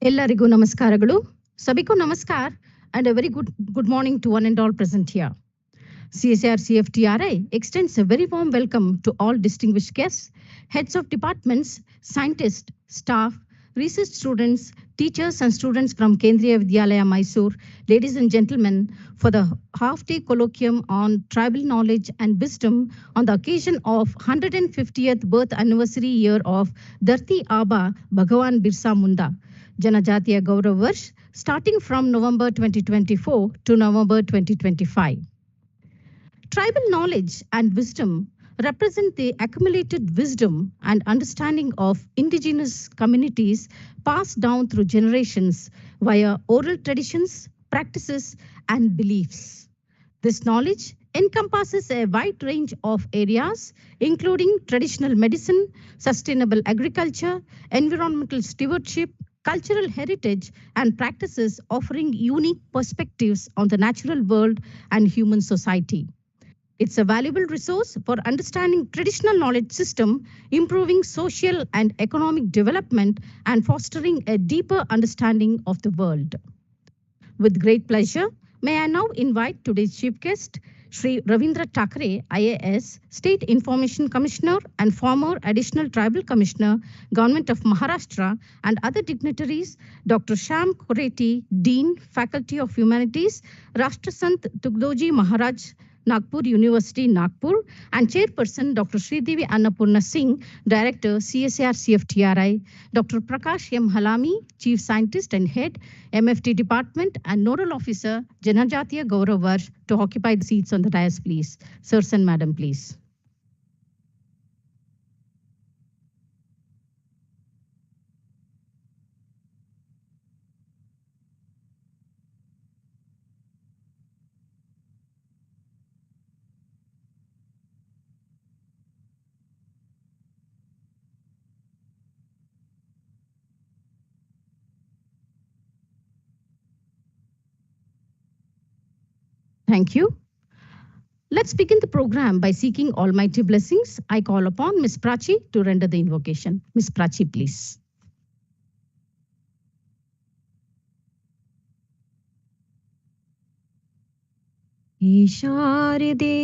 ಎಲ್ಲರಿಗೂ ನಮಸ್ಕಾರಗಳು. ಸಭಿಕೋ ನಮಸ್ಕಾರ and a very good morning to one and all present here. CSIR-CFTRI extends a very warm welcome to all distinguished guests, heads of departments, scientists, staff, research students, teachers and students from Kendriya Vidyalaya, Mysore, ladies and gentlemen, for the half-day colloquium on tribal knowledge and wisdom on the occasion of 150th birth anniversary year of Dharti Aba Bhagwan Birsa Munda, Janjatiya Gaurav Varsh, starting from November 2024 to November 2025. Tribal knowledge and wisdom represent the accumulated wisdom and understanding of indigenous communities passed down through generations via oral traditions, practices, and beliefs. This knowledge encompasses a wide range of areas, including traditional medicine, sustainable agriculture, environmental stewardship, cultural heritage, and practices offering unique perspectives on the natural world and human society. It's a valuable resource for understanding traditional knowledge system, improving social and economic development, and fostering a deeper understanding of the world. With great pleasure, may I now invite today's chief guest, Shri Ravindra Thakre, IAS, State Information Commissioner and former Additional Tribal Commissioner, Government of Maharashtra, and other dignitaries, Dr. Shyam Koreti, Dean, Faculty of Humanities, Rashtrasant Tugdoji Maharaj, Nagpur University, Nagpur, and Chairperson Dr. Sridevi Annapurna Singh, Director, CSIR-CFTRI, Dr. Prakash M. Halami, Chief Scientist and Head, MFT Department, and Nodal Officer, Janjatiya Gaurav Varsh, to occupy the seats on the dais, please. Sirs and Madam, please. Thank you. Let's begin the program by seeking almighty blessings. I call upon Ms. Prachi to render the invocation. Ms. Prachi, please. हे शारदे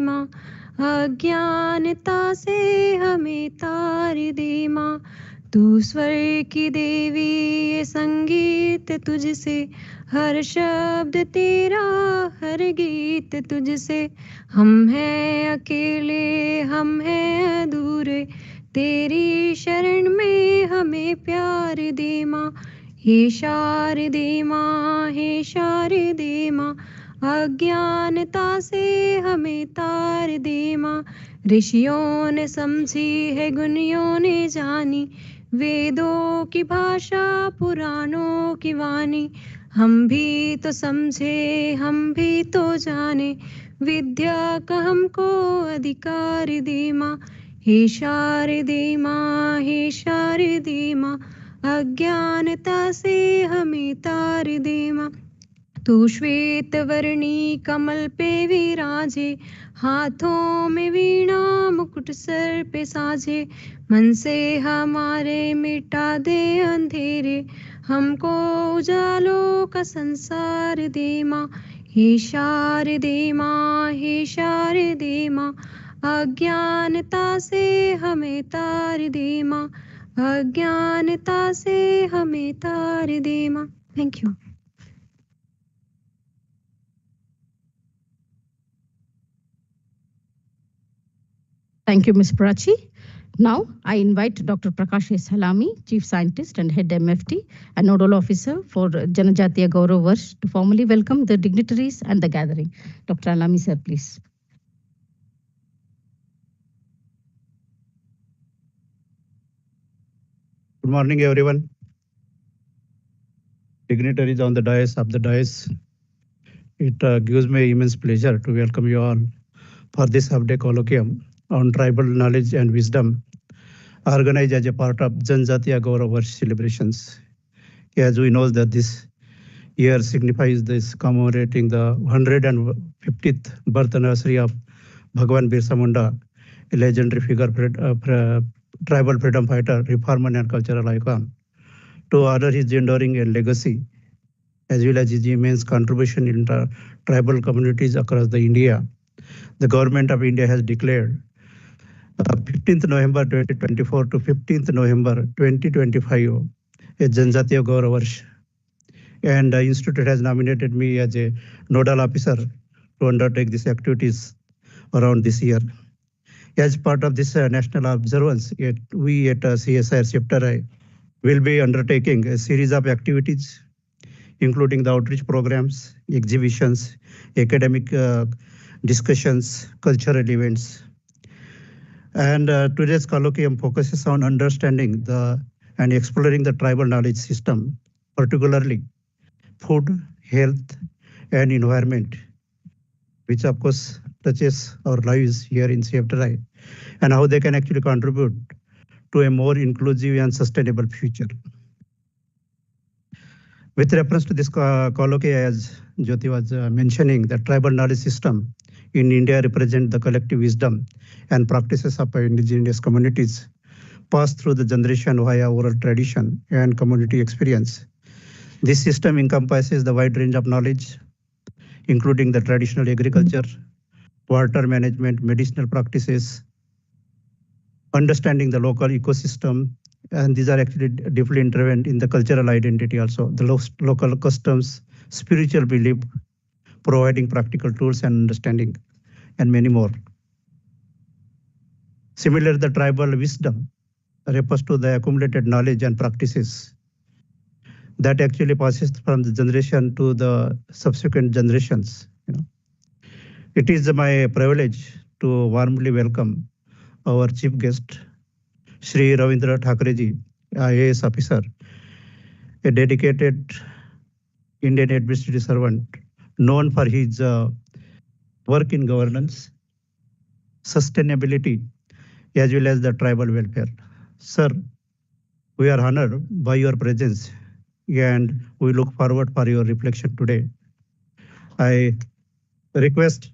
माँ अज्ञानता से हमें तार दे माँ। तू स्वर की देवी, ये संगीत तुझसे, हर शब्द तेरा, हर गीत तुझसे। हम हैं अकेले, हम हैं अधूरे, तेरी शरण में हमें प्यार दे माँ। हे शारदे माँ अज्ञानता से हमें तार दे माँ। ऋषियों ने समझी है, गुनियों ने जानी, वेदों की भाषा, पुराणों की वाणी। हम भी तो समझे, हम भी तो जाने, विद्या का हमको अधिकार दे माँ। हे शारदे माँ अज्ञानता से हमें तार दे माँ। तू श्वेत वर्णी कमल पे विराजे, हाथों में वीणा, मुकुट सर पे साजे। मन से हमारे मिटा दे अंधेरे, हमको उजालों का संसार दे माँ। हे शारदे माँ अज्ञानता से हमें तार दे माँ। अज्ञानता से हमें तार दे माँ। Thank you. Thank you, Ms. Prachi. Now, I invite Dr. Prakash S. Halami, Chief Scientist and Head MFT, and Nodal Officer for Janjatiya Gaurav Varsh, to formally welcome the dignitaries and the gathering. Dr. Halami, sir, please. Good morning, everyone. Dignitaries on the dais, It gives me immense pleasure to welcome you all for this half-day colloquium on tribal knowledge and wisdom, organized as a part of Janjatiya Gaurav Varsh celebrations. As we know that this year signifies this commemorating the 150th birth anniversary of Bhagwan Birsa Munda, a legendary figure tribal freedom fighter, reformer, and cultural icon. To honor his enduring legacy, as well as his immense contribution in tribal communities across the India, the government of India has declared 15th November 2024 to 15th November 2025 a Janjatiya Gaurav Varsh. And the institute has nominated me as a nodal officer to undertake these activities around this year. As part of this national observance, we at CSIR-CFTRI will be undertaking a series of activities, including the outreach programs, exhibitions, academic discussions, cultural events. And today's colloquium focuses on understanding and exploring the tribal knowledge system, particularly food, health, and environment, which of course touches our lives here in CFTRI, and how they can actually contribute to a more inclusive and sustainable future. With reference to this colloquium, as Jyoti was mentioning, the tribal knowledge system in India represent the collective wisdom and practices of indigenous communities passed through the generation via oral tradition and community experience. This system encompasses the wide range of knowledge, including the traditional agriculture, water management, medicinal practices, understanding the local ecosystem, and these are actually deeply intertwined in the cultural identity also, the local customs, spiritual belief, providing practical tools and understanding, and many more. Similarly, the tribal wisdom refers to the accumulated knowledge and practices that actually passes from the generation to the subsequent generations. It is my privilege to warmly welcome our chief guest, Shri Ravindra Thakureji, IAS officer, a dedicated Indian administrative servant known for his work in governance, sustainability, as well as the tribal welfare. Sir, we are honored by your presence and we look forward for your reflection today. I request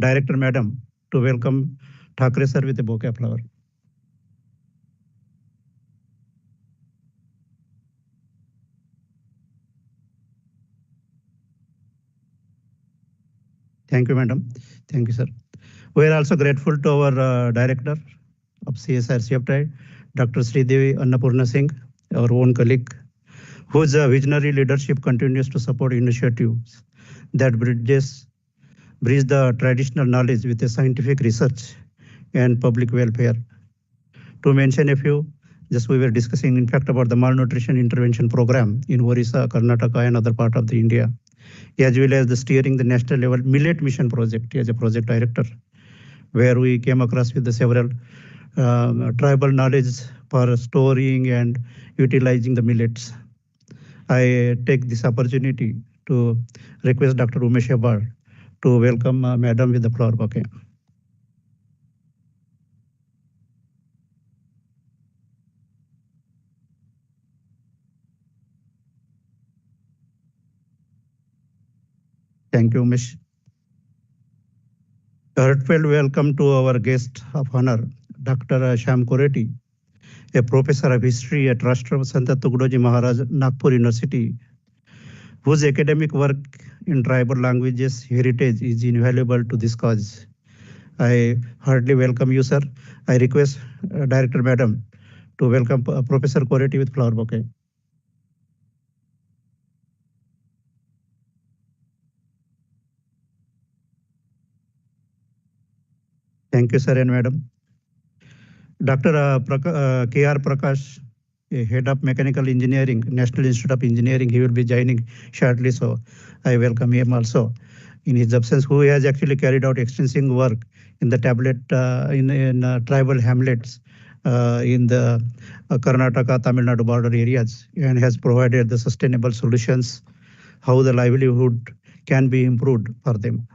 Director Madam to welcome Thakre sir with a bouquet of flowers. Thank you, madam. Thank you, sir. We are also grateful to our director of CSIR-CFTRI, Dr. Sridevi Annapurna Singh, our own colleague, whose visionary leadership continues to support initiatives that bridge the traditional knowledge with the scientific research and public welfare. To mention a few, just we were discussing, in fact, about the malnutrition intervention program in Orissa, Karnataka, and other part of the India, as well as the steering the national level millet mission project as a project director, where we came across with the several tribal knowledge for storing and utilizing the millets. I take this opportunity to request Dr. Umesh Hebbard to welcome Madam with the flower bouquet. Thank you, Umesh. Heartfelt welcome to our guest of honor, Dr. Shyam Koreti, a professor of history at Rashtra Santa Tugdoji Maharaj, Nagpur University, whose academic work in tribal languages heritage is invaluable to this cause. I heartily welcome you, sir. I request Director Madam to welcome Professor Koreti with flower bouquet. Thank you, sir and madam. Dr. K.R. Prakash, head of mechanical engineering, National Institute of Engineering, he will be joining shortly, so I welcome him also in his absence, who has actually carried out extensive work in the in tribal hamlets in the Karnataka, Tamil Nadu border areas, and has provided the sustainable solutions, how the livelihood can be improved for them.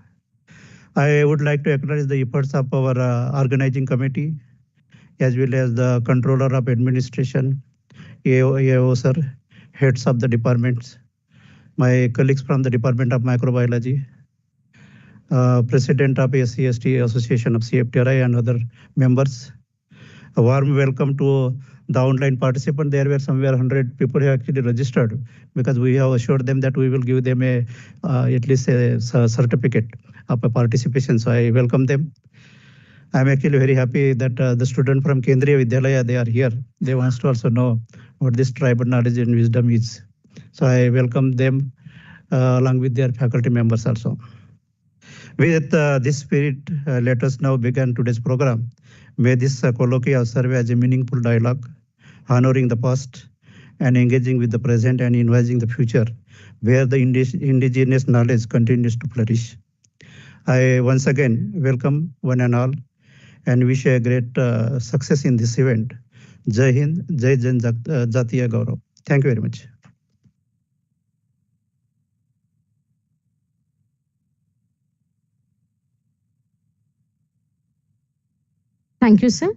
I would like to acknowledge the efforts of our organizing committee, as well as the controller of administration, AO sir, heads of the departments, my colleagues from the Department of Microbiology, President of SC/ST Association of CFTRI and other members, A warm welcome to the online participant. There were somewhere 100 people who actually registered because we have assured them that we will give them a at least a certificate of a participation. So I welcome them. I'm actually very happy that the student from Kendriya Vidyalaya, they are here. They want to also know what this tribal knowledge and wisdom is. So I welcome them along with their faculty members also. With this spirit, let us now begin today's program. May this colloquium serve as a meaningful dialogue, honoring the past and engaging with the present and inviting the future, where the indigenous knowledge continues to flourish. I once again welcome one and all and wish a great success in this event. Jai Hind, Jai Janjatiya, Gaurav. Thank you very much. Thank you, sir.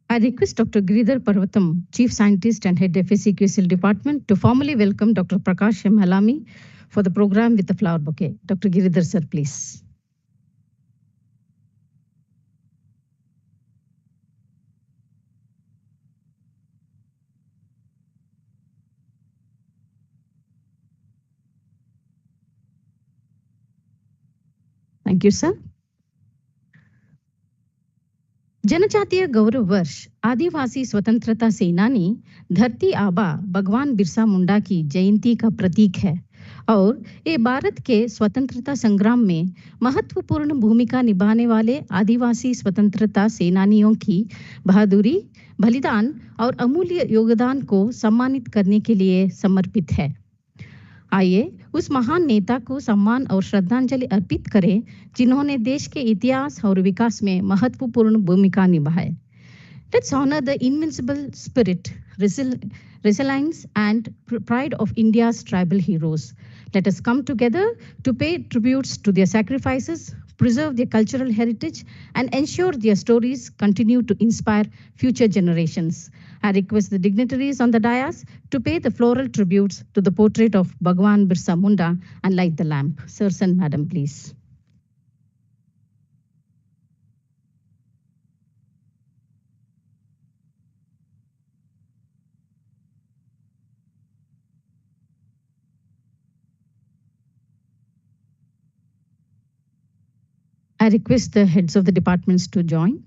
I request Dr. Giridhar Parvatam, Chief Scientist and Head FACQSL Department, to formally welcome Dr. Prakash M. Halami for the program with the flower bouquet. Dr. Giridhar, sir, please. Thank you, sir. जनजातीय गौरव वर्ष आदिवासी स्वतंत्रता सेनानी धरती आबा भगवान बिरसा मुंडा की जयंती का प्रतीक है और ये भारत के स्वतंत्रता संग्राम में महत्वपूर्ण भूमिका निभाने वाले आदिवासी स्वतंत्रता सेनानियों की बहादुरी, बलिदान और अमूल्य योगदान को सम्मानित करने के लिए समर्पित है। आइए उस महान नेता को सम्मान और श्रद्धांजलि अर्पित करें जिन्होंने देश के इतिहास और विकास में महत्वपूर्ण भूमिका निभाई। Let's honor the invincible spirit, resilience and pride of India's tribal heroes. Let us come together to pay tributes to their sacrifices, preserve their cultural heritage, and ensure their stories continue to inspire future generations. I request the dignitaries on the dais to pay the floral tributes to the portrait of Bhagwan Birsa Munda and light the lamp. Sirs and madam, please. I request the heads of the departments to join.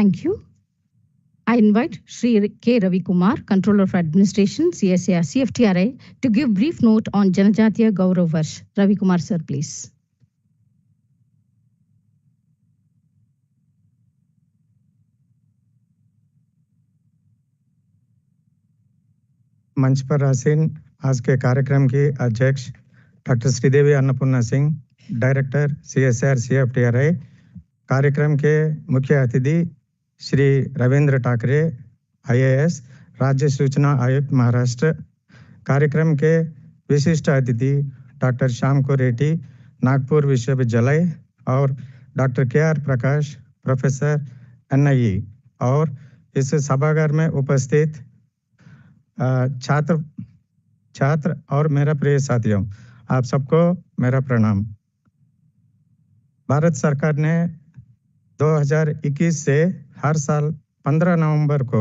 Thank you. I invite Shri K. Ravi Kumar, Controller of Administration, CSIR-CFTRI, to give brief note on Janjatiya Gaurav Varsh. Ravi Kumar, sir, please. मंच पर आसीन आज के कार्यक्रम की अध्यक्ष doctor Sridevi Annapurna Singh, director CSIR-CFTRI, कार्यक्रम के मुख्य अतिथि श्री रविंद्र ठाकरे, IAS, राज्य सूचना आयुक्त महाराष्ट्र, कार्यक्रम के विशिष्ट अतिथि डॉक्टर श्याम कोरेटी, नागपुर विश्वविद्यालय, और डॉक्टर KR प्रकाश, प्रोफेसर NIE, और इस सभागार में उपस्थित छात्र और मेरा प्रिय साथियों, आप सबको मेरा प्रणाम। भारत सरकार ने 2021 से हर साल 15 नवंबर को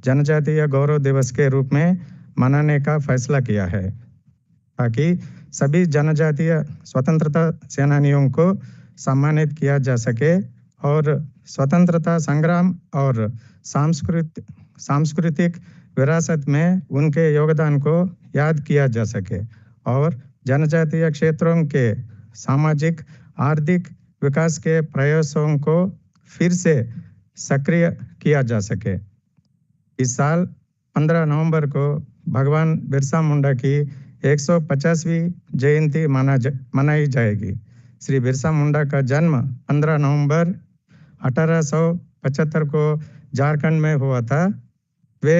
जनजातीय गौरव दिवस के रूप में मनाने का फैसला किया है, ताकि सभी जनजातीय स्वतंत्रता सेनानियों को सम्मानित किया जा सके और स्वतंत्रता संग्राम और सांस्कृतिक विरासत में उनके योगदान को याद किया जा सके और जनजातीय क्षेत्रों के सामाजिक आर्थिक विकास के प्रयासों को फिर से सक्रिय किया जा सके। इस साल 15 नवंबर को भगवान बिरसा मुंडा की 150वीं जयंती मनाई जाएगी। श्री बिरसा मुंडा का जन्म 15 नवंबर 1875 को झारखंड में हुआ था। वे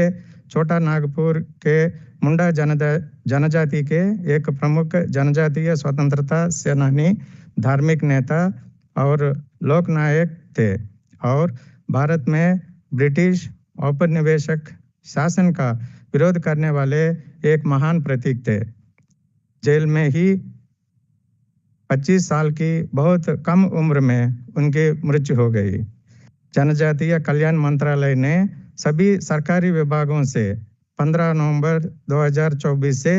छोटा नागपुर के मुंडा जनजाति के एक प्रमुख जनजातीय स्वतंत्रता सेनानी, धार्मिक नेता और लोकनायक थे और भारत में ब्रिटिश औपनिवेशिक शासन का विरोध करने वाले एक महान प्रतीक थे। जेल में ही 25 साल की बहुत कम उम्र में उनकी मृत्यु हो गई। जनजातीय कल्याण मंत्रालय ने सभी सरकारी विभागों से 15 नवंबर 2024 से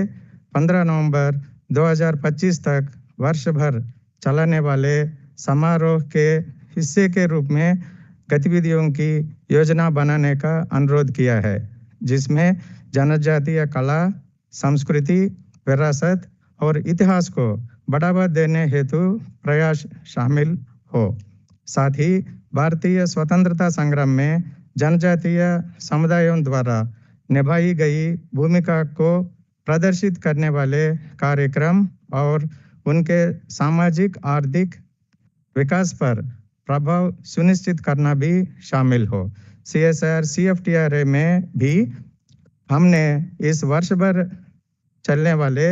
15 नवंबर 2025 तक वर्ष भर चलने वाले समारोह के हिस्से के रूप में गतिविधियों की योजना बनाने का अनुरोध किया है, जिसमें जनजातीय कला, संस्कृति, विरासत और इतिहास को बढ़ावा देने हेतु प्रयास शामिल हो। साथ ही भारतीय स्वतंत्रता संग्राम में जनजातीय समुदायों द्वारा निभाई गई भूमिका को प्रदर्शित करने वाले कार्यक्रम और उनके सामाजिक आर्थिक विकास पर प्रभाव सुनिश्चित करना भी शामिल हो। CSIR-CFTRI में भी हमने इस वर्ष भर चलने वाले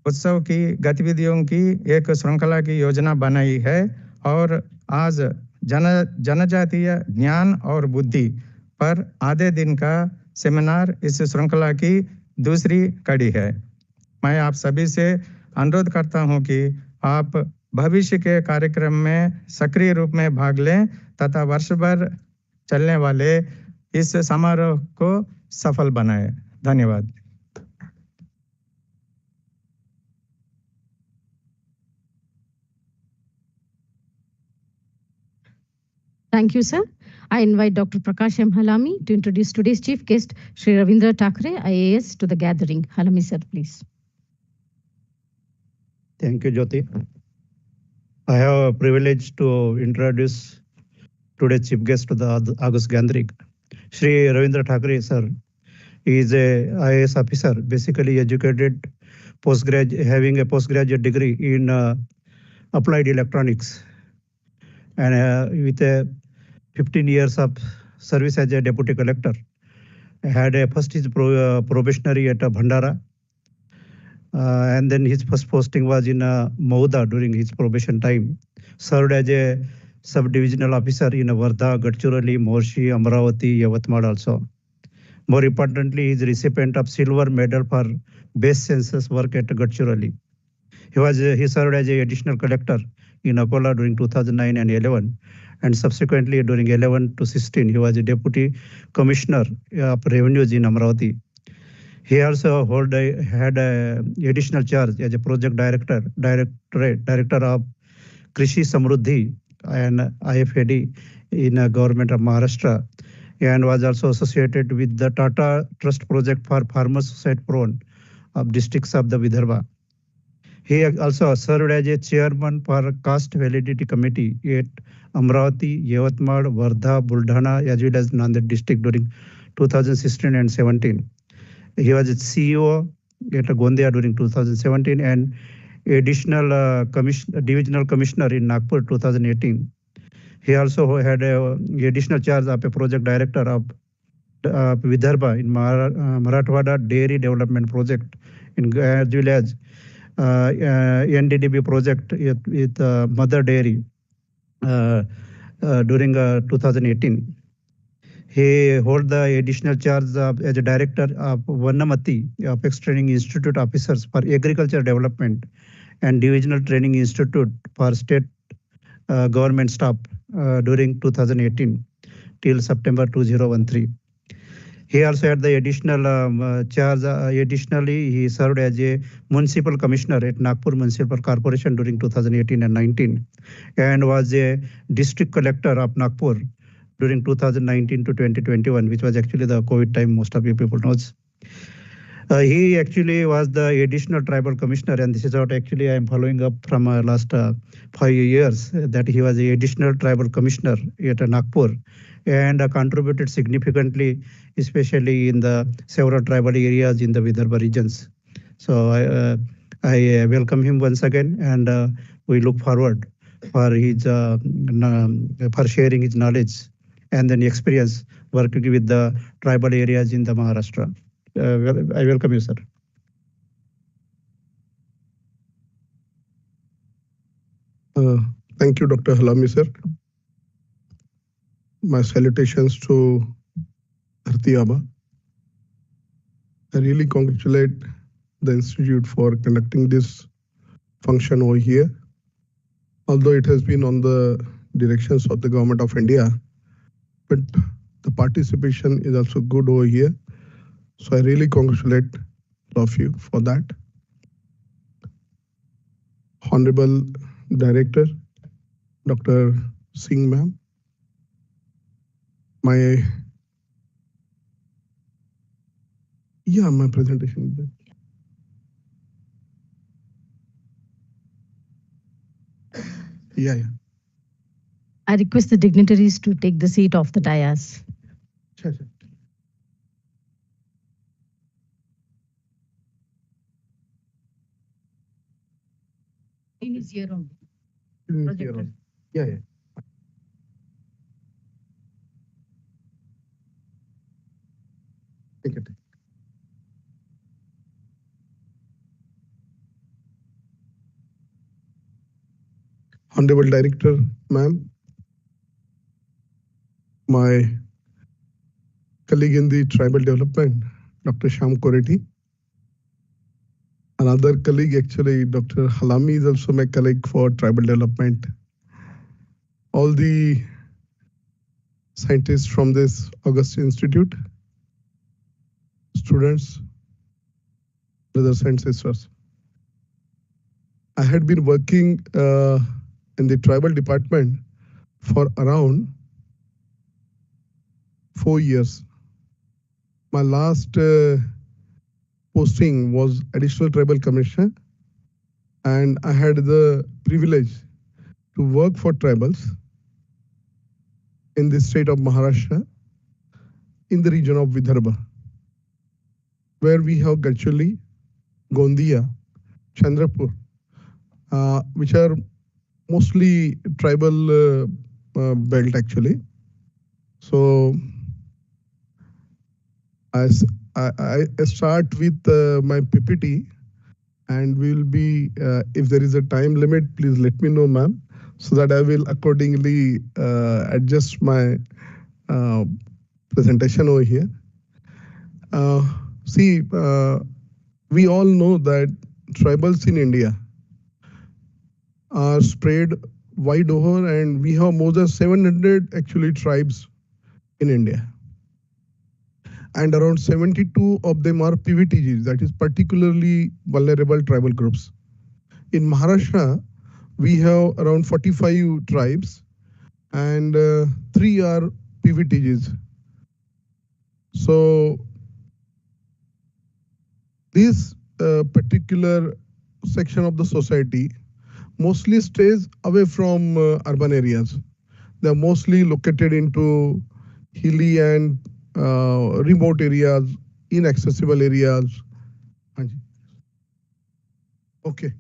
उत्सव की गतिविधियों की एक श्रृंखला की योजना बनाई है और आज जनजातीय ज्ञान और बुद्धि पर आधे दिन का सेमिनार इस श्रृंखला की दूसरी कड़ी है। मैं आप सभी से अनुरोध करता हूं कि आप भविष्य के कार्यक्रम में सक्रिय रूप में भाग लें तथा वर्ष भर चलने वाले इस समारोह को सफल बनाएं। धन्यवाद। Thank you, sir. I invite Dr. Prakash M. Halami to introduce today's chief guest, Shri Ravindra Thakre, IAS, to the gathering. Halami, sir, please. Thank you, Jyoti. I have a privilege to introduce today's chief guest to the August gathering. Shri Ravindra Thakre, sir. He is a IAS officer, basically educated, having a postgraduate degree in applied electronics, and with a 15 years of service as a deputy collector. Had a first his probationary at Bhandara, and then his first posting was in Munda during his probation time. Served as a sub-divisional officer in Wardha, Gadchiroli, Morshi, Amravati, Yavatmal also. More importantly, he is recipient of silver medal for best census work at Gadchiroli. He served as a additional collector in Akola during 2009 and 11, and subsequently during 11 to 16, he was a deputy commissioner of revenues in Amravati. He also had an additional charge as a project director of Krishi Samruddhi and IFAD in government of Maharashtra, and was also associated with the Tata Trust project for farmer suicide prone of districts of the Vidarbha. He also served as a chairman for caste validity committee at Amravati, Yavatmal, Wardha, Buldhana, as well as Nanded district during 2016 and 17. He was CEO at Gondia during 2017 and additional divisional commissioner in Nagpur 2018. He also had additional charge of a project director of Vidarbha in Marathwada Dairy Development Project, as well as NDDB project with Mother Dairy during 2018. He held the additional charge as a director of Vannamati, Apex Training Institute Officers for Agriculture Development and Divisional Training Institute for State Government Staff during 2018 till September 2013. He also had the additional charge. Additionally, he served as a municipal commissioner at Nagpur Municipal Corporation during 2018 and 19, and was a district collector of Nagpur during 2019 to 2021, which was actually the COVID time, most of you people knows. He actually was the additional tribal commissioner, and this is what actually I am following up from last 5 years, that he was the additional tribal commissioner at Nagpur and contributed significantly, especially in the several tribal areas in the Vidarbha regions. So I welcome him once again, and we look forward for his for sharing his knowledge and then experience working with the tribal areas in the Maharashtra. I welcome you, sir. Thank you, Dr. Halami, sir. My salutations to Dharti Aba. I really congratulate the Institute for conducting this function over here. Although it has been on the directions of the Government of India, but the participation is also good over here. So I really congratulate all of you for that. Honorable Director, Dr. Singh ma'am, my presentation is there. Yeah. I request the dignitaries to take the seat of the dais. Sure. Is here only. Projector. Yeah. Take it. Honorable Director, ma'am, my colleague in the tribal development, Dr. Shyam Koreti. Another colleague, actually, Dr. Halami is also my colleague for tribal development. All the scientists from this August Institute, students, brothers and sisters. I had been working in the tribal department for around 4 years. My last posting was additional tribal commissioner, and I had the privilege to work for tribals in the state of Maharashtra, in the region of Vidarbha, where we have Gadcholi, Gondia, Chandrapur, which are mostly tribal belt actually. So I start with my PPT, and we will be, if there is a time limit, please let me know, ma'am, so that I will accordingly adjust my presentation over here. See, we all know that tribals in India are spread wide over, and we have more than 700 actually tribes in India. And around 72 of them are PVTGs, that is particularly vulnerable tribal groups. In Maharashtra, we have around 45 tribes, and 3 are PVTGs. So this particular section of the society mostly stays away from urban areas. They're mostly located into hilly and remote areas, inaccessible areas. Okay.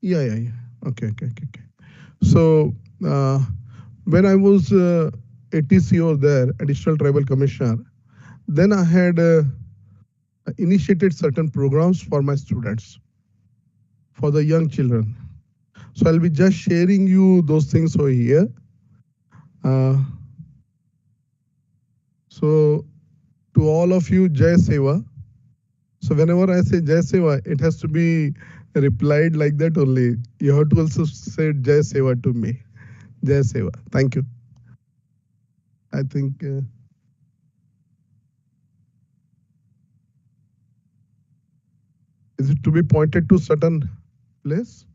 Yeah. Okay. So when I was ATCO there, Additional Tribal Commissioner, then I had initiated certain programs for my students, for the young children. So I'll be just sharing you those things over here. So to all of you, Jai Seva. So whenever I say Jai Seva, it has to be replied like that only. You have to also say Jai Seva to me. Jai Seva. Thank you. I think is it to be pointed to certain place?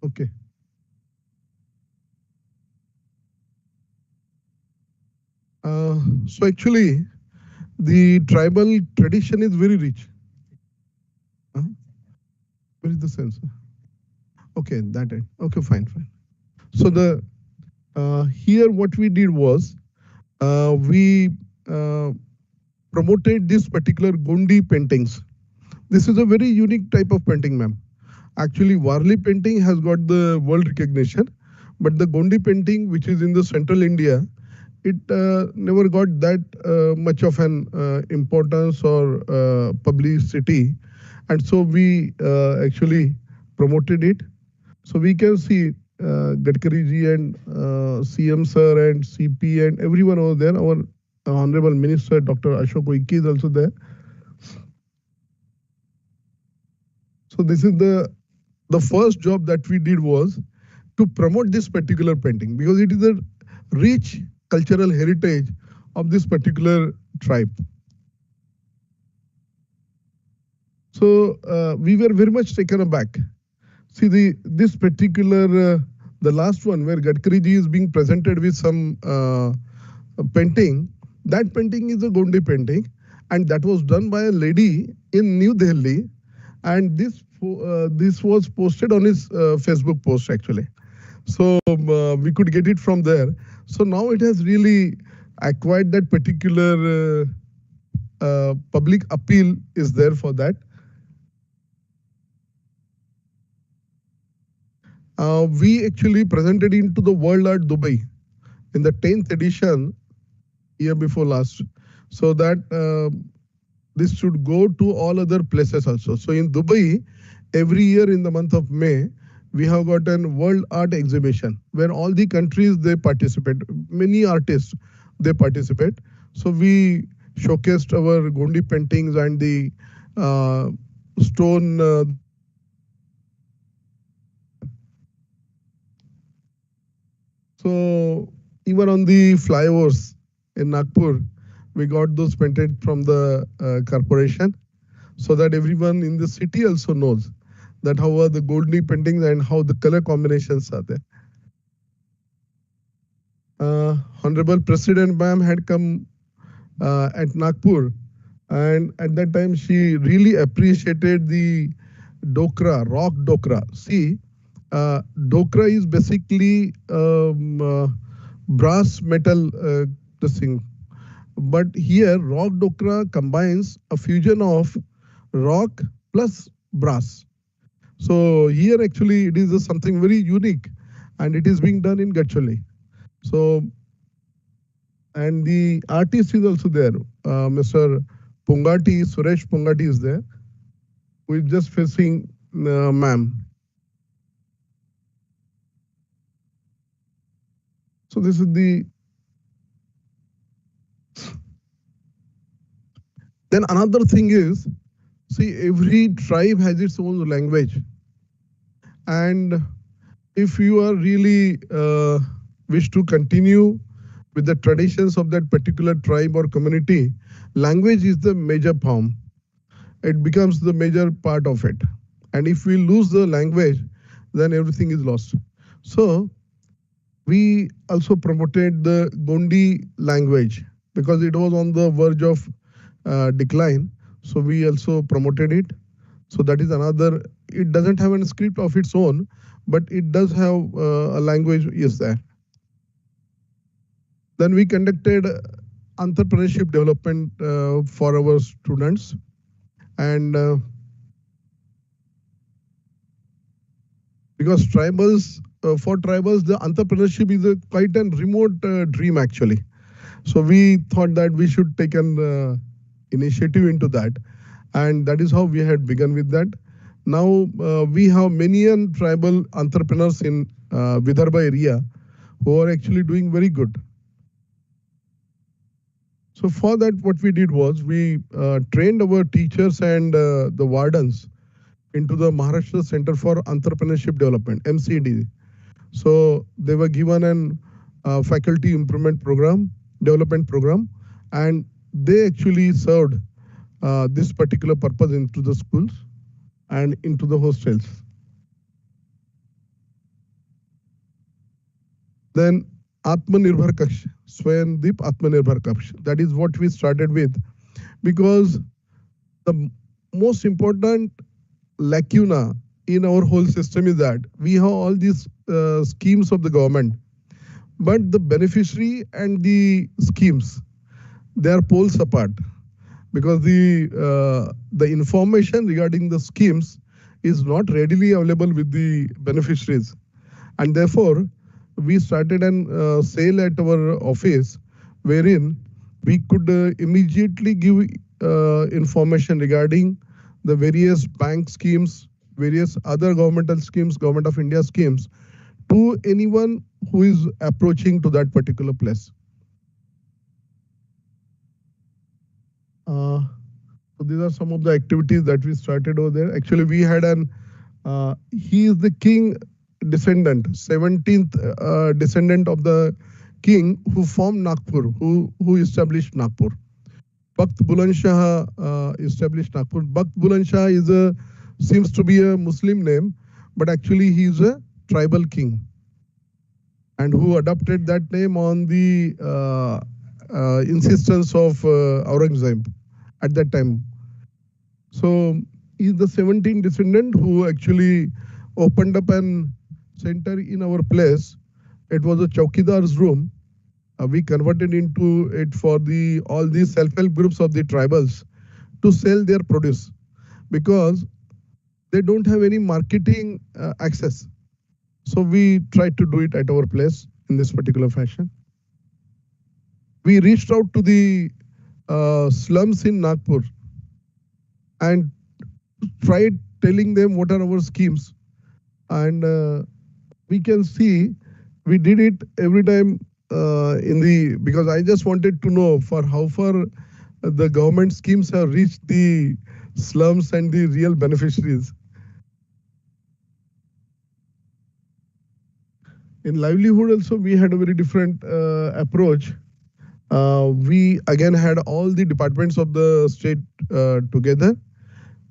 Okay. So actually, the tribal tradition is very rich. Where is the sensor? Okay, that it. Okay, fine. So the here what we did was we promoted this particular Gundi paintings. This is a very unique type of painting, ma'am. Actually, Warli painting has got the world recognition, but the Gondi painting, which is in the central India, it never got that much of an importance or publicity. And so we actually promoted it. So we can see Gadkari ji and CM sir and CP and everyone over there. Our Honorable Minister, Dr. Ashok Uike is also there. So this is the first job that we did was to promote this particular painting because it is a rich cultural heritage of this particular tribe. So we were very much taken aback. See this particular, the last one where Gadkari ji is being presented with some painting, that painting is a Gondi painting and that was done by a lady in New Delhi. And this was posted on his Facebook post actually. So we could get it from there. So now it has really acquired that particular public appeal is there for that. We actually presented into the World Art Dubai in the 10th edition year before last. So that this should go to all other places also. So in Dubai, every year in the month of May, we have got a world art exhibition where all the countries, they participate. Many artists, they participate. So we showcased our Gondi paintings and the stone. So even on the flyovers in Nagpur, we got those painted from the corporation so that everyone in the city also knows that how are the Gondi paintings and how the color combinations are there. Honorable President Ma'am had come at Nagpur, and at that time she really appreciated the dokra, rock dokra. See, dokra is basically brass metal this thing. But here rock dokra combines a fusion of rock plus brass. So here actually it is something very unique and it is being done in Gadcholi. So, and the artist is also there. Mr. Pungati, Suresh Pungati is there, who is just facing ma'am. So this is the. Then another thing is, see, every tribe has its own language. And if you are really wish to continue with the traditions of that particular tribe or community, language is the major form. It becomes the major part of it. And if we lose the language, then everything is lost. So we also promoted the Gondi language because it was on the verge of decline. So we also promoted it. So that is another, it doesn't have a script of its own, but it does have a language is there. Then we conducted entrepreneurship development for our students. And because tribals, for tribals, the entrepreneurship is quite a remote dream actually. So we thought that we should take an initiative into that. And that is how we had begun with that. Now we have many tribal entrepreneurs in Vidarbha area who are actually doing very good. So for that, what we did was we trained our teachers and the wardens into the Maharashtra Center for Entrepreneurship Development, MCD. So they were given an faculty improvement program, development program, and they actually served this particular purpose into the schools and into the hostels. Then Atmanirbhar Kaksh, Swayamdeep Atmanirbhar Kaksh. That is what we started with, because the most important lacuna in our whole system is that we have all these schemes of the government, but the beneficiary and the schemes, they are poles apart, because the information regarding the schemes is not readily available with the beneficiaries, and therefore we started an sale at our office wherein we could immediately give information regarding the various bank schemes, various other governmental schemes, Government of India schemes, to anyone who is approaching to that particular place. So these are some of the activities that we started over there. Actually, we had he is the king descendant, 17th descendant of the king who formed Nagpur, who established Nagpur. Bakht Buland Shah established Nagpur. Bakht Buland Shah seems to be a Muslim name, but actually he is a tribal king, and who adopted that name on the insistence of Aurangzeb at that time. So he is the 17th descendant who actually opened up an center in our place. It was a chowkidar's room. We converted into it for all these self-help groups of the tribals to sell their produce, because they don't have any marketing access. So we tried to do it at our place in this particular fashion. We reached out to the slums in Nagpur and tried telling them what are our schemes. And we can see we did it every time because I just wanted to know for how far the government schemes have reached the slums and the real beneficiaries. In livelihood also, we had a very different approach. We again had all the departments of the state together,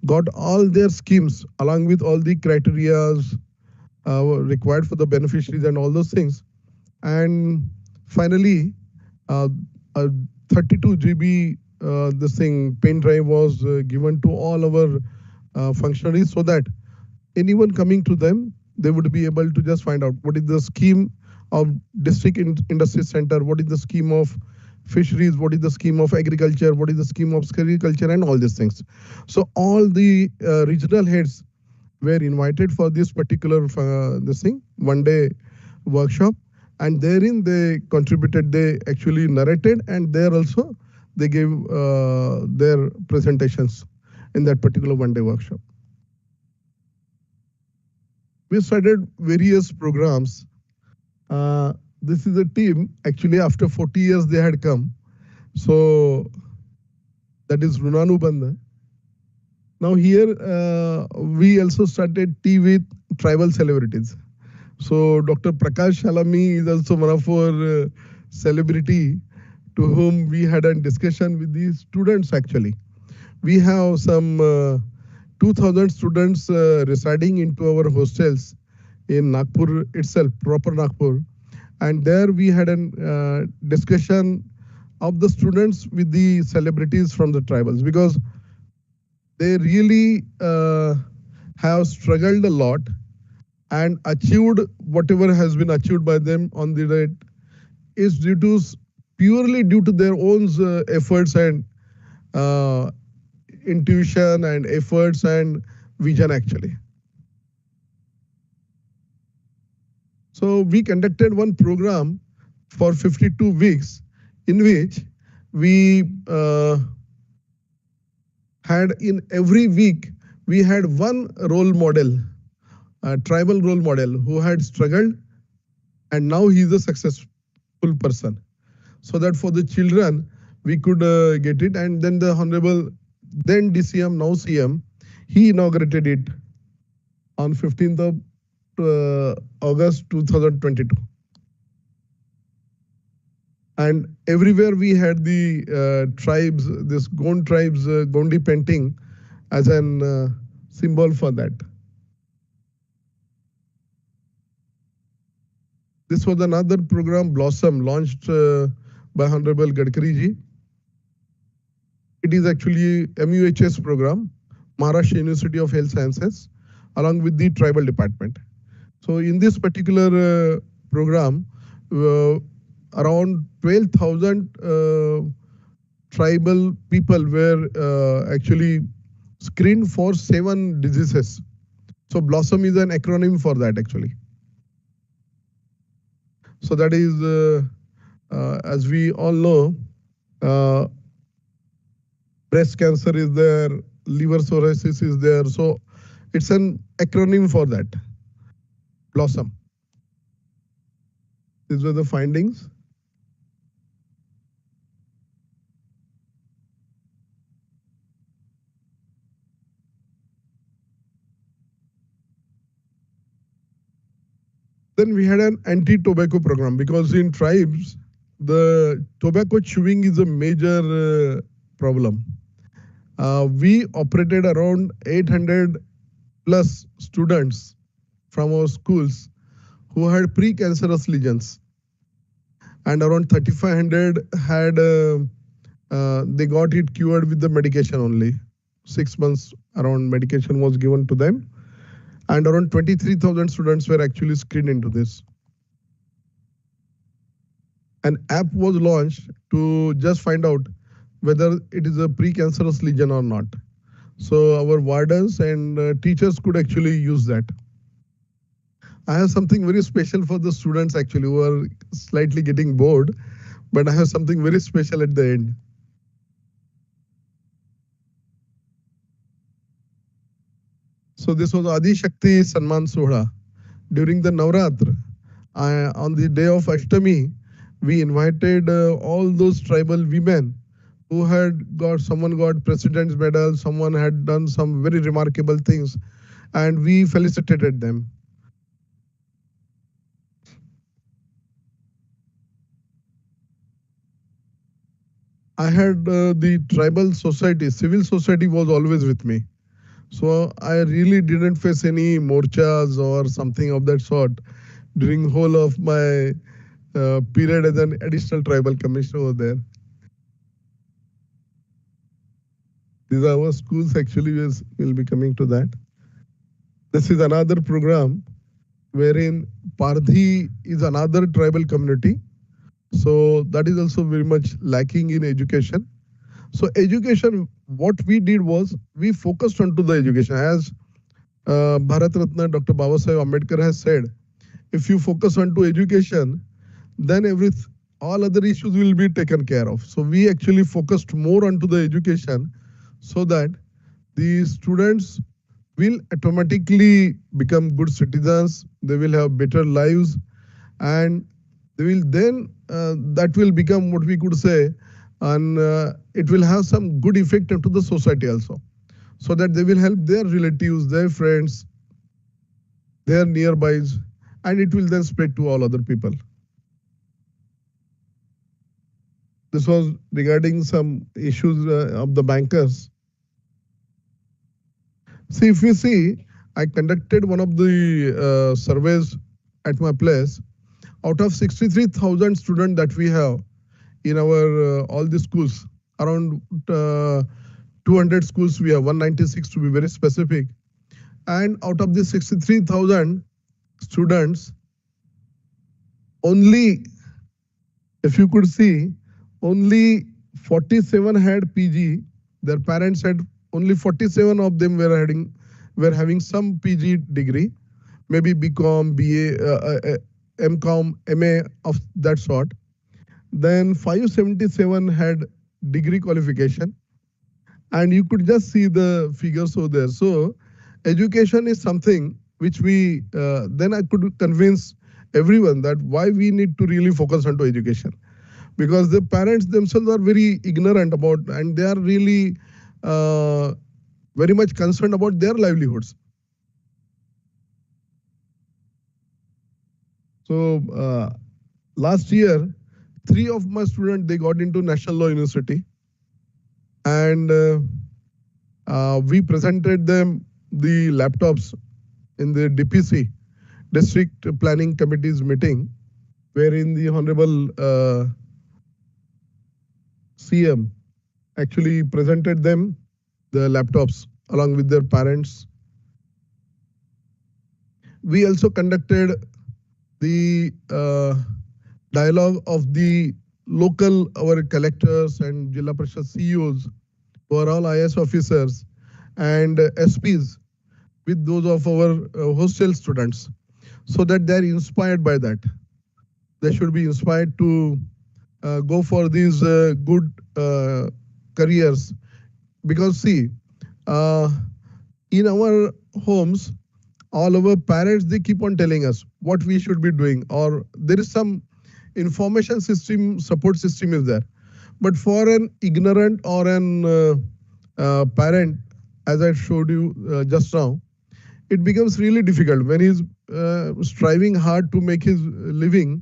got all their schemes along with all the criterias required for the beneficiaries and all those things. And finally, a 32 GB this thing pen drive was given to all our functionaries, so that anyone coming to them, they would be able to just find out what is the scheme of district industry center, what is the scheme of fisheries, what is the scheme of agriculture, what is the scheme of agriculture, and all these things. So all the regional heads were invited for this particular one day workshop, and therein they contributed, they actually narrated, and there also they gave their presentations in that particular one day workshop. We started various programs. This is a team, actually after 40 years they had come. So that is Runanu Banda. Now here we also started tea with tribal celebrities. So Dr. Prakash Shalami is also one of our celebrity to whom we had a discussion with the students actually. We have some 2,000 students residing into our hostels in Nagpur itself, proper Nagpur. And there we had a discussion of the students with the celebrities from the tribals, because they really have struggled a lot and achieved whatever has been achieved by them on the right is purely due to their own efforts and uh, intuition and efforts and vision actually. So we conducted one program for 52 weeks in which we had in every week, we had one role model, a tribal role model who had struggled and now he is a successful person. So that for the children, we could get it. And then the Honorable, then DCM, now CM, he inaugurated it on 15th of August 2022. And everywhere we had the tribes, this Gond tribes, Gondi painting as an symbol for that. This was another program, Blossom, launched by Honorable Gadkari ji. It is actually MUHS program, Maharashtra University of Health Sciences, along with the tribal department. So in this particular program, around 12,000 tribal people were actually screened for 7 diseases. So Blossom is an acronym for that actually. So that is, as we all know, breast cancer is there, liver cirrhosis is there. So it's an acronym for that, Blossom. These were the findings. Then we had an anti-tobacco program, because in tribes, the tobacco chewing is a major problem. We operated around 800 plus students from our schools who had precancerous lesions. And around 3,500 had, they got it cured with the medication only. 6 months around medication was given to them. And around 23,000 students were actually screened into this. An app was launched to just find out whether it is a precancerous lesion or not. So our wardens and teachers could actually use that. I have something very special for the students actually who are slightly getting bored, but I have something very special at the end. So this was Adi Shakti Sanman Sohra. During the Navratra, on the day of Ashtami, we invited all those tribal women who had got, someone got President's Medal, someone had done some very remarkable things, and we felicitated them. I had the tribal society, civil society was always with me. So I really didn't face any morchas or something of that sort during the whole of my period as an additional tribal commissioner over there. These are our schools actually, we'll be coming to that. This is another program wherein Pardhi is another tribal community. So that is also very much lacking in education. So education, what we did was we focused onto the education. As Bharat Ratna Dr. Babasaheb Ambedkar has said, if you focus onto education, then all other issues will be taken care of. So we actually focused more onto the education so that the students will automatically become good citizens. They will have better lives, and they will then, that will become what we could say, and it will have some good effect into the society also, so that they will help their relatives, their friends, their nearbys, and it will then spread to all other people. This was regarding some issues of the bankers. See, if we see, I conducted one of the surveys at my place. Out of 63,000 students that we have in our all the schools, around 200 schools we have, 196 to be very specific. And out of the 63,000 students, only, if you could see, only 47 had PG. Their parents had, only 47 of them were having some PG degree, maybe BCom, BA, MCom, MA of that sort. Then 577 had degree qualification, and you could just see the figures over there. So education is something which we, then I could convince everyone that why we need to really focus on to education, because the parents themselves are very ignorant about, and they are really very much concerned about their livelihoods. So last year, 3 of my students, they got into National Law University, and we presented them the laptops in the DPC, District Planning Committee's meeting, wherein the Honorable CM actually presented them the laptops along with their parents. We also conducted the dialogue of the local, our collectors and Jilla Parishad CEOs, who are all IS officers, and SPs with those of our hostel students, so that they are inspired by that. They should be inspired to go for these good careers. Because see, in our homes, all our parents, they keep on telling us what we should be doing, or there is some information system, support system is there. But for an ignorant or an parent, as I showed you just now, it becomes really difficult when he's striving hard to make his living.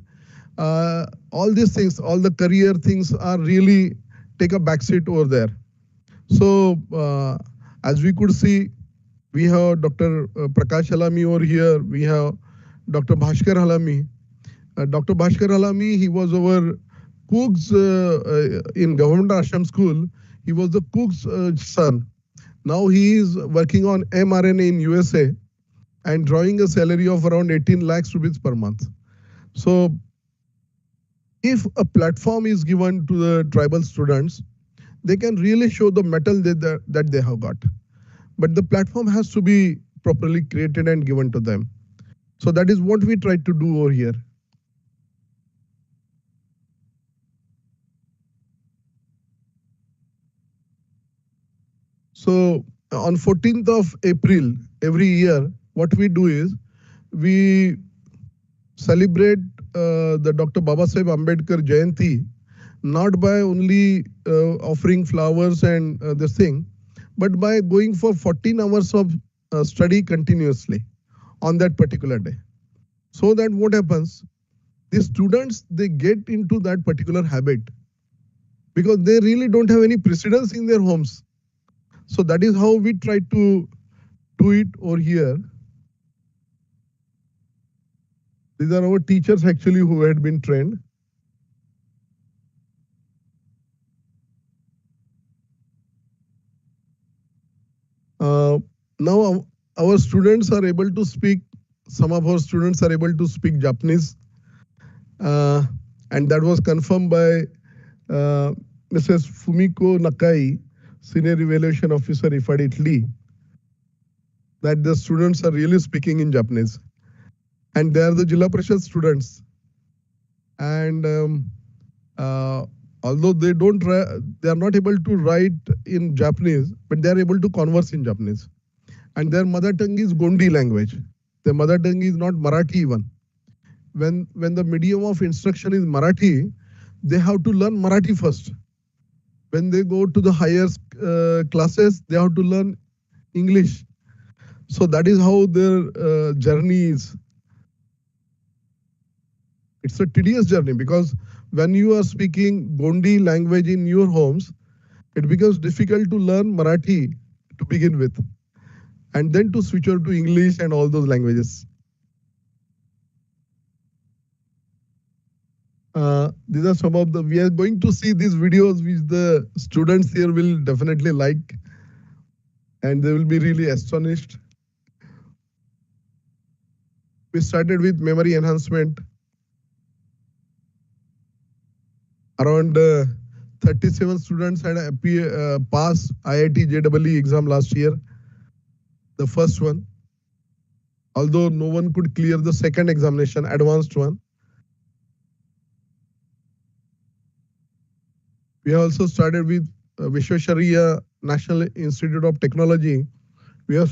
All these things, all the career things are really take a backseat over there. So as we could see, we have Dr. Prakash Halami over here. We have Dr. Bhaskar Halami. Dr. Bhaskar Halami, he was our cook's in government ashram school. He was the cook's son. Now he is working on mRNA in USA and drawing a salary of around 18 lakhs rupees per month. So if a platform is given to the tribal students, they can really show the mettle that they have got. But the platform has to be properly created and given to them. So that is what we try to do over here. So on 14th of April, every year, what we do is we celebrate the Dr. Babasaheb Ambedkar Jayanti, not by only offering flowers and this thing, but by going for 14 hours of study continuously on that particular day. So that what happens, the students, they get into that particular habit because they really don't have any precedence in their homes. So that is how we try to do it over here. These are our teachers actually who had been trained. Now our students are able to speak, some of our students are able to speak Japanese. And that was confirmed by Mrs. Fumiko Nakai, Senior Evaluation Officer, IFAD Italy, that the students are really speaking in Japanese. And they are the Jilla Parishad students. And although they are not able to write in Japanese, but they are able to converse in Japanese. And their mother tongue is Gondi language. Their mother tongue is not Marathi even. When the medium of instruction is Marathi, they have to learn Marathi first. When they go to the higher classes, they have to learn English. So that is how their journey is. It's a tedious journey because when you are speaking Gondi language in your homes, it becomes difficult to learn Marathi to begin with. and then to switch over to English and all those languages. These are some of the, we are going to see these videos which the students here will definitely like, and they will be really astonished. We started with memory enhancement. Around 37 students had passed IIT JEE exam last year, the first one. Although no one could clear the second examination, advanced one. We also started with Vishweshariya National Institute of Technology. We have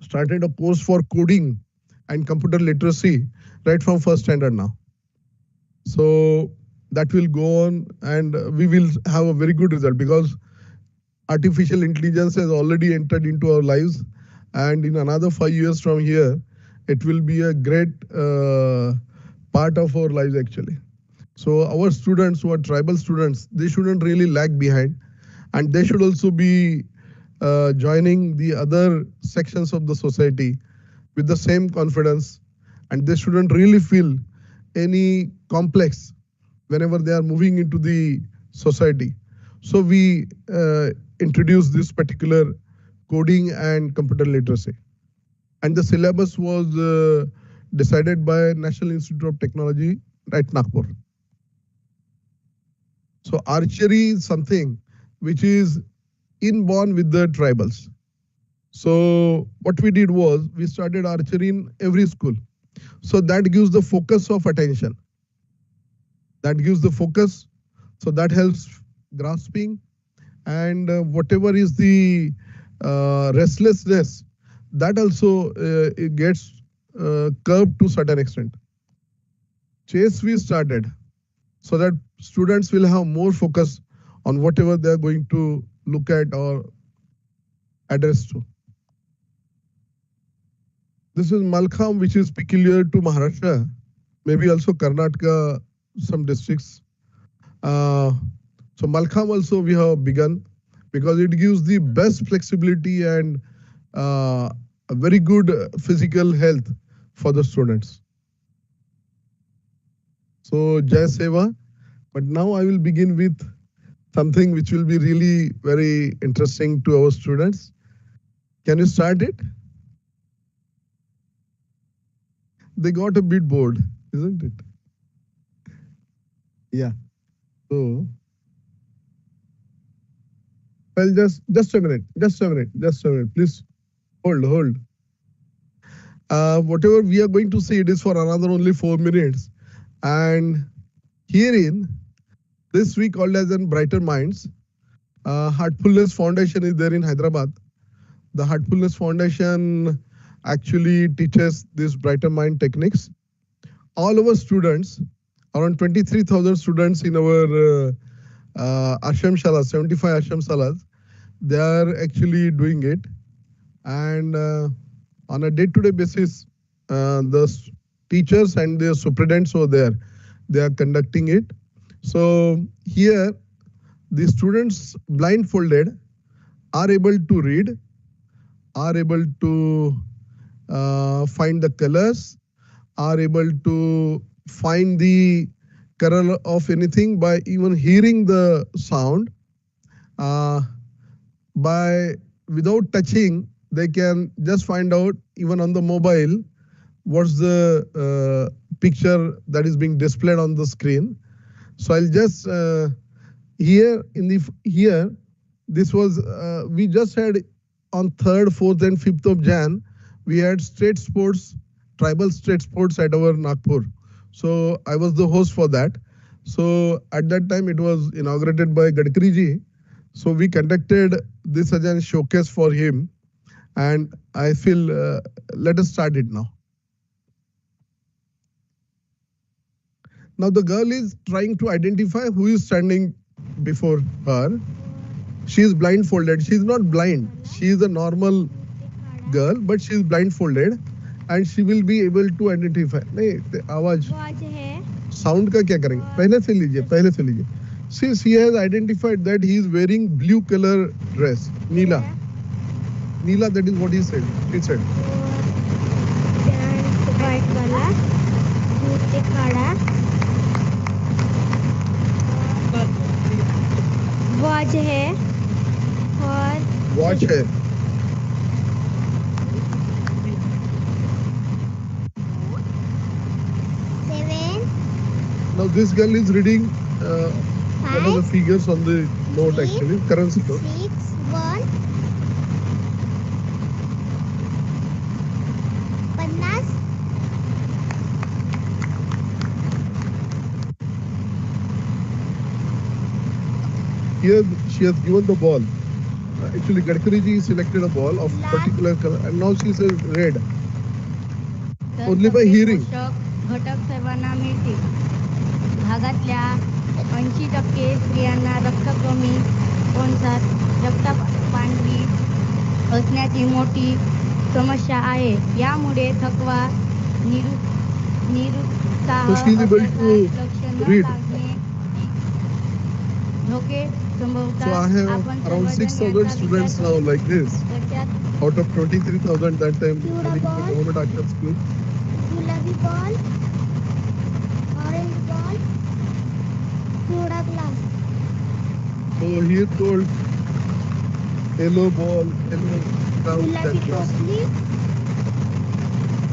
started a course for coding and computer literacy right from first standard now. So that will go on, and we will have a very good result because artificial intelligence has already entered into our lives, and in another 5 years from here, it will be a great part of our lives actually. So our students who are tribal students, they shouldn't really lag behind, and they should also be joining the other sections of the society with the same confidence, and they shouldn't really feel any complex whenever they are moving into the society. So we introduced this particular coding and computer literacy. And the syllabus was decided by National Institute of Technology at Nagpur. So archery is something which is inborn with the tribals. So what we did was we started archery in every school. So that gives the focus of attention. That gives the focus. So that helps grasping, and whatever is the restlessness, that also it gets curbed to certain extent. Chess we started so that students will have more focus on whatever they are going to look at or address to. This is Malkham, which is peculiar to Maharashtra, maybe also Karnataka, some districts. So Malkham also we have begun because it gives the best flexibility and a very good physical health for the students. So Jai Seva, but now I will begin with something which will be really very interesting to our students. Can you start it? They got a bit bored, isn't it? Yeah. So, well, just a minute, please hold. Whatever we are going to see, it is for another only 4 minutes. And herein, this we called as in Brighter Minds. Heartfulness Foundation is there in Hyderabad. The Heartfulness Foundation actually teaches these Brighter Mind techniques. All our students, around 23,000 students in our ashram shalas, 75 ashram shalas, they are actually doing it. And on a day-to-day basis, the teachers and their superintendents over there, they are conducting it. So here, the students blindfolded are able to read, are able to find the colors, are able to find the color of anything by even hearing the sound. Without touching, they can just find out even on the mobile what's the picture that is being displayed on the screen. So I'll just here this was we just had on 3rd, 4th, and 5th of Jan, we had state sports, tribal state sports at our Nagpur. So I was the host for that. So at that time it was inaugurated by Gadkari ji. So we conducted this as a showcase for him, and I feel let us start it now. Now the girl is trying to identify who is standing before her. She is blindfolded. She is not blind. She is a normal girl, but she is blindfolded, and she will be able to identify. नहीं आवाज sound का क्या करेंगे? पहले से लीजिए. Since he has identified that he is wearing blue color dress, Neela. Neela, that is what he said. He said. White वाला दूसरे काड़ा वॉच है और Watch है. Seven Now this girl is reading one of the figures on the note actually, currency note. 6 1 50 Here she has given the ball. Actually, Gadkari ji selected a ball of particular color, and now she says red. Only by hearing. घटक सर्वांना मिळतील. भागातल्या 80% स्त्रियांना रक्तकमी कंसात रक्तपांढरी असण्याची मोठी समस्या आहे. यामुळे थकवा, निरुत्साह, So she is able to read. धोके So संभवतात. I have around 6,000 students now like this. Out of 23,000 that time having the government actor school. गुलाबी बॉल ऑरेंज बॉल पिवळा glass So he told yellow ball, yellow ground, गुलाबी that glass. टोपली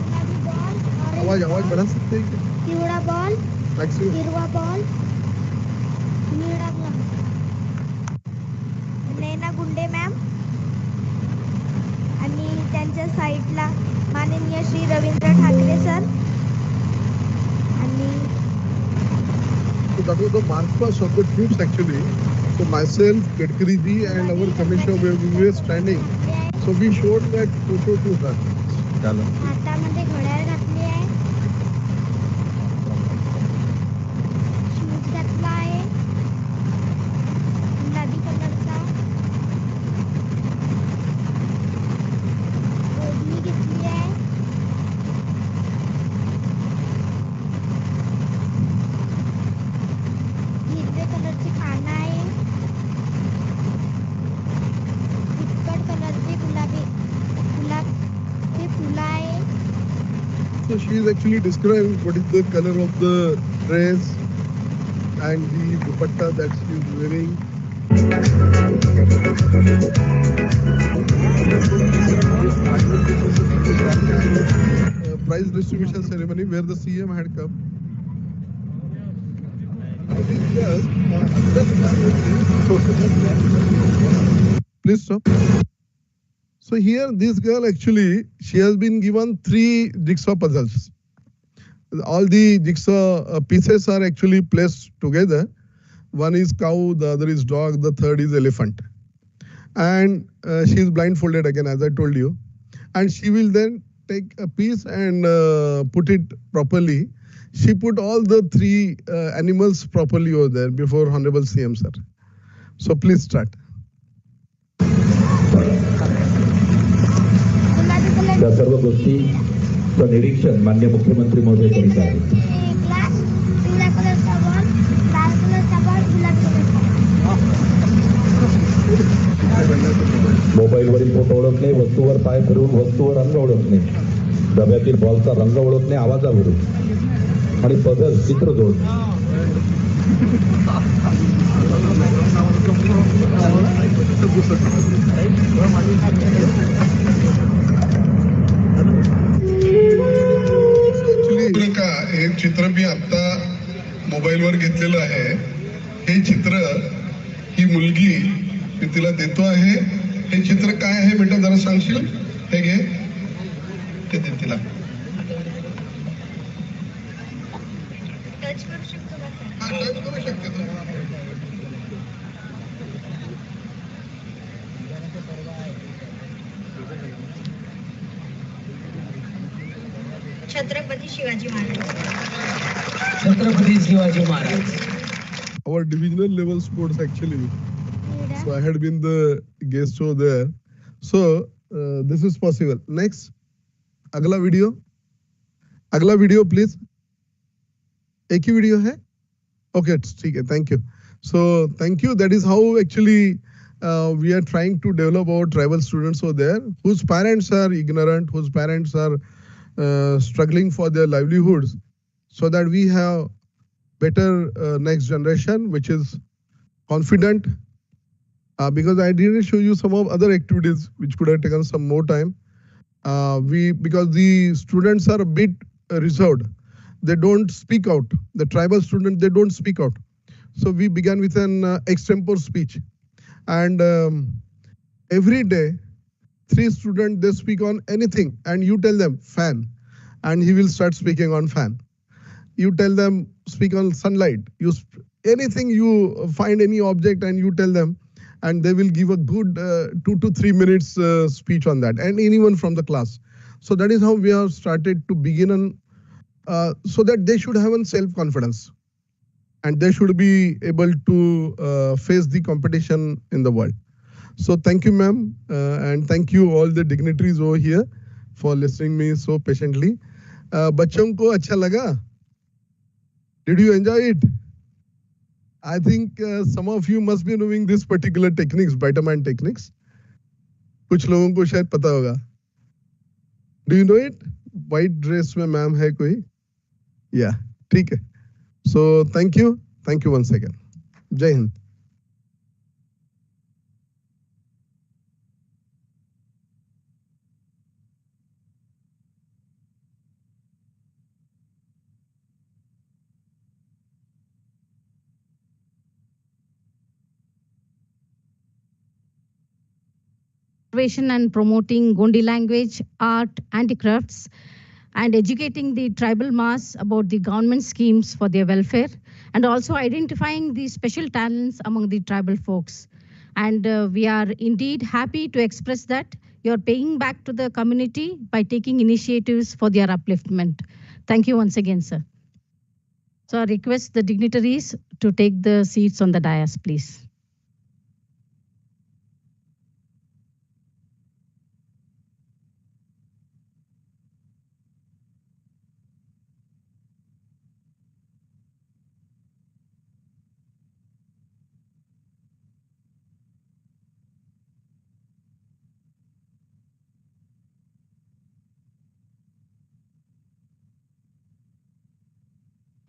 गुलाबी ball आवाज orange आवाज ball बढ़ा सकते हैं क्या? पिवळा बॉल Maximum. हिरवा बॉल निळा ग्लास नैना गुंडे मॅम आणि त्यांच्या साईडला माननीय श्री रवींद्र ठाकरे सर आणि So that was the march past of the troops actually. So myself, Gadkari ji and our commissioner we were standing. So we showed that photo to her. हातामध्ये घड्याळ घातली आहे शूज घातला आहे गुलाबी कलरचा ओढणी घेतली आहे हिरवे कलरची पानं आहे फिकट कलरचे गुलाबी फुलं आहे So she is actually describing what is the color of the dress and the dupatta that she is wearing. Prize distribution ceremony where the CM had come. Please stop. So here this girl actually, she has been given 3 jigsaw puzzles. All the jigsaw pieces are actually placed together. One is cow, the other is dog, the third is elephant. And she is blindfolded again, as I told you. And she will then take a piece and put it properly. She put all the 3 animals properly over there before Honorable CM sir. So please start. त्या सर्व गोष्टीचं निरीक्षण माननीय मुख्यमंत्री महोदय करीत आहेत. Glass पिवळ्या कलरचा बॉल लाल कलरचा बॉल गुलाबी कलरचा मोबाईलवरील फोटो ओळखणे, वस्तूवर पाय फिरवून वस्तूवर रंग ओळखणे, डब्यातील बॉलचा रंग ओळखणे आवाजावरून आणि पझल चित्र जोड. हे चित्र मी आता मोबाईलवर घेतलेलं आहे. हे चित्र ही मुलगी मी तिला देतो आहे. हे चित्र काय आहे बेटा जरा सांगशील? हे घे, ते दे तिला. टच करू शकतो का? टच करू शकते तू. Chhatrapati Shivaji Maharaj. Chhatrapati Shivaji Maharaj. Our divisional level sports actually. So I had been the guest over there. So this is possible. Next, अगला वीडियो. अगला वीडियो प्लीज. एक ही वीडियो है? Okay, ठीक है. Thank you. So thank you. That is how actually we are trying to develop our tribal students over there whose parents are ignorant, whose parents are struggling for their livelihoods, so that we have better next generation which is confident. Because I didn't show you some of other activities which could have taken some more time. Because the students are a bit reserved, they don't speak out. The tribal students, they don't speak out. So we began with an extempore speech, and every day 3 students, they speak on anything, and you tell them fan, and he will start speaking on fan. You tell them speak on sunlight, anything, you find any object and you tell them, and they will give a good 2 to 3 minutes speech on that, and anyone from the class. So that is how we have started to begin, so that they should have a self-confidence and they should be able to face the competition in the world. So thank you, ma'am, and thank you all the dignitaries over here for listening me so patiently. बच्चों को अच्छा लगा? Did you enjoy it? I think some of you must be knowing this particular techniques, Vitamin techniques. कुछ लोगों को शायद पता होगा. Do you know it? White dress में मैम है कोई? Yeah, ठीक है. So thank you once again. Jai Hind. And promoting Gondi language, art, handicrafts, and educating the tribal mass about the government schemes for their welfare, and also identifying the special talents among the tribal folks. And we are indeed happy to express that you're paying back to the community by taking initiatives for their upliftment. Thank you once again, sir. So I request the dignitaries to take the seats on the dais, please.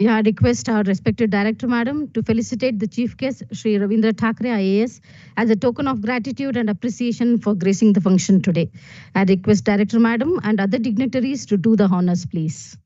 Yeah, I request our respected director, madam, to felicitate the chief guest, Sri Ravindra Thakre, IAS, as a token of gratitude and appreciation for gracing the function today. I request director, madam, and other dignitaries to do the honors, please.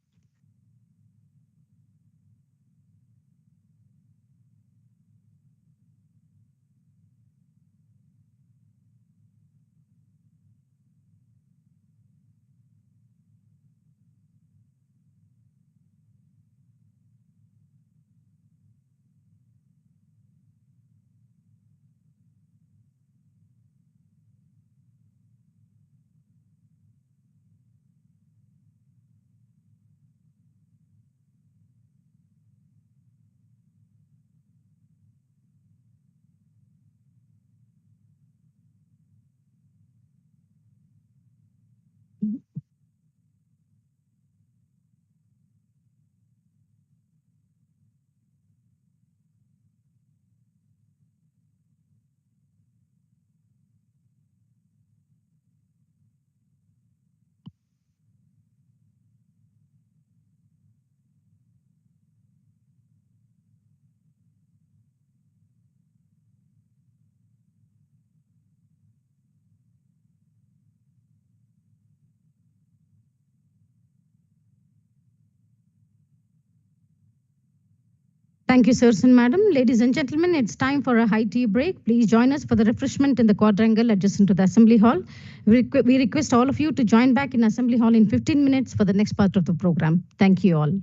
Thank you, sirs and madam. Ladies and gentlemen, it's time for a high tea break. Please join us for the refreshment in the quadrangle adjacent to the Assembly Hall. We request all of you to join back in Assembly Hall in 15 minutes for the next part of the program. Thank you all.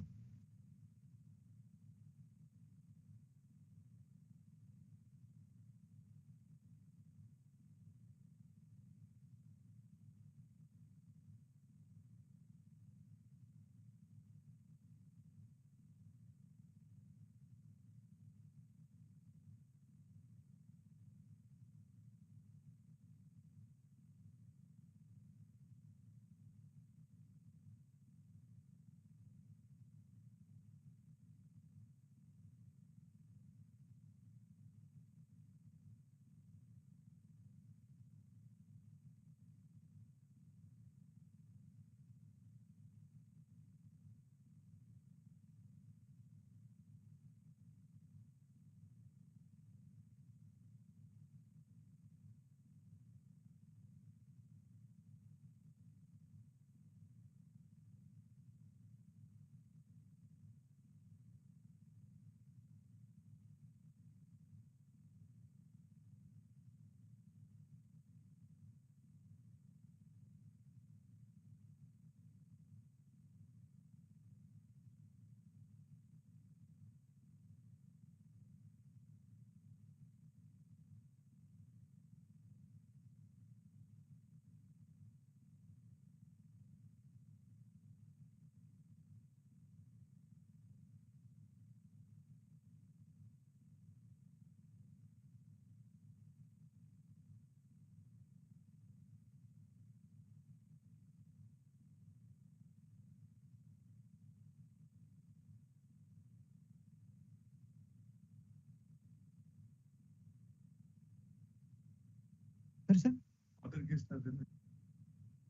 Sorry, sir?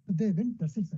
They went, that's it, sir.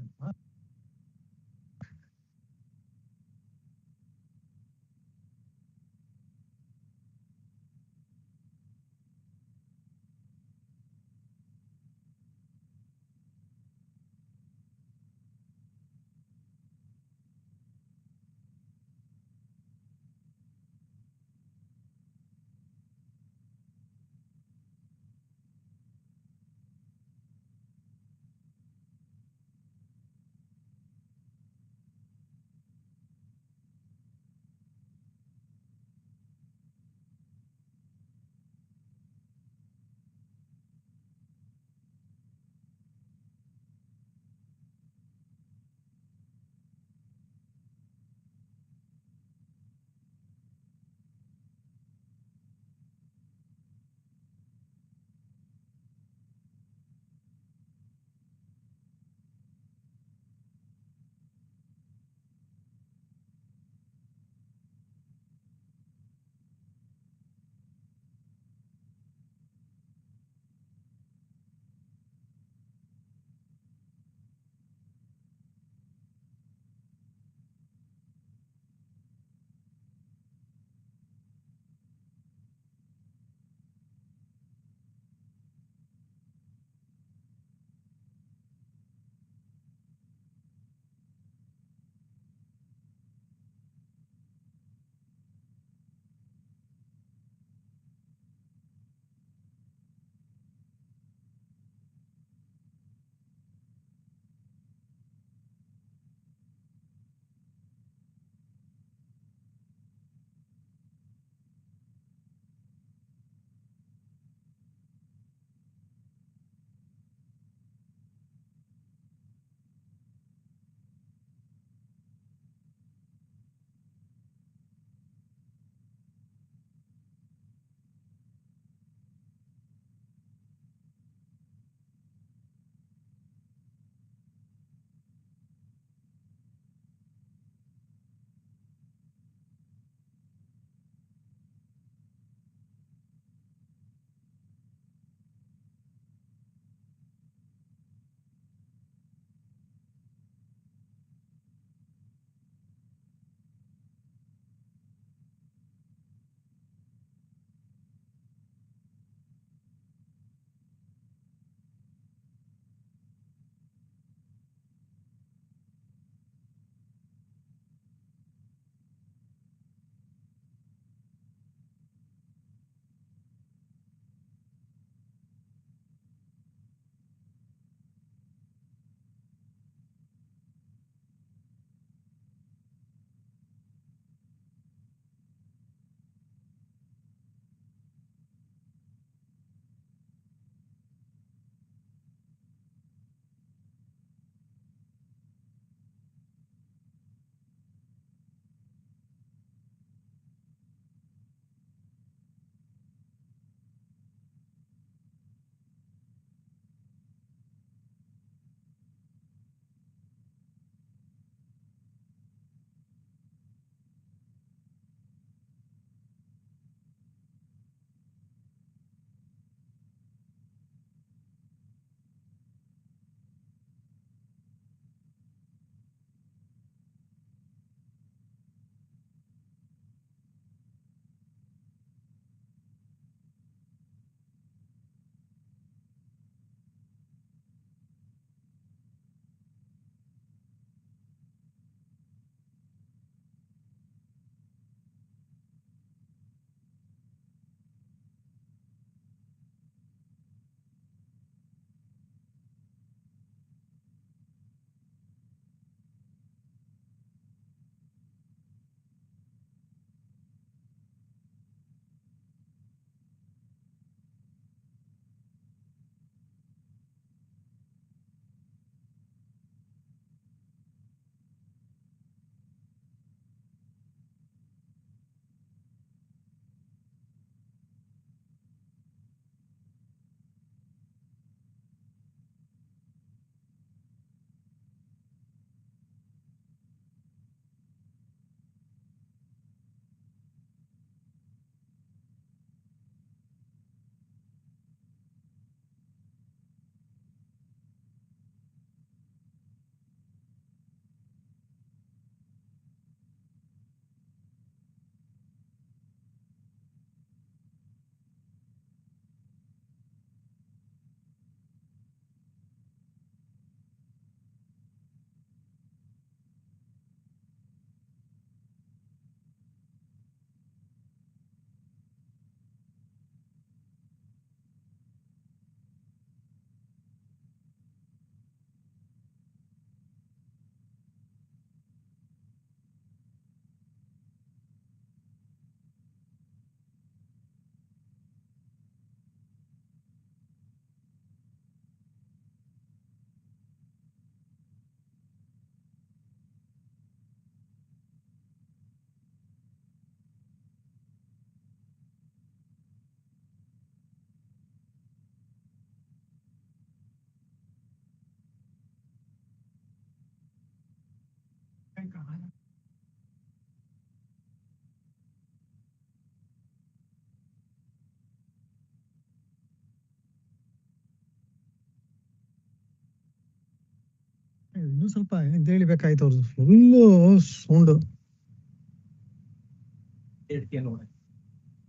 ಇನ್ನೂ ಸ್ವಲ್ಪ ಎಂತ ಹೇಳಿಬೇಕಾಯ್ತು ಅವ್ರದ್ದು full sound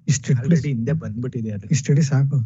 ಇಷ್ಟು ಹಿಂದೆ ಬಂದ್ಬಿಟ್ಟಿದೆ ಅದು. ಇಷ್ಟಡಿ ಸಾಕು.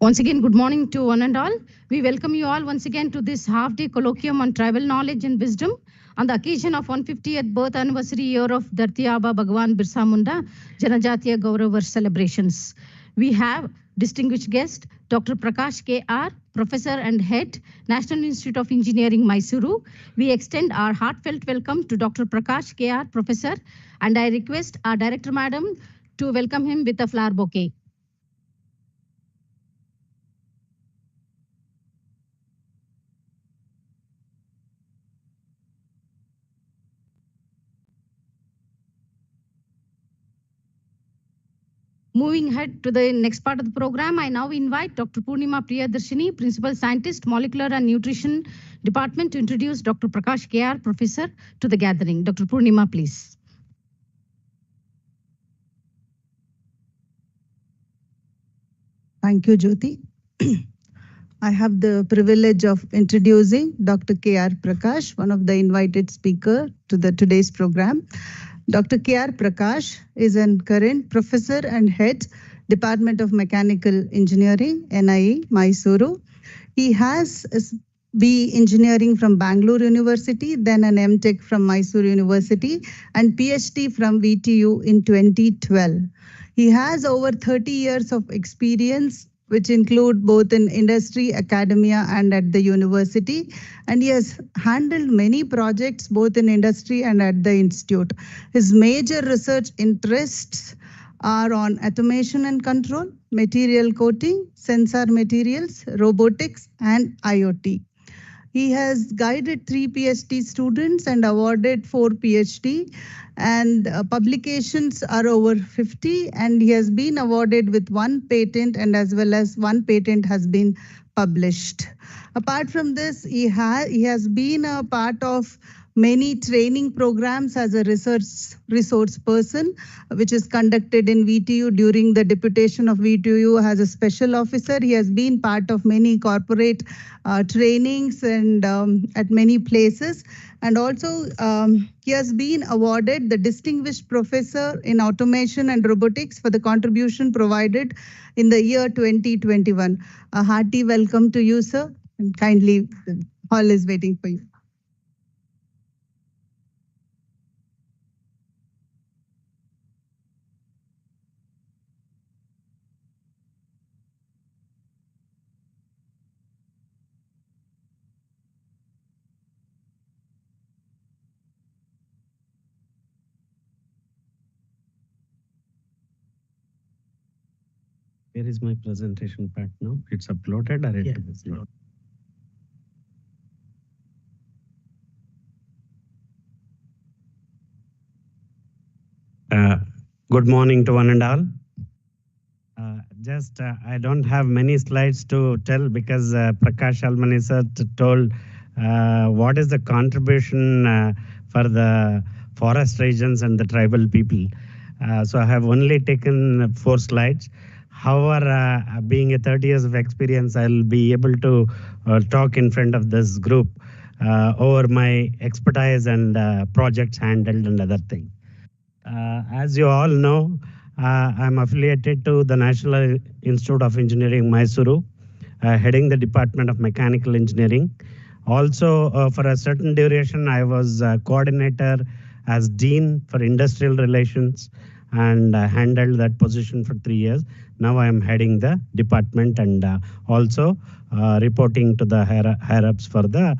Once again, good morning to one and all. We welcome you all once again to this half-day colloquium on tribal knowledge and wisdom on the occasion of 150th birth anniversary year of Dhartiyaba Bhagwan Birsa Munda Janjatiya Gaurav Varsh celebrations. We have distinguished guest Dr. Prakash K.R., Professor and Head, National Institute of Engineering, Mysuru. We extend our heartfelt welcome to Dr. Prakash K.R., Professor, and I request our Director Madam to welcome him with a flower bouquet. Moving ahead to the next part of the program, I now invite Dr. Purnima Priyadarshini, Principal Scientist, Molecular and Nutrition Department, to introduce Dr. Prakash K.R., Professor, to the gathering. Dr. Purnima, please. Thank you, Jyoti. I have the privilege of introducing Dr. K.R. Prakash, one of the invited speakers to today's program. Dr. K.R. Prakash is a current professor and head, Department of Mechanical Engineering, NIE, Mysuru. He has B Engineering from Bangalore University, then an MTech from Mysuru University, and PhD from VTU in 2012. He has over 30 years of experience, which include both in industry, academia, and at the university. And he has handled many projects, both in industry and at the institute. His major research interests are on automation and control, material coating, sensor materials, robotics, and IoT. He has guided 3 PhD students and awarded 4 PhD, and publications are over 50, and he has been awarded with 1 patent, and as well as 1 patent has been published. Apart from this, he has been a part of many training programs as a resource person, which is conducted in VTU during the deputation of VTU as a special officer. He has been part of many corporate trainings and at many places. And also, he has been awarded the Distinguished Professor in Automation and Robotics for the contribution provided in the year 2021. A hearty welcome to you, sir, and kindly, the hall is waiting for you. Where is my presentation part now? It's uploaded or it is not? Good morning to one and all. I don't have many slides to tell because Prakash Almani sir told what is the contribution for the forest regions and the tribal people. So I have only taken 4 slides. However, being a 30 years of experience, I'll be able to talk in front of this group over my expertise and projects handled and other things. As you all know, I'm affiliated to the National Institute of Engineering, Mysuru, heading the Department of Mechanical Engineering. Also, for a certain duration, I was coordinator as Dean for Industrial Relations and handled that position for 3 years. Now I am heading the department and also reporting to the higher-ups for the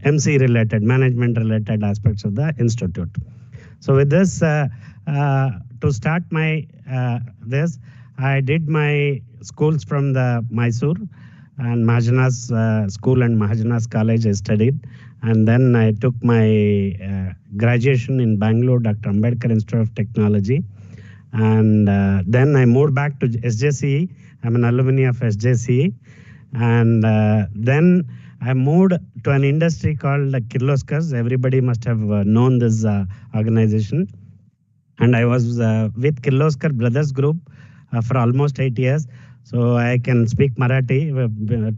MC-related, management-related aspects of the institute. So with this, to start my I did my schools from the Mysore and Mahajanas School and Mahajanas College I studied. And then I took my graduation in Bangalore, Dr. Ambedkar Institute of Technology. And then I moved back to SJCE. I'm an alumni of SJCE. And then I moved to an industry called Kirloskar. Everybody must have known this organization. And I was with Kirloskar Brothers Group for almost 8 years. So I can speak Marathi,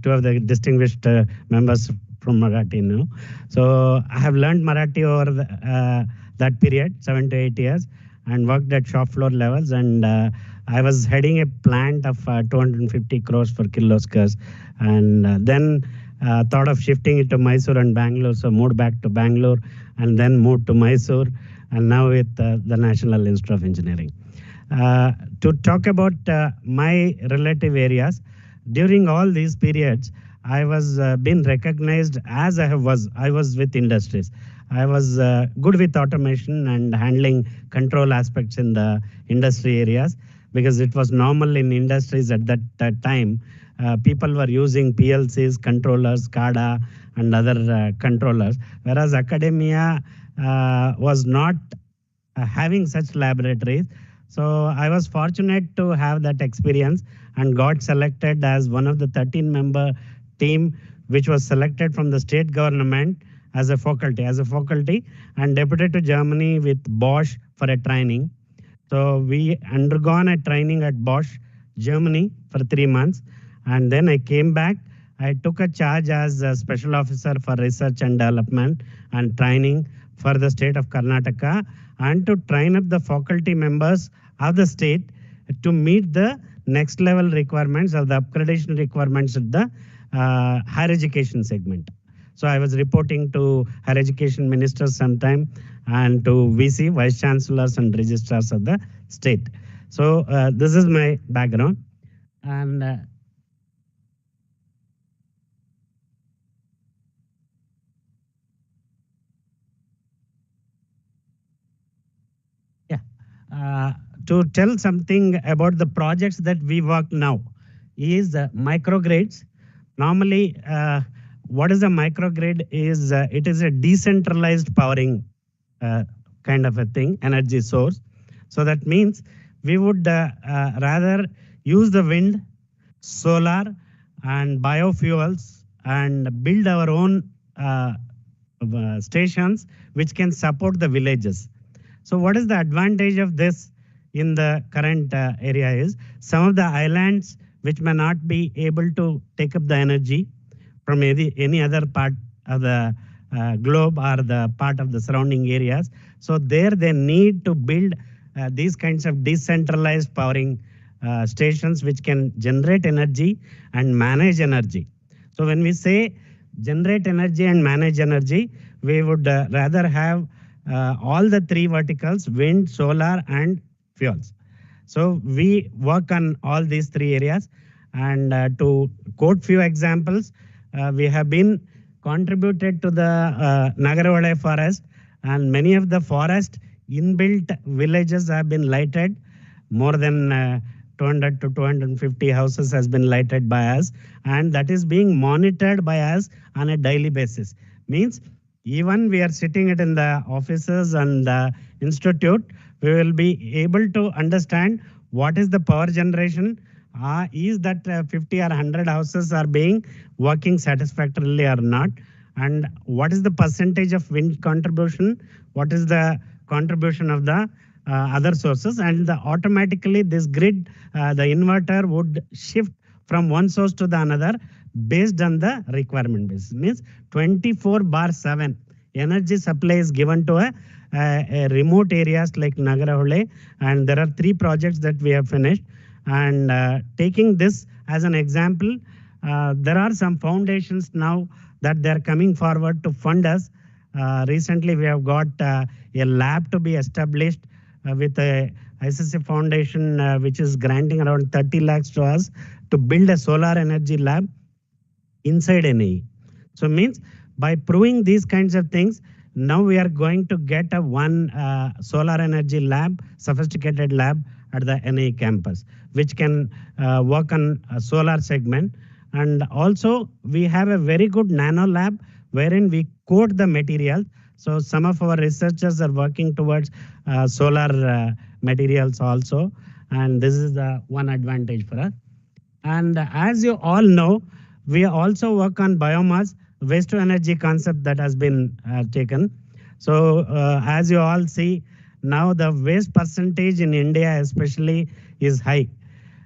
2 of the distinguished members from Marathi now. So I have learned Marathi over that period, 7 to 8 years, and worked at shop floor levels. And I was heading a plant of 250 crores for Kirloskars, and then thought of shifting it to Mysore and Bangalore. So moved back to Bangalore and then moved to Mysore, and now with the National Institute of Engineering. To talk about my relative areas, during all these periods, I was been recognized as I was with industries. I was good with automation and handling control aspects in the industry areas, because it was normal in industries at that time. People were using PLCs, controllers, SCADA, and other controllers, whereas academia was not having such laboratories. So I was fortunate to have that experience and got selected as one of the 13-member team, which was selected from the state government as a faculty, and deputed to Germany with Bosch for a training. So we undergone a training at Bosch, Germany for 3 months. And then I came back. I took a charge as a special officer for research and development and training for the state of Karnataka, and to train up the faculty members of the state to meet the next level requirements or the upgradation requirements of the higher education segment. So I was reporting to higher education ministers sometime, and to VC, vice chancellors and registrars of the state. So this is my background. And to tell something about the projects that we work now is microgrids. Normally, what is a microgrid is it is a decentralized powering kind of a thing, energy source. So that means we would rather use the wind, solar, and biofuels, and build our own stations which can support the villages. So what is the advantage of this in the current area is some of the islands which may not be able to take up the energy from any other part of the globe or the part of the surrounding areas. So there they need to build these kinds of decentralized powering stations which can generate energy and manage energy. So when we say generate energy and manage energy, we would rather have all the three verticals: wind, solar, and fuels. So we work on all these three areas. And to quote few examples, we have been contributed to the Nagaravale forest, and many of the forest inbuilt villages have been lighted. More than 200 to 250 houses has been lighted by us, and that is being monitored by us on a daily basis. Means even we are sitting it in the offices and the institute, we will be able to understand what is the power generation. Is that 50 or 100 houses are being working satisfactorily or not? And what is the percentage of wind contribution? What is the contribution of the other sources? And automatically this grid, the inverter would shift from one source to the another based on the requirement basis. Means 24/7 energy supply is given to a remote areas like Nagaravale, and there are 3 projects that we have finished. And taking this as an example, there are some foundations now that they are coming forward to fund us. Recently, we have got a lab to be established with a ICC Foundation, which is granting around 30 lakhs to us to build a solar energy lab inside NAE. So means by proving these kinds of things, now we are going to get a one solar energy lab, sophisticated lab at the NAE campus, which can work on a solar segment. And also we have a very good nano lab wherein we coat the material. So some of our researchers are working towards solar materials also. And this is the one advantage for us. And as you all know, we also work on biomass, waste to energy concept that has been taken. So as you all see, now the waste percentage in India especially is high.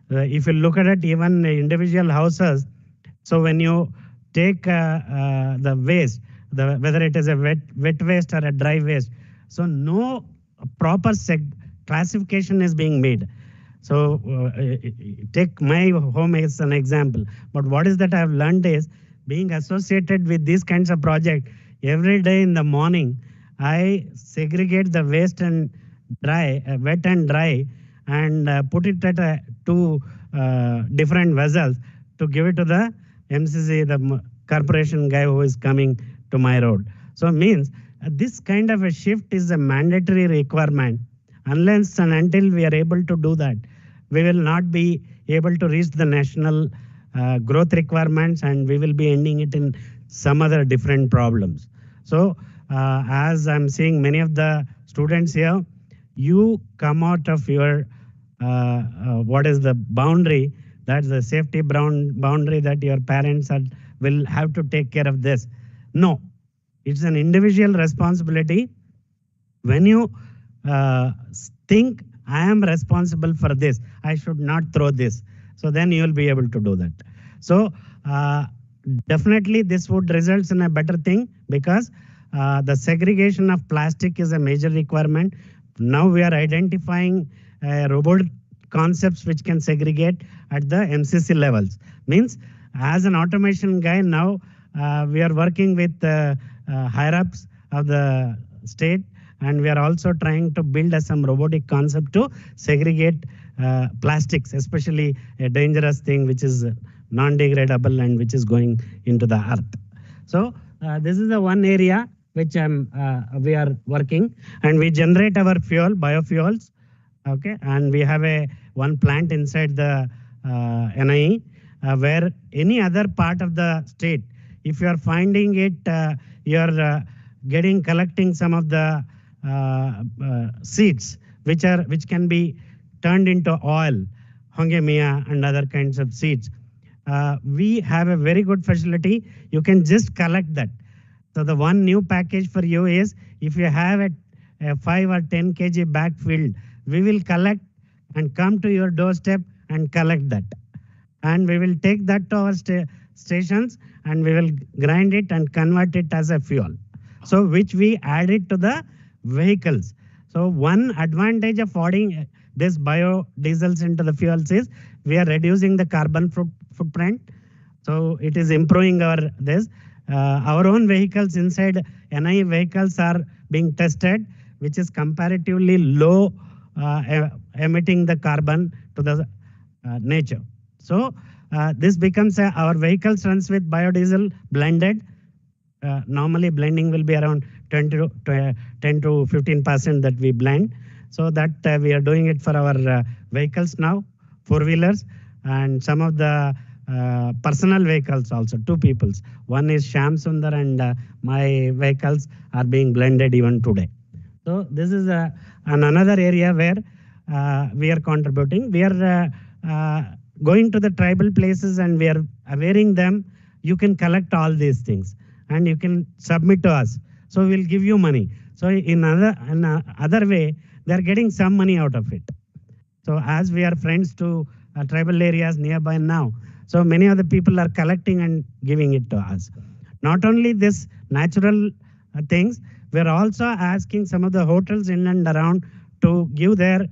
If you look at it, even individual houses, so when you take the waste, whether it is a wet waste or a dry waste, so no proper classification is being made. So take my home as an example. But what is that I've learned is being associated with these kinds of projects every day in the morning, I segregate the waste and dry, wet and dry, and put it at two different vessels to give it to the MCC, the corporation guy who is coming to my road. So means this kind of a shift is a mandatory requirement. Unless and until we are able to do that, we will not be able to reach the national growth requirements, and we will be ending it in some other different problems. So as I'm seeing many of the students here, you come out of your what is the boundary, that's the safety boundary that your parents will have to take care of this. No, it's an individual responsibility. When you think I am responsible for this, I should not throw this, so then you will be able to do that. So definitely this would result in a better thing, because the segregation of plastic is a major requirement. Now we are identifying robotic concepts which can segregate at the MCC levels. Means as an automation guy now, we are working with higher-ups of the state, and we are also trying to build some robotic concept to segregate plastics, especially a dangerous thing which is non-degradable and which is going into the earth. So this is the one area which we are working, and we generate our fuel, biofuels. Okay, and we have one plant inside the NIE where any other part of the state, if you are finding it, you are collecting some of the seeds which can be turned into oil, hongemia and other kinds of seeds. We have a very good facility. You can just collect that. So the one new package for you is, if you have a 5 or 10 kg bag filled, we will collect and come to your doorstep and collect that. And we will take that to our stations, and we will grind it and convert it as a fuel. So which we add it to the vehicles. So one advantage of adding this biodiesels into the fuels is we are reducing the carbon footprint. So it is improving our own vehicles inside NI vehicles are being tested, which is comparatively low emitting the carbon to the nature. So this becomes our vehicles runs with biodiesel blended. Normally blending will be around 10 to 15% that we blend. So that we are doing it for our vehicles now, four-wheelers, and some of the personal vehicles also, two peoples. One is Sham Sundar, and my vehicles are being blended even today. So this is another area where we are contributing. We are going to the tribal places, and we are awareing them. You can collect all these things and you can submit to us. So we'll give you money. So in other way, they are getting some money out of it. So as we are friends to tribal areas nearby now, so many other people are collecting and giving it to us. Not only this natural things, we are also asking some of the hotels in and around to give their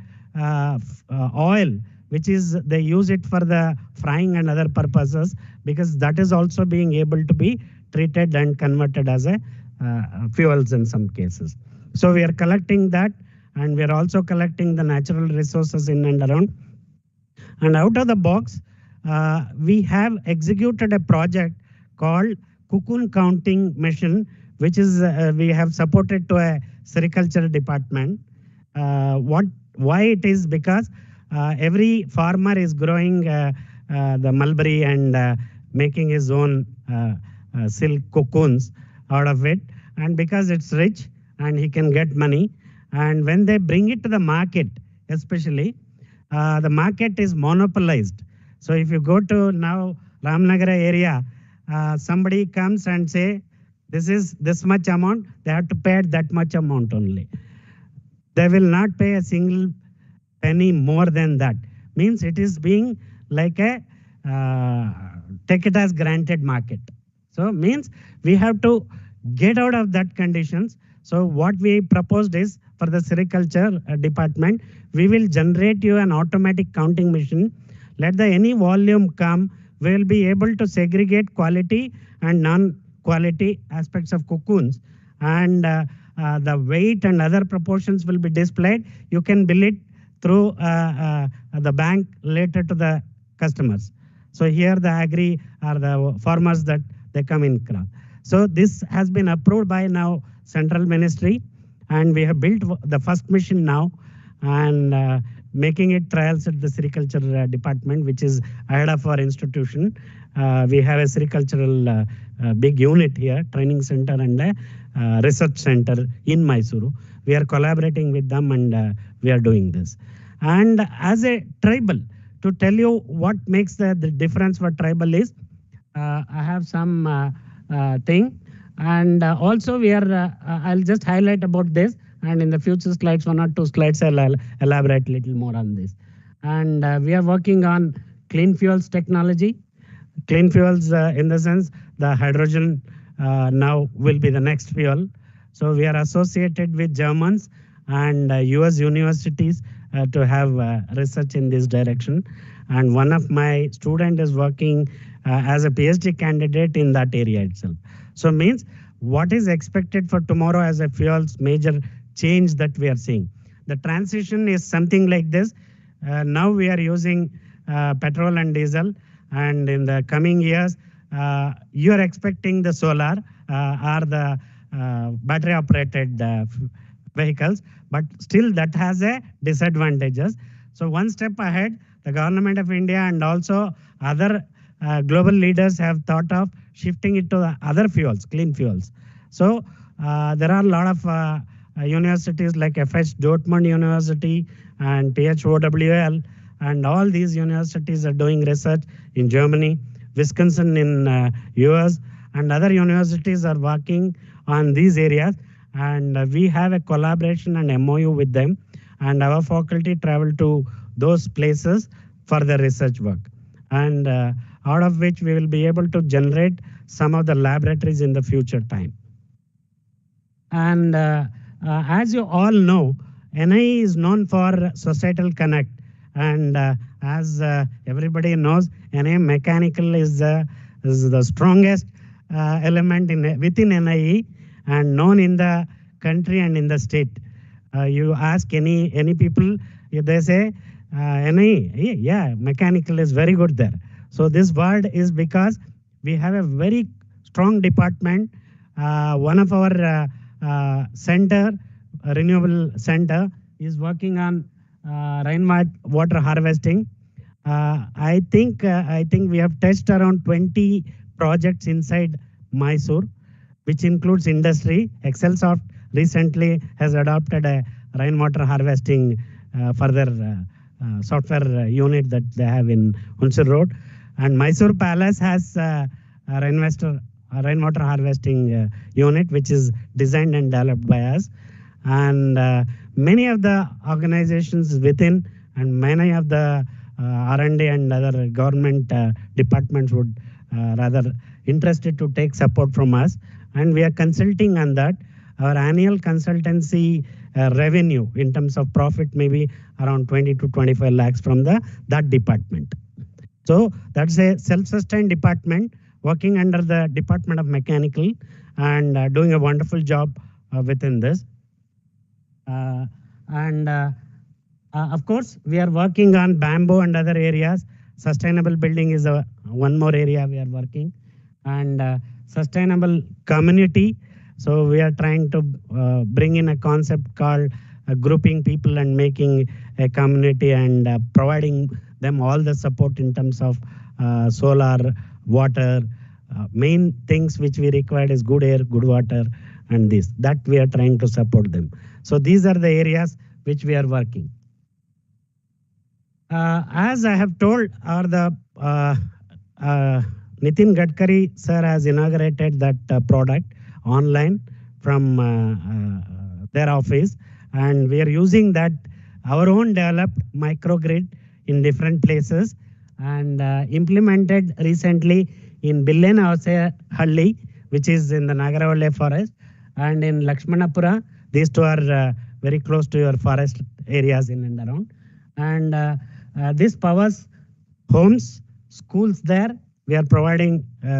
oil, which is they use it for the frying and other purposes, because that is also being able to be treated and converted as a fuels in some cases. So we are collecting that, and we are also collecting the natural resources in and around. And out of the box, we have executed a project called cocoon counting machine, which is we have supported to a sericulture department. Why it is? Because every farmer is growing the mulberry and making his own silk cocoons out of it, and because it's rich and he can get money. And when they bring it to the market, especially the market is monopolized. So if you go to now Ramnagara area, somebody comes and say, this is this much amount, they have to pay that much amount only. They will not pay a single penny more than that. Means it is being like a take it as granted market. So means we have to get out of that conditions. So what we proposed is for the sericulture department, we will generate you an automatic counting machine. Let the any volume come, we will be able to segregate quality and non-quality aspects of cocoons, and the weight and other proportions will be displayed. You can bill it through the bank later to the customers. So here the agri or the farmers that they come in crowd. So this has been approved by now central ministry, and we have built the first machine now, and making it trials at the sericulture department, which is ahead of our institution. We have a sericultural big unit here, training center and a research center in Mysuru. We are collaborating with them, and we are doing this. And as a tribal, to tell you what makes the difference for tribal is, I have some thing, and also we are, I'll just highlight about this, and in the future slides, 1 or 2 slides, I'll elaborate a little more on this. And we are working on clean fuels technology. Clean fuels in the sense, the hydrogen now will be the next fuel. So we are associated with Germans and US universities to have research in this direction. And one of my student is working as a PhD candidate in that area itself. So means what is expected for tomorrow as a fuels major change that we are seeing. The transition is something like this. Now we are using petrol and diesel, and in the coming years, you are expecting the solar or the battery operated vehicles, but still that has a disadvantages. So one step ahead, the government of India and also other global leaders have thought of shifting it to the other fuels, clean fuels. So there are a lot of universities like FH Dortmund University and THOWL, and all these universities are doing research in Germany, Wisconsin in US, and other universities are working on these areas. And we have a collaboration and MOU with them, and our faculty travel to those places for the research work. And out of which we will be able to generate some of the laboratories in the future time. And as you all know, NIE is known for societal connect. And as everybody knows, NIE mechanical is the strongest element within NIE and known in the country and in the state. You ask any people, they say, NIE, yeah, mechanical is very good there. So this word is because we have a very strong department. One of our center, renewable center, is working on rainwater harvesting. I think we have touched around 20 projects inside Mysore, which includes industry. Excelsoft recently has adopted a rainwater harvesting for their software unit that they have in Hunsur Road. And Mysore Palace has a rainwater harvesting unit, which is designed and developed by us. And many of the organizations within and many of the R&D and other government departments would rather interested to take support from us. And we are consulting on that. Our annual consultancy revenue in terms of profit may be around 20 to 25 lakhs from that department. So that's a self-sustained department working under the Department of Mechanical and doing a wonderful job within this. Of course, we are working on bamboo and other areas. Sustainable building is one more area we are working. And sustainable community. So we are trying to bring in a concept called grouping people and making a community and providing them all the support in terms of solar, water. Main things which we require is good air, good water, and this. That we are trying to support them. So these are the areas which we are working. As I have told, Nitin Gadkari sir has inaugurated that product online from their office, and we are using that our own developed microgrid in different places and implemented recently in Billenavase Halli, which is in the Nagaravalle forest, and in Lakshmanapura. These two are very close to your forest areas in and around. And this powers homes, schools there. We are providing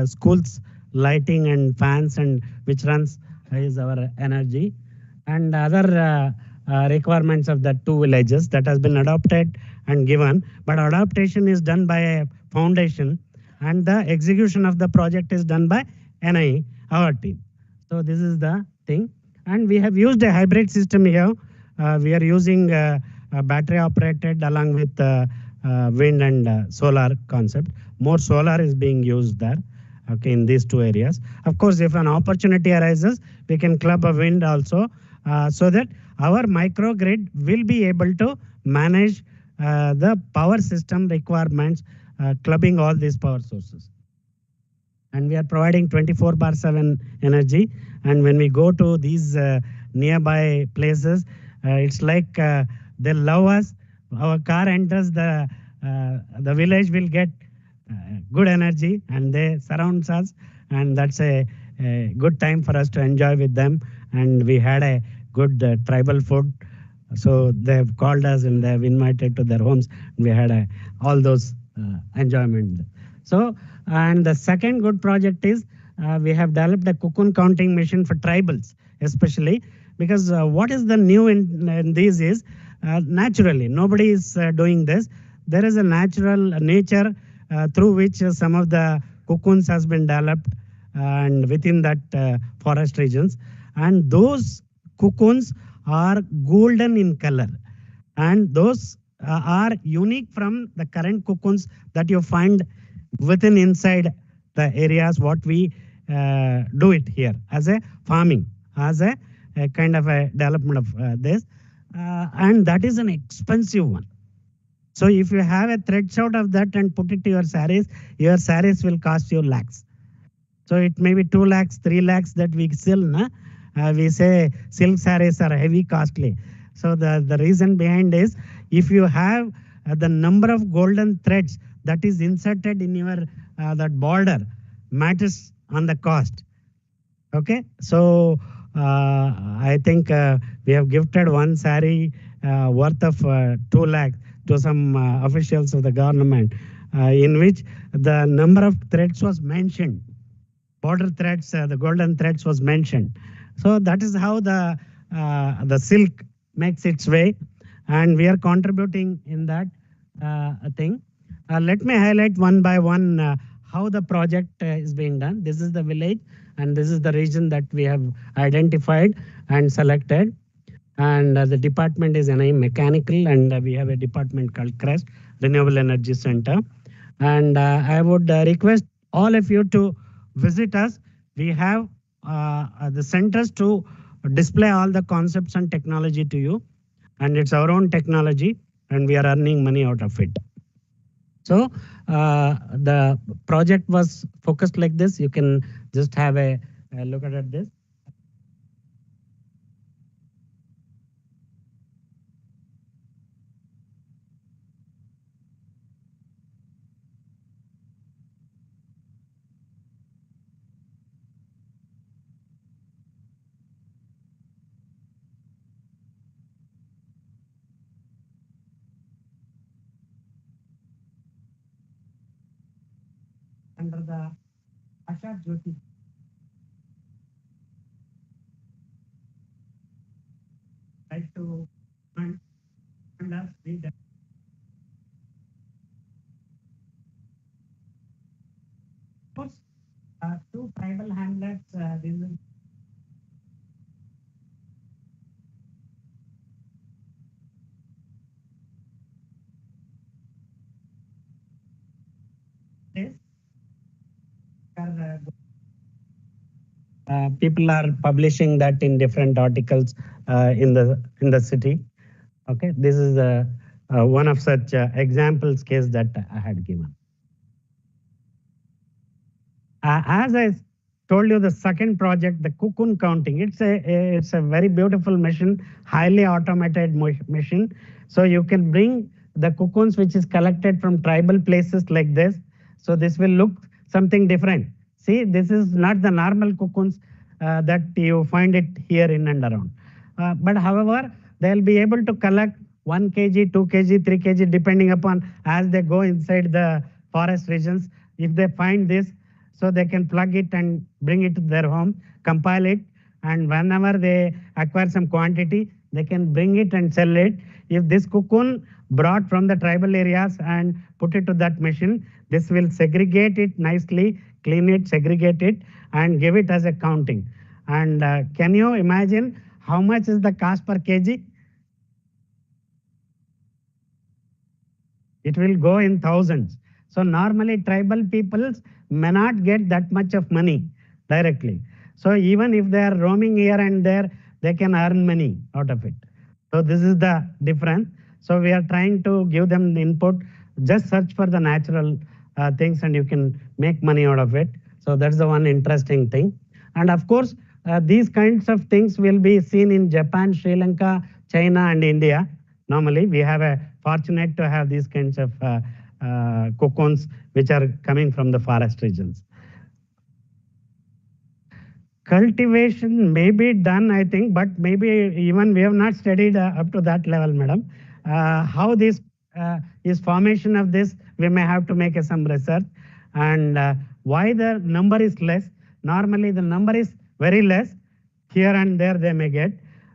schools lighting and fans, and which runs is our energy. And other requirements of the two villages that has been adopted and given. But adaptation is done by a foundation, and the execution of the project is done by NI, our team. So this is the thing. And we have used a hybrid system here. We are using a battery operated along with wind and solar concept. More solar is being used there, okay, in these two areas. Of course, if an opportunity arises, we can club a wind also, so that our microgrid will be able to manage the power system requirements, clubbing all these power sources. And we are providing 24/7 energy. And when we go to these nearby places, it's like they love us. Our car enters the village, will get good energy, and they surround us, and that's a good time for us to enjoy with them. And we had a good tribal food, so they've called us and they've invited to their homes. We had all those enjoyment. So, and the second good project is we have developed a cocoon counting machine for tribals, especially because what is the new in this is naturally nobody is doing this. There is a nature through which some of the cocoons has been developed and within that forest regions, and those cocoons are golden in color, and those are unique from the current cocoons that you find within inside the areas what we do it here as a farming, as a kind of a development of this, and that is an expensive one. So if you have a threads out of that and put it to your saris will cost you lakhs. So it may be 2 lakhs, 3 lakhs that we sell. We say silk saris are heavy costly. So the reason behind is if you have the number of golden threads that is inserted in your that border matters on the cost. Okay, so I think we have gifted one sari worth of 2 lakhs to some officials of the government, in which the number of threads was mentioned. Border threads, the golden threads was mentioned. So that is how the silk makes its way, and we are contributing in that thing. Let me highlight one by one how the project is being done. This is the village, and this is the region that we have identified and selected. And the department is NI Mechanical, and we have a department called CREST, Renewable Energy Center. And I would request all of you to visit us. We have the centers to display all the concepts and technology to you. And it's our own technology, and we are earning money out of it. So the project was focused like this. You can just have a look at this. Under the Asha Jyoti. Like to and us read that. Of course, two tribal hamlets. This is people are publishing that in different articles in the city. Okay, this is one of such examples case that I had given. As I told you, the second project, the cocoon counting, it's a very beautiful machine, highly automated machine. So you can bring the cocoons which is collected from tribal places like this. So this will look something different. See, this is not the normal cocoons that you find it here in and around. But however, they'll be able to collect 1 kg, 2 kg, 3 kg, depending upon as they go inside the forest regions. If they find this, so they can plug it and bring it to their home, compile it, and whenever they acquire some quantity, they can bring it and sell it. If this cocoon brought from the tribal areas and put it to that machine, this will segregate it nicely, clean it, segregate it, and give it as a counting. And can you imagine how much is the cost per kg? It will go in thousands. So normally tribal peoples may not get that much of money directly. So even if they are roaming here and there, they can earn money out of it. So this is the difference. So we are trying to give them the input. Just search for the natural things and you can make money out of it. So that's the one interesting thing. And of course, these kinds of things will be seen in Japan, Sri Lanka, China, and India. Normally, we have a fortunate to have these kinds of cocoons which are coming from the forest regions. Cultivation may be done, I think, but maybe even we have not studied up to that level, madam. How this is formation of this, we may have to make some research. And why the number is less? Normally, the number is very less. Here and there they may get.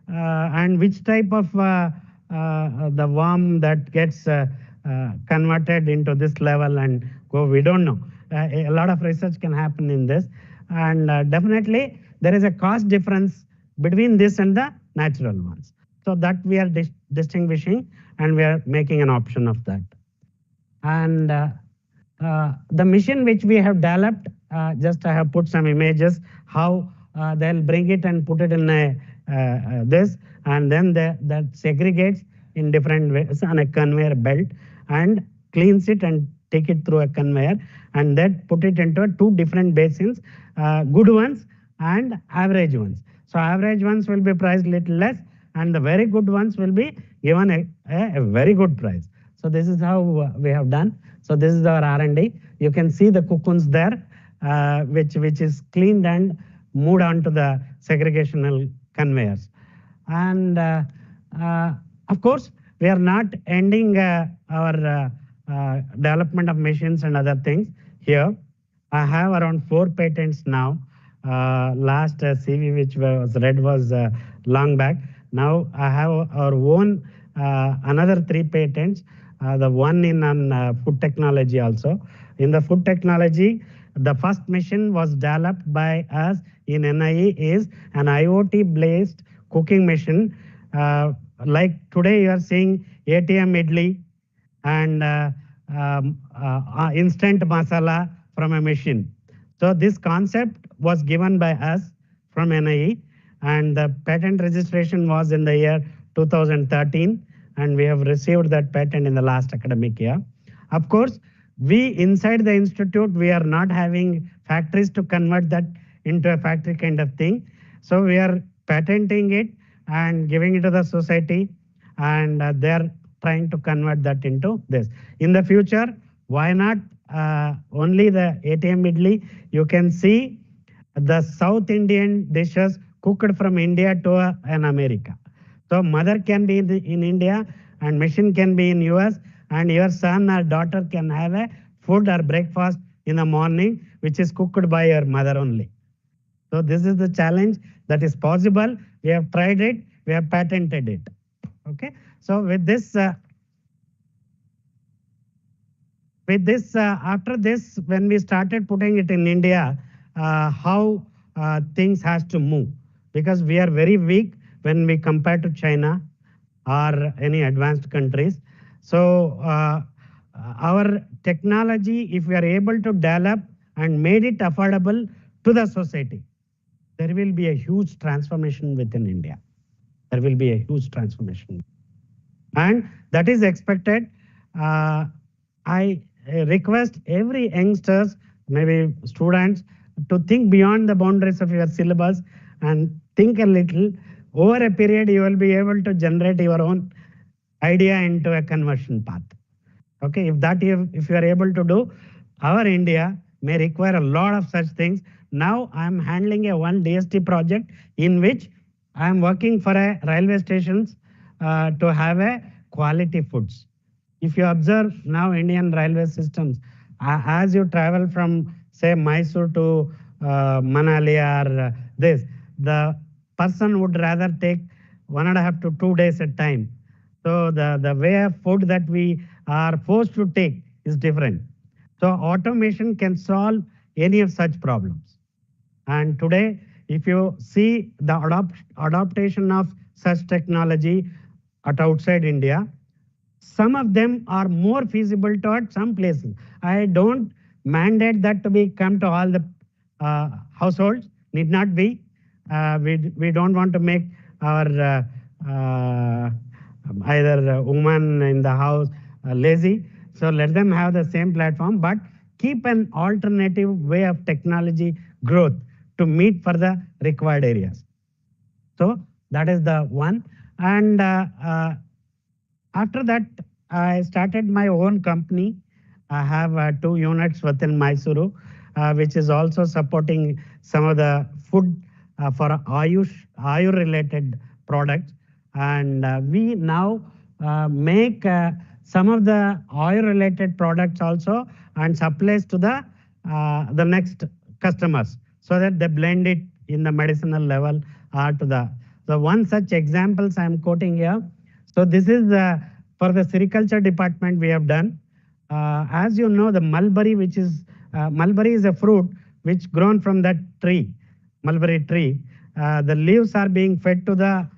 And which type of the worm that gets converted into this level and go, we don't know. A lot of research can happen in this. And definitely there is a cost difference between this and the natural ones. So that we are distinguishing and we are making an option of that. And the machine which we have developed, just I have put some images, how they'll bring it and put it in this, and then that segregates in different ways on a conveyor belt and cleans it and take it through a conveyor and then put it into two different basins, good ones and average ones. So average ones will be priced little less and the very good ones will be given a very good price. So this is how we have done. So this is our R&D. You can see the cocoons there, which is cleaned and moved on to the segregational conveyors. And of course, we are not ending our development of machines and other things here. I have around 4 patents now. Last CV which was read was long back. Now I have our own another 3 patents. The one in on food technology also. In the food technology, the first machine was developed by us in NIE is an IoT-based cooking machine. Like today you are seeing ATM idli and instant masala from a machine. So this concept was given by us from NIE and the patent registration was in the year 2013 and we have received that patent in the last academic year. Of course, we inside the institute, we are not having factories to convert that into a factory kind of thing. So we are patenting it and giving it to the society and they are trying to convert that into this. In the future, why not only the ATM idli? You can see the South Indian dishes cooked from India to an America. So mother can be in India and machine can be in US and your son or daughter can have a food or breakfast in the morning which is cooked by your mother only. So this is the challenge that is possible. We have tried it, we have patented it. Okay. So with this, after this, when we started putting it in India, how things has to move because we are very weak when we compare to China or any advanced countries. So our technology, if we are able to develop and made it affordable to the society, there will be a huge transformation within India. There will be a huge transformation. And that is expected. I request every youngsters, maybe students, to think beyond the boundaries of your syllabus and think a little. Over a period, you will be able to generate your own idea into a conversion path. Okay, if you are able to do, our India may require a lot of such things. Now I am handling a one DST project in which I am working for a railway stations to have a quality foods. If you observe now Indian railway systems, as you travel from say Mysore to Manali or this, the person would rather take 1.5 to 2 days at time. So the way of food that we are forced to take is different. So automation can solve any of such problems. And today, if you see the adaptation of such technology at outside India, some of them are more feasible to at some places. I don't mandate that to be come to all the households, need not be. We don't want to make our either a woman in the house lazy. So let them have the same platform, but keep an alternative way of technology growth to meet for the required areas. So that is the one. And after that, I started my own company. I have 2 units within Mysuru, which is also supporting some of the food for Ayur related products. And we now make some of the oil related products also and supplies to the next customers so that they blend it in the medicinal level or to the one such examples I am quoting here. So this is for the sericulture department we have done. As you know, the mulberry, which is mulberry is a fruit which grown from that tree, mulberry tree. The leaves are being fed to the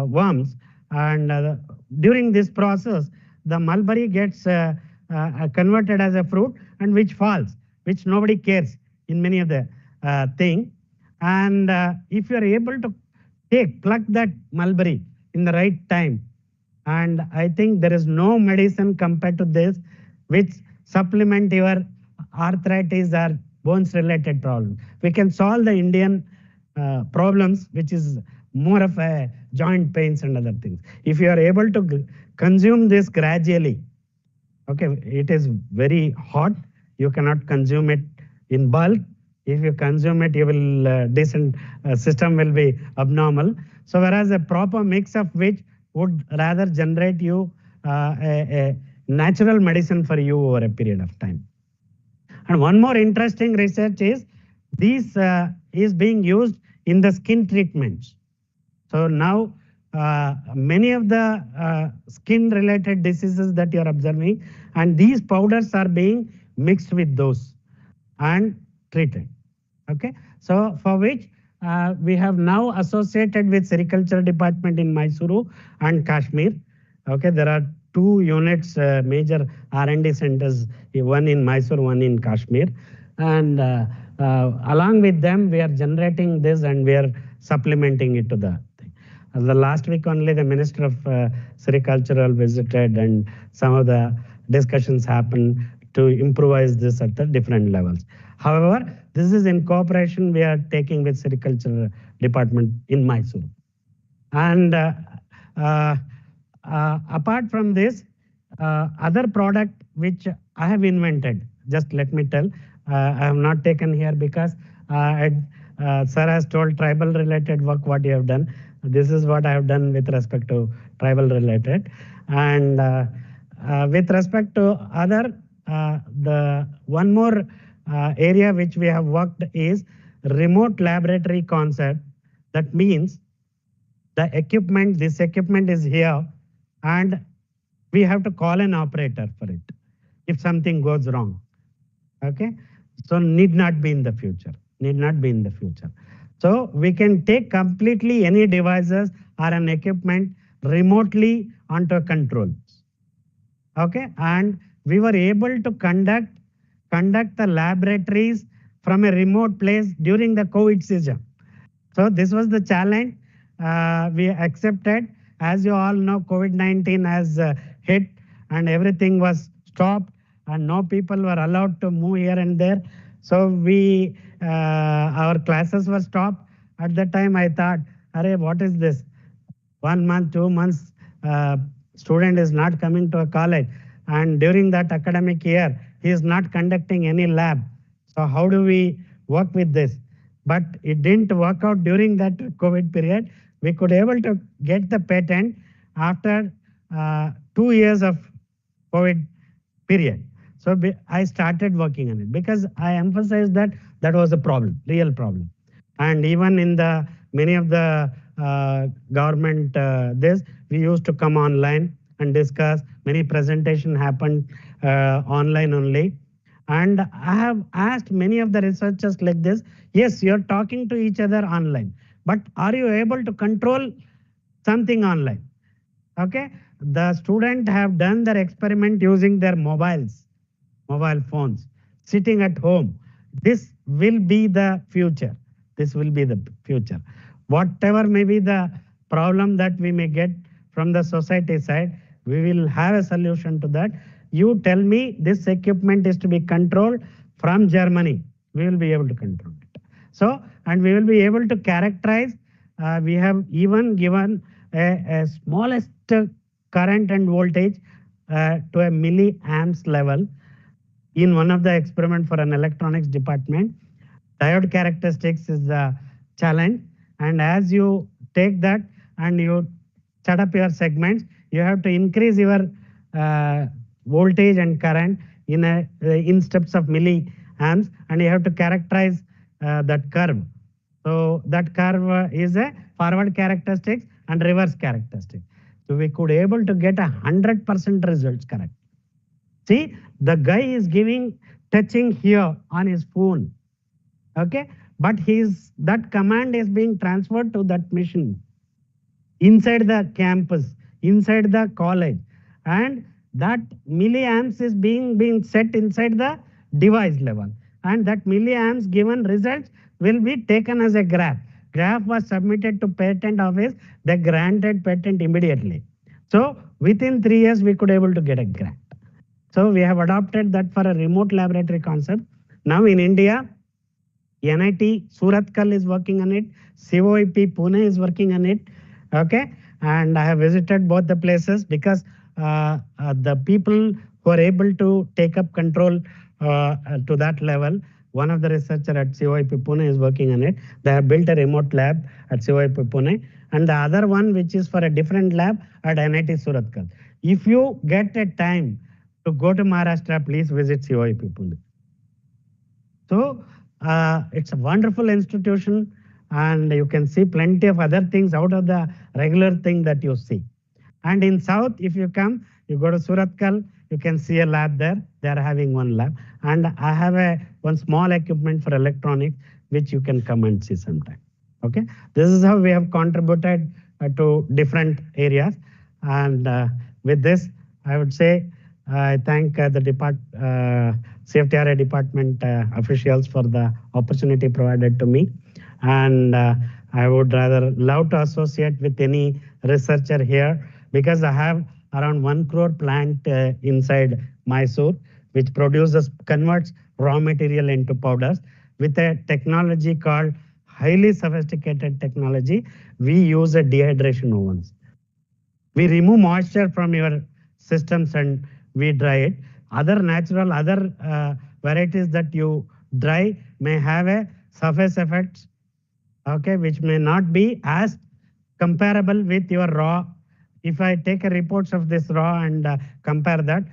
worms, and during this process, the mulberry gets converted as a fruit and which falls, which nobody cares in many of the thing. And if you are able to pluck that mulberry in the right time, and I think there is no medicine compared to this which supplement your arthritis or bones related problem. We can solve the Indian problems, which is more of a joint pains and other things. If you are able to consume this gradually, okay, it is very hot. You cannot consume it in bulk. If you consume it, you will decent system will be abnormal. So whereas a proper mix of which would rather generate you a natural medicine for you over a period of time. And one more interesting research is this is being used in the skin treatments. So now many of the skin related diseases that you are observing, and these powders are being mixed with those and treated. Okay, so for which we have now associated with sericulture department in Mysuru and Kashmir. Okay, there are 2 units, major R&D centers, one in Mysore, one in Kashmir. And along with them, we are generating this and we are supplementing it to the thing. The last week only, the Minister of Sericulture visited and some of the discussions happened to improvise this at the different levels. However, this is in cooperation we are taking with Sericulture Department in Mysore. And apart from this, other product which I have invented, just let me tell, I have not taken here because sir has told tribal related work what you have done. This is what I have done with respect to tribal related. And with respect to other, the one more area which we have worked is remote laboratory concept. That means the equipment, this equipment is here and we have to call an operator for it if something goes wrong. Okay, so need not be in the future, need not be in the future. So we can take completely any devices or an equipment remotely onto controls. Okay, and we were able to conduct the laboratories from a remote place during the COVID season. So this was the challenge we accepted. As you all know, COVID-19 has hit and everything was stopped and no people were allowed to move here and there. So we, our classes were stopped. At that time I thought, arey, what is this? 1 month, 2 months, student is not coming to a college. And during that academic year, he is not conducting any lab. So how do we work with this? But it didn't work out during that COVID period. We could able to get the patent after 2 years of COVID period. So I started working on it because I emphasized that that was a problem, real problem. And even in the many of the government we used to come online and discuss. Many presentation happened online only. And I have asked many of the researchers like this, yes, you're talking to each other online, but are you able to control something online? Okay, the student have done their experiment using their mobile phones, sitting at home. This will be the future. This will be the future. Whatever may be the problem that we may get from the society side, we will have a solution to that. You tell me this equipment is to be controlled from Germany. We will be able to control it. So, and we will be able to characterize. We have even given a smallest current and voltage to a milliamps level in one of the experiment for an electronics department. Diode characteristics is the challenge. And as you take that and you set up your segments, you have to increase your voltage and current in steps of milliamps, and you have to characterize that curve. So that curve is a forward characteristics and reverse characteristics. So we could able to get 100% results correct. See, the guy is touching here on his phone. Okay, but that command is being transferred to that machine inside the campus, inside the college, and that milliamps is being set inside the device level, and that milliamps given results will be taken as a graph. Graph was submitted to patent office. They granted patent immediately. So within 3 years we could able to get a grant. So we have adopted that for a remote laboratory concept. Now in India, NIT Surathkal is working on it. COIP Pune is working on it. Okay, and I have visited both the places because the people who are able to take up control to that level, one of the researcher at COIP Pune is working on it. They have built a remote lab at COIP Pune, and the other one which is for a different lab at NIT Surathkal. If you get a time to go to Maharashtra, please visit COIP Pune. So it's a wonderful institution, and you can see plenty of other things out of the regular thing that you see. And in South, if you come, you go to Surathkal, you can see a lab there. They are having one lab. And I have one small equipment for electronics, which you can come and see sometime. Okay, this is how we have contributed to different areas. And with this, I would say I thank the CFTRI department officials for the opportunity provided to me. And I would rather love to associate with any researcher here, because I have around 1 crore plant inside Mysore, which converts raw material into powders with a technology called highly sophisticated technology. We use a dehydration ovens. We remove moisture from your systems and we dry it. Other varieties that you dry may have a surface effects, okay, which may not be as comparable with your raw. If I take a reports of this raw and compare that,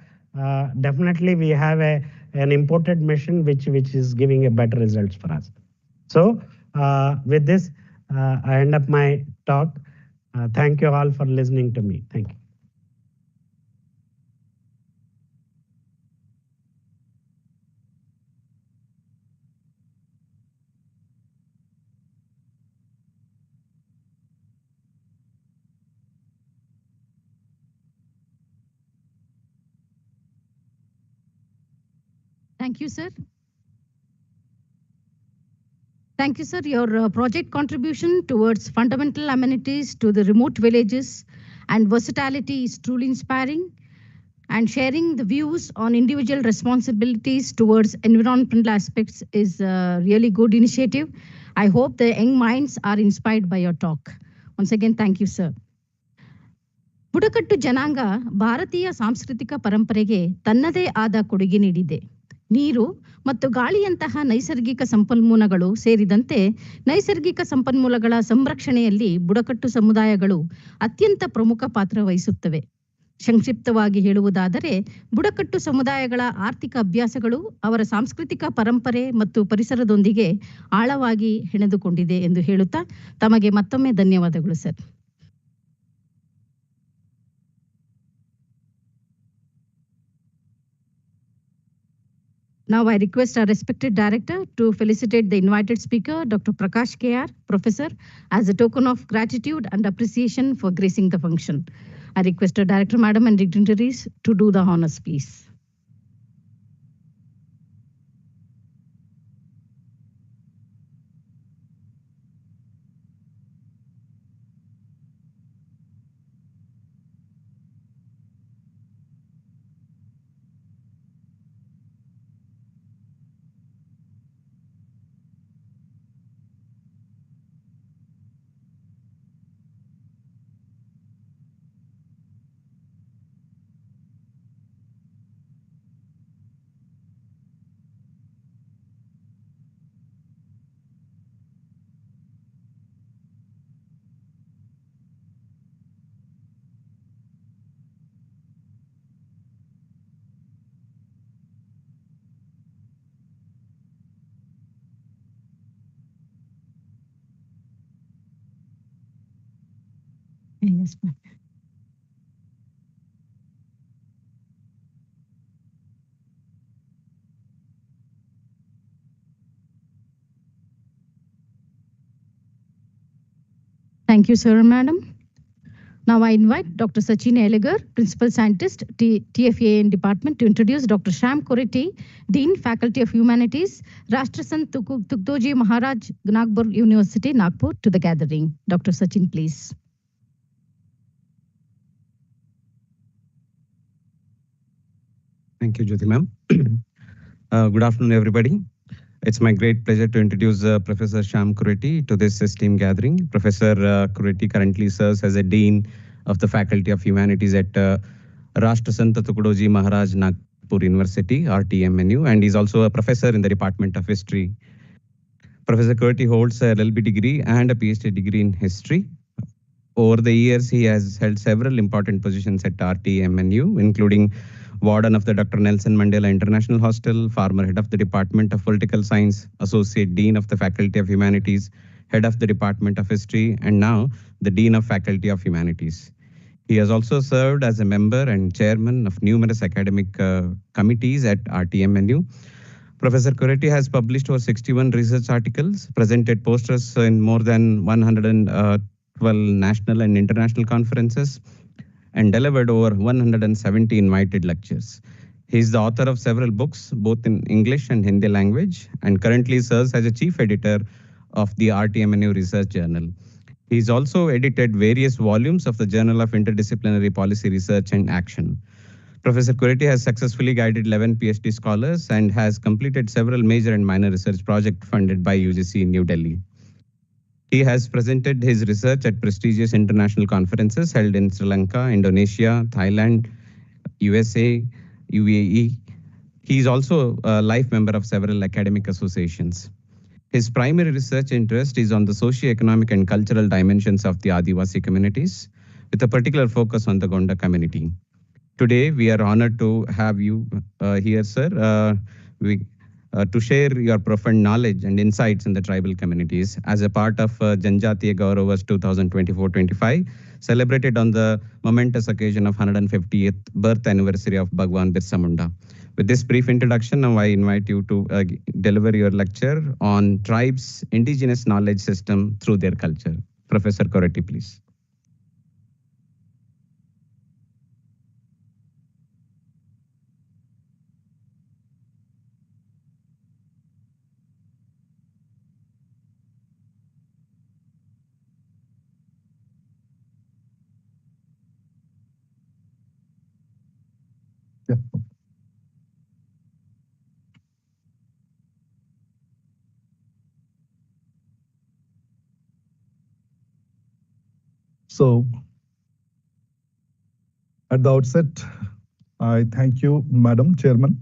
definitely we have an imported machine which is giving a better results for us. So with this, I end up my talk. Thank you all for listening to me. Thank you. Thank you, sir. Thank you, sir. Your project contribution towards fundamental amenities to the remote villages and versatility is truly inspiring. And sharing the views on individual responsibilities towards environmental aspects is a really good initiative. I hope the young minds are inspired by your talk. Once again, thank you, sir. ಬುಡಕಟ್ಟು ಜನಾಂಗ ಭಾರತೀಯ ಸಾಂಸ್ಕೃತಿಕ ಪರಂಪರೆಗೆ ತನ್ನದೇ ಆದ ಕೊಡುಗೆ ನೀಡಿದೆ. ನೀರು ಮತ್ತು ಗಾಳಿಯಂತಹ ನೈಸರ್ಗಿಕ ಸಂಪನ್ಮೂಲಗಳು ಸೇರಿದಂತೆ ನೈಸರ್ಗಿಕ ಸಂಪನ್ಮೂಲಗಳ ಸಂರಕ್ಷಣೆಯಲ್ಲಿ ಬುಡಕಟ್ಟು ಸಮುದಾಯಗಳು ಅತ್ಯಂತ ಪ್ರಮುಖ ಪಾತ್ರ ವಹಿಸುತ್ತವೆ. ಸಂಕ್ಷಿಪ್ತವಾಗಿ ಹೇಳುವುದಾದರೆ, ಬುಡಕಟ್ಟು ಸಮುದಾಯಗಳ ಆರ್ಥಿಕ ಅಭ್ಯಾಸಗಳು ಅವರ ಸಾಂಸ್ಕೃತಿಕ ಪರಂಪರೆ ಮತ್ತು ಪರಿಸರದೊಂದಿಗೆ ಆಳವಾಗಿ ಹೆಣೆದುಕೊಂಡಿದೆ ಎಂದು ಹೇಳುತ್ತಾ ತಮಗೆ ಮತ್ತೊಮ್ಮೆ ಧನ್ಯವಾದಗಳು sir. Now I request our respected director to felicitate the invited speaker, Dr. Prakash KR, Professor, as a token of gratitude and appreciation for gracing the function. I request our director, madam, and dignitaries to do the honors, please. Yes, ma'am. Thank you, sir and madam. Now I invite Dr. Sachin Eligar, Principal Scientist, TFAN Department, to introduce Dr. Sham Kureti, Dean, Faculty of Humanities, Rashtrasant Tukdoji Maharaj, Nagpur University, Nagpur, to the gathering. Dr. Sachin, please. Thank you, Jyoti ma'am. Good afternoon, everybody. It's my great pleasure to introduce Professor Sham Kureti to this esteemed gathering. Professor Kureti currently serves as a Dean of the Faculty of Humanities at Rashtrasant Tukdoji Maharaj, Nagpur University, RTMNU, and is also a professor in the Department of History. Professor Kureti holds a LLB degree and a PhD degree in history. Over the years, he has held several important positions at RTMNU, including Warden of the Dr. Nelson Mandela International Hostel, former Head of the Department of Political Science, Associate Dean of the Faculty of Humanities, Head of the Department of History, and now the Dean of Faculty of Humanities. He has also served as a member and chairman of numerous academic committees at RTMNU. Professor Kureti has published over 61 research articles, presented posters in more than 112 national and international conferences, and delivered over 170 invited lectures. He is the author of several books, both in English and Hindi language, and currently serves as a chief editor of the RTMNU Research Journal. He has also edited various volumes of the Journal of Interdisciplinary Policy Research and Action. Professor Kureti has successfully guided 11 PhD scholars and has completed several major and minor research projects funded by UGC in New Delhi. He has presented his research at prestigious international conferences held in Sri Lanka, Indonesia, Thailand, USA, UAE. He is also a life member of several academic associations. His primary research interest is on the socio-economic and cultural dimensions of the Adivasi communities, with a particular focus on the Gonda community. Today, we are honored to have you here, sir. To share your profound knowledge and insights in the tribal communities as a part of Janjatiya Gaurav 2024-25, celebrated on the momentous occasion of 150th birth anniversary of Bhagwan Birsa Munda. With this brief introduction, now I invite you to deliver your lecture on tribes' indigenous knowledge system through their culture. Professor Kureti, please. So, at the outset, I thank you, Madam Chairman,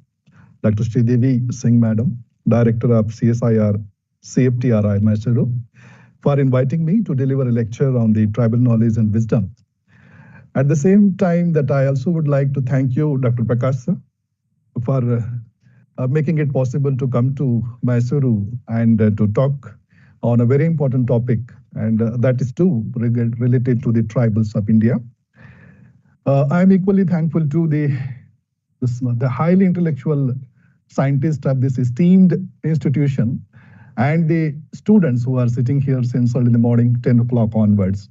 Dr. Sridevi Singh Madam, Director of CSIR-CFTRI, Mysuru, for inviting me to deliver a lecture on the tribal knowledge and wisdom. At the same time that I also would like to thank you, Dr. Prakash sir, for making it possible to come to Mysuru and to talk on a very important topic, and that is too related to the tribals of India. I'm equally thankful to the highly intellectual scientists of this esteemed institution and the students who are sitting here since early in the morning, 10 o'clock onwards.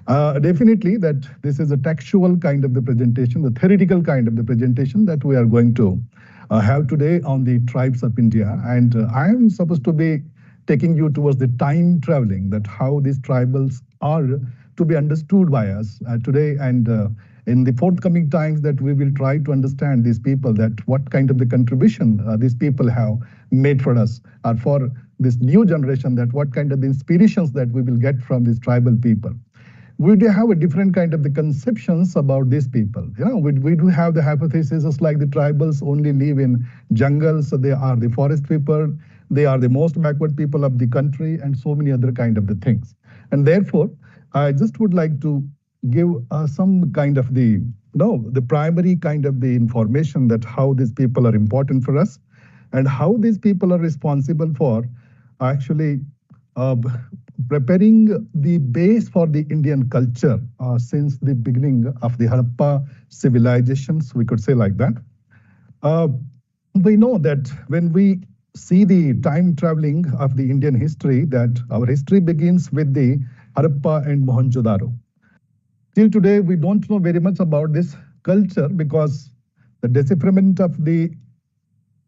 Definitely that this is a textual kind of the presentation, the theoretical kind of the presentation that we are going to have today on the tribes of India. And I am supposed to be taking you towards the time traveling, that how these tribals are to be understood by us today, and in the forthcoming times that we will try to understand these people, that what kind of the contribution these people have made for us, or for this new generation, that what kind of the inspirations that we will get from these tribal people. We do have a different kind of the conceptions about these people. You know, we do have the hypotheses like the tribals only live in jungles, so they are the forest people, they are the most backward people of the country, and so many other kind of the things. And therefore, I just would like to give some kind of the primary kind of the information that how these people are important for us, and how these people are responsible for actually preparing the base for the Indian culture since the beginning of the Harappa civilizations, we could say like that. We know that when we see the time traveling of the Indian history, that our history begins with the Harappa and Mohenjo-daro. Till today, we don't know very much about this culture because the decipherment of the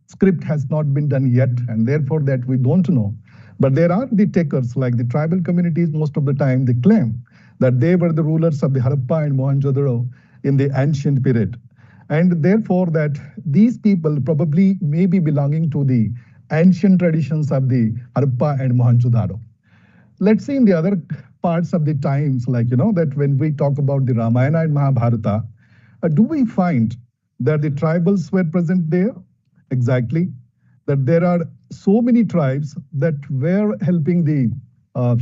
script has not been done yet, and therefore that we don't know. But there are the takers, like the tribal communities, most of the time they claim that they were the rulers of the Harappa and Mohenjo-daro in the ancient period. And therefore that these people probably may be belonging to the ancient traditions of the Harappa and Mohenjo-daro. Let's see in the other parts of the times, like, that when we talk about the Ramayana and Mahabharata, do we find that the tribals were present there? Exactly. That there are so many tribes that were helping the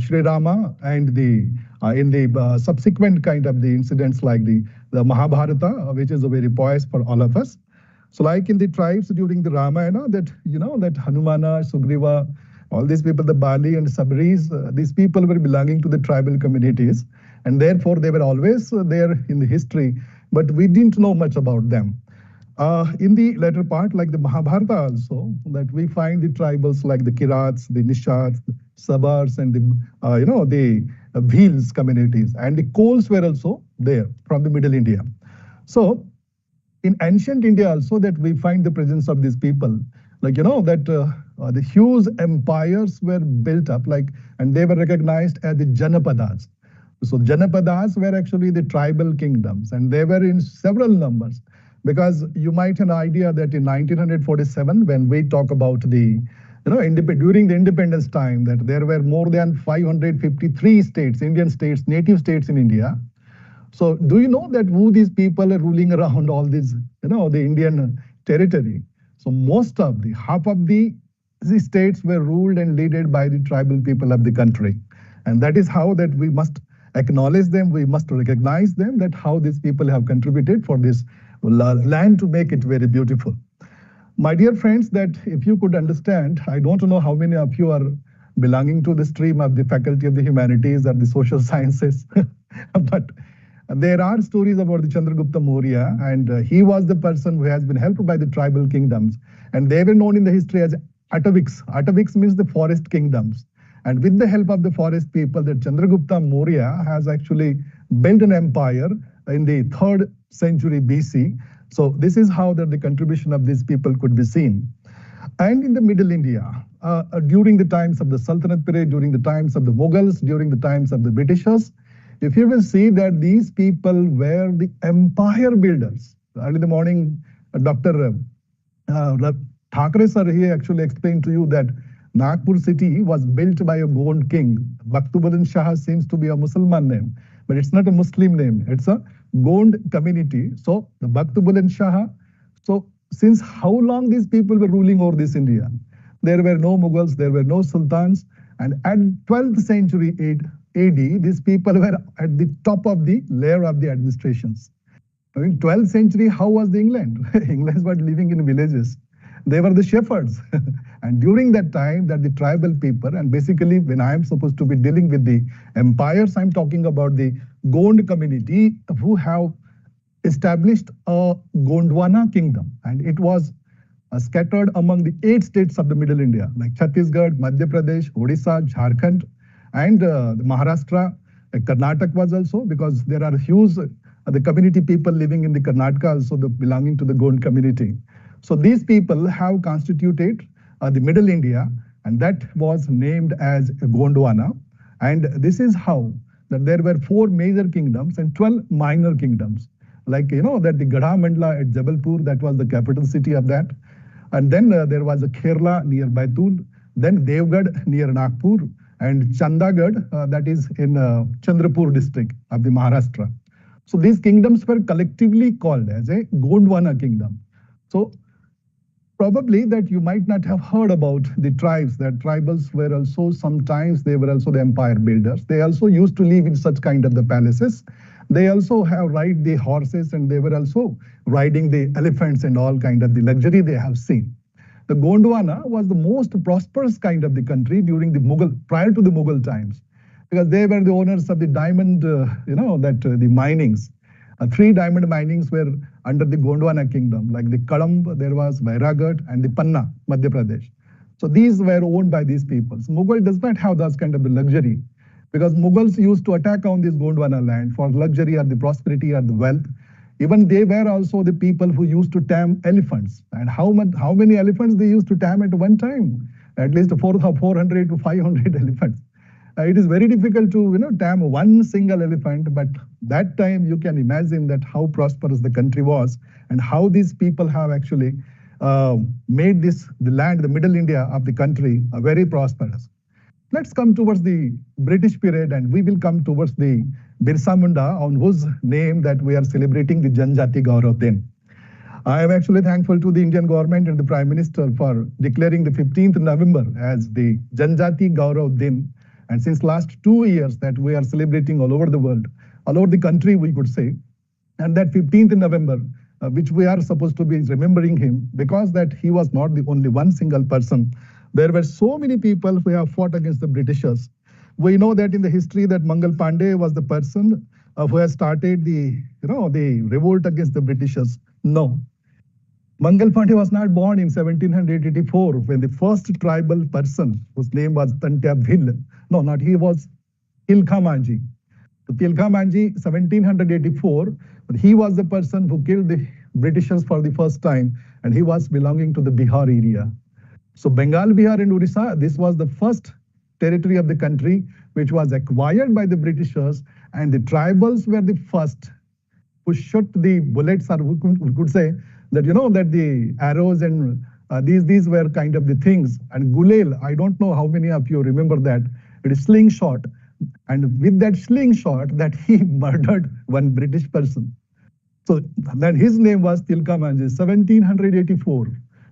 Sri Rama and in the subsequent kind of the incidents like the Mahabharata, which is a very pious for all of us. So like in the tribes during the Ramayana, that, that Hanumana, Sugriva, all these people, the Bali and Sabris, these people were belonging to the tribal communities, and therefore they were always there in the history, but we didn't know much about them. In the later part, like the Mahabharata also, that we find the tribals like the Kirats, the Nishats, the Sabars, and the Bhils communities, and the Kols were also there from the Middle India. So in ancient India also that we find the presence of these people, like, that the huge empires were built up, like, and they were recognized as the Janapadas. So Janapadas were actually the tribal kingdoms, and they were in several numbers. Because you might have an idea that in 1947, when we talk about the, during the independence time, that there were more than 553 states, Indian states, native states in India. So do you know that who these people are ruling around all these, the Indian territory? So most of half of the states were ruled and led by the tribal people of the country. And that is how that we must acknowledge them, we must recognize them, that how these people have contributed for this land to make it very beautiful. My dear friends, that if you could understand, I don't know how many of you are belonging to the stream of the Faculty of the Humanities or the Social Sciences, but there are stories about the Chandragupta Maurya, and he was the person who has been helped by the tribal kingdoms, and they were known in the history as Ataviks. Ataviks means the forest kingdoms. And with the help of the forest people, that Chandragupta Maurya has actually built an empire in the 3rd century BC. So this is how that the contribution of these people could be seen. And in the Middle India, during the times of the Sultanate period, during the times of the Mughals, during the times of the Britishers, if you will see that these people were the empire builders. Early in the morning, Dr. Thakre sir, he actually explained to you that Nagpur city was built by a Gond king. Bakhtubuddin Shah seems to be a Muslim name, but it's not a Muslim name. It's a Gond community. So the Bakhtubuddin Shah, so since how long these people were ruling over this India? There were no Mughals, there were no sultans, and at 12th century AD, these people were at the top of the layer of the administrations. In 12th century, how was the England? England was living in villages. They were the shepherds. And during that time, that the tribal people, and basically when I am supposed to be dealing with the empires, I'm talking about the Gond community who have established a Gondwana kingdom. And it was scattered among the 8 states of the Middle India, like Chhattisgarh, Madhya Pradesh, Odisha, Jharkhand, and Maharashtra. Karnataka was also, because there are huge the community people living in the Karnataka also belonging to the Gond community. So these people have constituted the Middle India, and that was named as Gondwana. And this is how that there were 4 major kingdoms and 12 minor kingdoms. Like, you know, that the Gadha Mandla at Jabalpur, that was the capital city of that. And then there was a Kerala near Baitul, then Devgad near Nagpur, and Chandagarh, that is in Chandrapur district of the Maharashtra. So these kingdoms were collectively called as a Gondwana kingdom. So probably that you might not have heard about the tribes, that tribals were also sometimes, they were also the empire builders. They also used to live in such kind of the palaces. They also have ride the horses, and they were also riding the elephants and all kind of the luxury they have seen. The Gondwana was the most prosperous kind of the country during the prior to the Mughal times, because they were the owners of the diamond, the minings. 3 diamond minings were under the Gondwana kingdom, like the Kadamb, there was Vairaghat, and the Panna, Madhya Pradesh. So these were owned by these peoples. Mughal does not have that kind of the luxury, because Mughals used to attack on this Gondwana land for luxury or the prosperity or the wealth. Even they were also the people who used to tame elephants. And how many elephants they used to tame at one time? At least 400 to 500 elephants. It is very difficult to tame one single elephant, but that time you can imagine that how prosperous the country was and how these people have actually made the land, the Middle India of the country, very prosperous. Let's come towards the British period, and we will come towards the Birsa Munda, on whose name that we are celebrating the Janjatiya Gaurav Din. I am actually thankful to the Indian government and the Prime Minister for declaring the 15th November as the Janjatiya Gaurav Din. And since last 2 years that we are celebrating all over the world, all over the country, we could say. And that 15th November, which we are supposed to be remembering him, because that he was not the only one single person. There were so many people who have fought against the Britishers. We know that in the history that Mangal Pandey was the person who has started the revolt against the Britishers. No. Mangal Pandey was not born in 1784 when the first tribal person whose name was Tantya Bhil. No, not he, was Tilka Manji. Tilka Manji, 1784, he was the person who killed the Britishers for the first time, and he was belonging to the Bihar area. So Bengal, Bihar, and Orissa, this was the first territory of the country which was acquired by the Britishers, and the tribals were the first who shot the bullets, or we could say that, that the arrows and these were kind of the things. And Gulel, I don't know how many of you remember that. It is slingshot. And with that slingshot, that he murdered one British person. So then his name was Tilka Manji, 1784.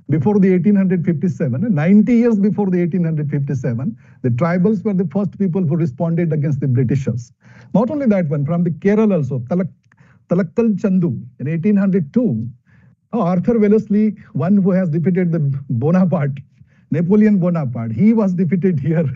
Before the 1857, 90 years before the 1857, the tribals were the first people who responded against the Britishers. Not only that one, from the Kerala also, Talakkal Chandu in 1802, Arthur Wellesley, one who has defeated the Bonaparte, Napoleon Bonaparte, he was defeated here.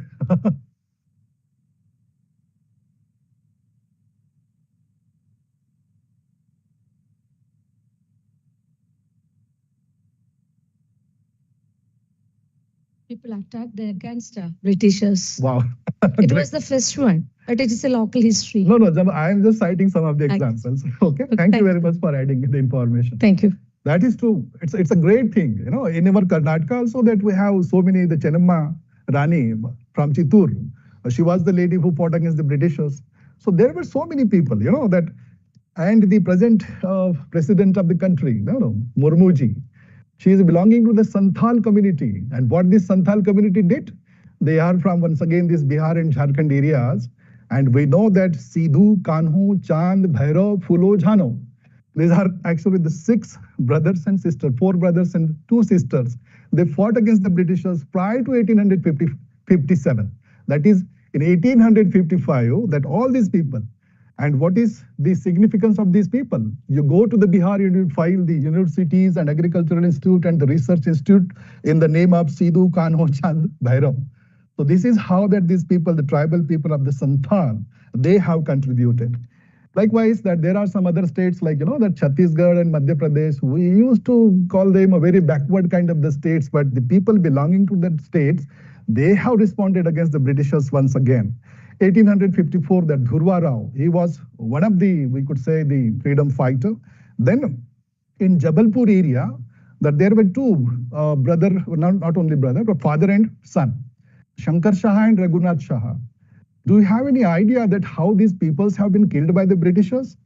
People attacked against Britishers. Wow. It was the first one, but it is a local history. No, I am just citing some of the examples. Okay, thank you very much for adding the information. Thank you. That is true. It's a great thing. In our Karnataka also, that we have so many, the Chennamma Rani from Chittoor. She was the lady who fought against the Britishers. So there were so many people, that, and the present president of the country, Murmuji, she is belonging to the Santhal community. And what this Santhal community did, they are from, once again, this Bihar and Jharkhand areas. And we know that Sidhu, Kanhu, Chand, Bhairav, Fulo, Jhano, These are actually the 6 brothers and sisters, 4 brothers and 2 sisters. They fought against the Britishers prior to 1857. That is, in 1855, that all these people. And what is the significance of these people? You go to the Bihar, you find the universities and agricultural institute and the research institute in the name of Sidhu, Kanho, Chand, Bhairav. So this is how that these people, the tribal people of the Santhal, they have contributed. Likewise, that there are some other states like, that Chhattisgarh and Madhya Pradesh, we used to call them a very backward kind of the states, but the people belonging to that states, they have responded against the Britishers once again. 1854, that Dhurva Rao, he was one of the, we could say, the freedom fighter. Then in Jabalpur area, that there were 2 brother, not only brother, but father and son, Shankar Shah and Raghunath Shah. Do you have any idea that how these peoples have been killed by the Britishers?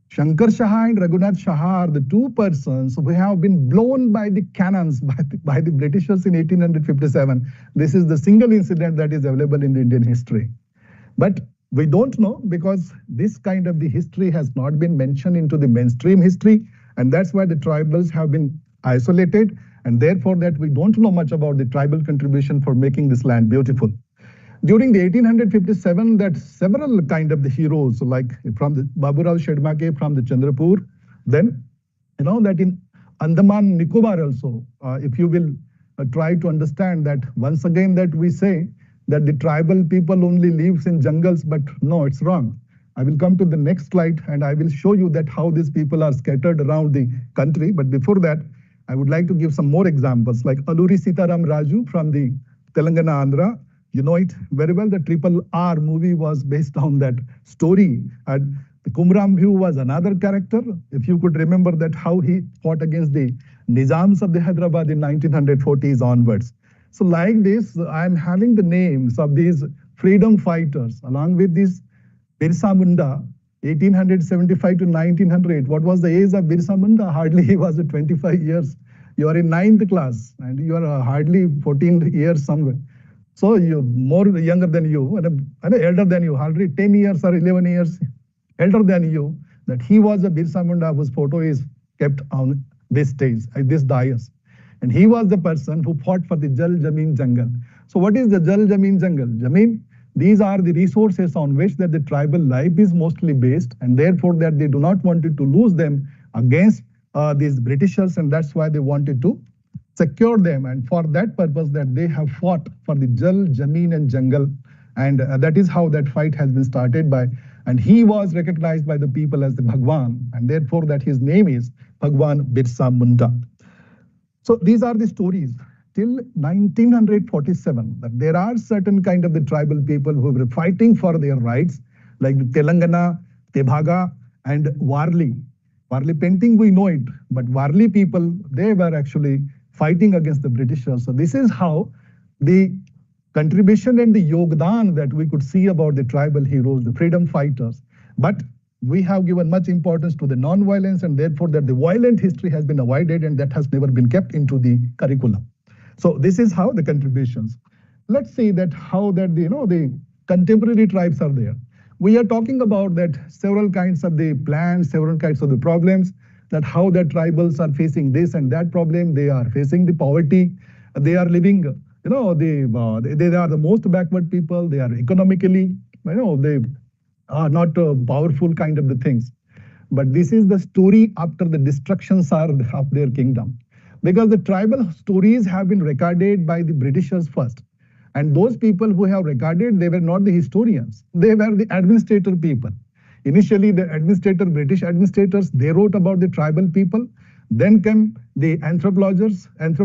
Shankar Shah and Raghunath Shah are the 2 persons who have been blown by the cannons by the Britishers in 1857. This is the single incident that is available in the Indian history. But we don't know because this kind of the history has not been mentioned into the mainstream history. And that's why the tribals have been isolated. And therefore that we don't know much about the tribal contribution for making this land beautiful. During the 1857, that several kind of the heroes, like from the Baburao Shedmake from the Chandrapur, then, that in Andaman Nicobar also, if you will try to understand that once again that we say that the tribal people only lives in jungles, but no, it's wrong. I will come to the next slide and I will show you that how these people are scattered around the country. But before that, I would like to give some more examples like Aluri Sitaram Raju from the Telangana Andhra. You know it very well. The Triple R movie was based on that story. And the Kumram Bhu was another character. If you could remember that how he fought against the Nizams of the Hyderabad in 1940s onwards. So like this, I'm having the names of these freedom fighters along with this Birsa Munda, 1875 to 1900. What was the age of Birsa Munda? Hardly he was 25 years. You are in 9th class and you are hardly 14 years somewhere. So you're more younger than you and elder than you, hardly 10 years or 11 years elder than you, that he was a Birsa Munda whose photo is kept on this stage, this dais. And he was the person who fought for the Jal, Jameen, Jungle. So what is the Jal, Jameen, Jungle? Jameen, these are the resources on which that the tribal life is mostly based, and therefore that they do not wanted to lose them against these Britishers, and that's why they wanted to secure them. And for that purpose that they have fought for the Jal, Jameen and Jungle. And that is how that fight has been started by, and he was recognized by the people as the Bhagwan, and therefore that his name is Bhagwan Birsa Munda. So these are the stories till 1947, that there are certain kind of the tribal people who were fighting for their rights, like Telangana, Tebaga and Warli. Warli painting, we know it, but Warli people, they were actually fighting against the Britishers. So this is how the contribution and the yogdan that we could see about the tribal heroes, the freedom fighters. But we have given much importance to the non-violence, and therefore that the violent history has been avoided, and that has never been kept into the curriculum. So this is how the contributions. Let's see that how that the contemporary tribes are there. We are talking about that several kinds of the plans, several kinds of the problems, that how the tribals are facing this and that problem. They are facing the poverty. They are living, they are the most backward people. They are economically, they are not powerful kind of the things. But this is the story after the destructions are of their kingdom. Because the tribal stories have been recorded by the Britishers first. And those people who have recorded, they were not the historians. They were the administrator people. Initially, the British administrators, they wrote about the tribal people. Then came the anthropologists, and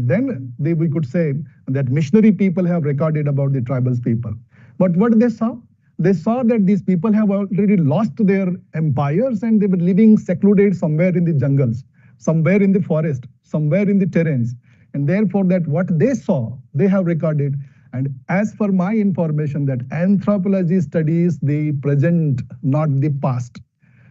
then we could say that missionary people have recorded about the tribal people. But what they saw? They saw that these people have already lost their empires and they were living secluded somewhere in the jungles, somewhere in the forest, somewhere in the terrains. And therefore that what they saw, they have recorded. And as for my information, that anthropology studies the present, not the past.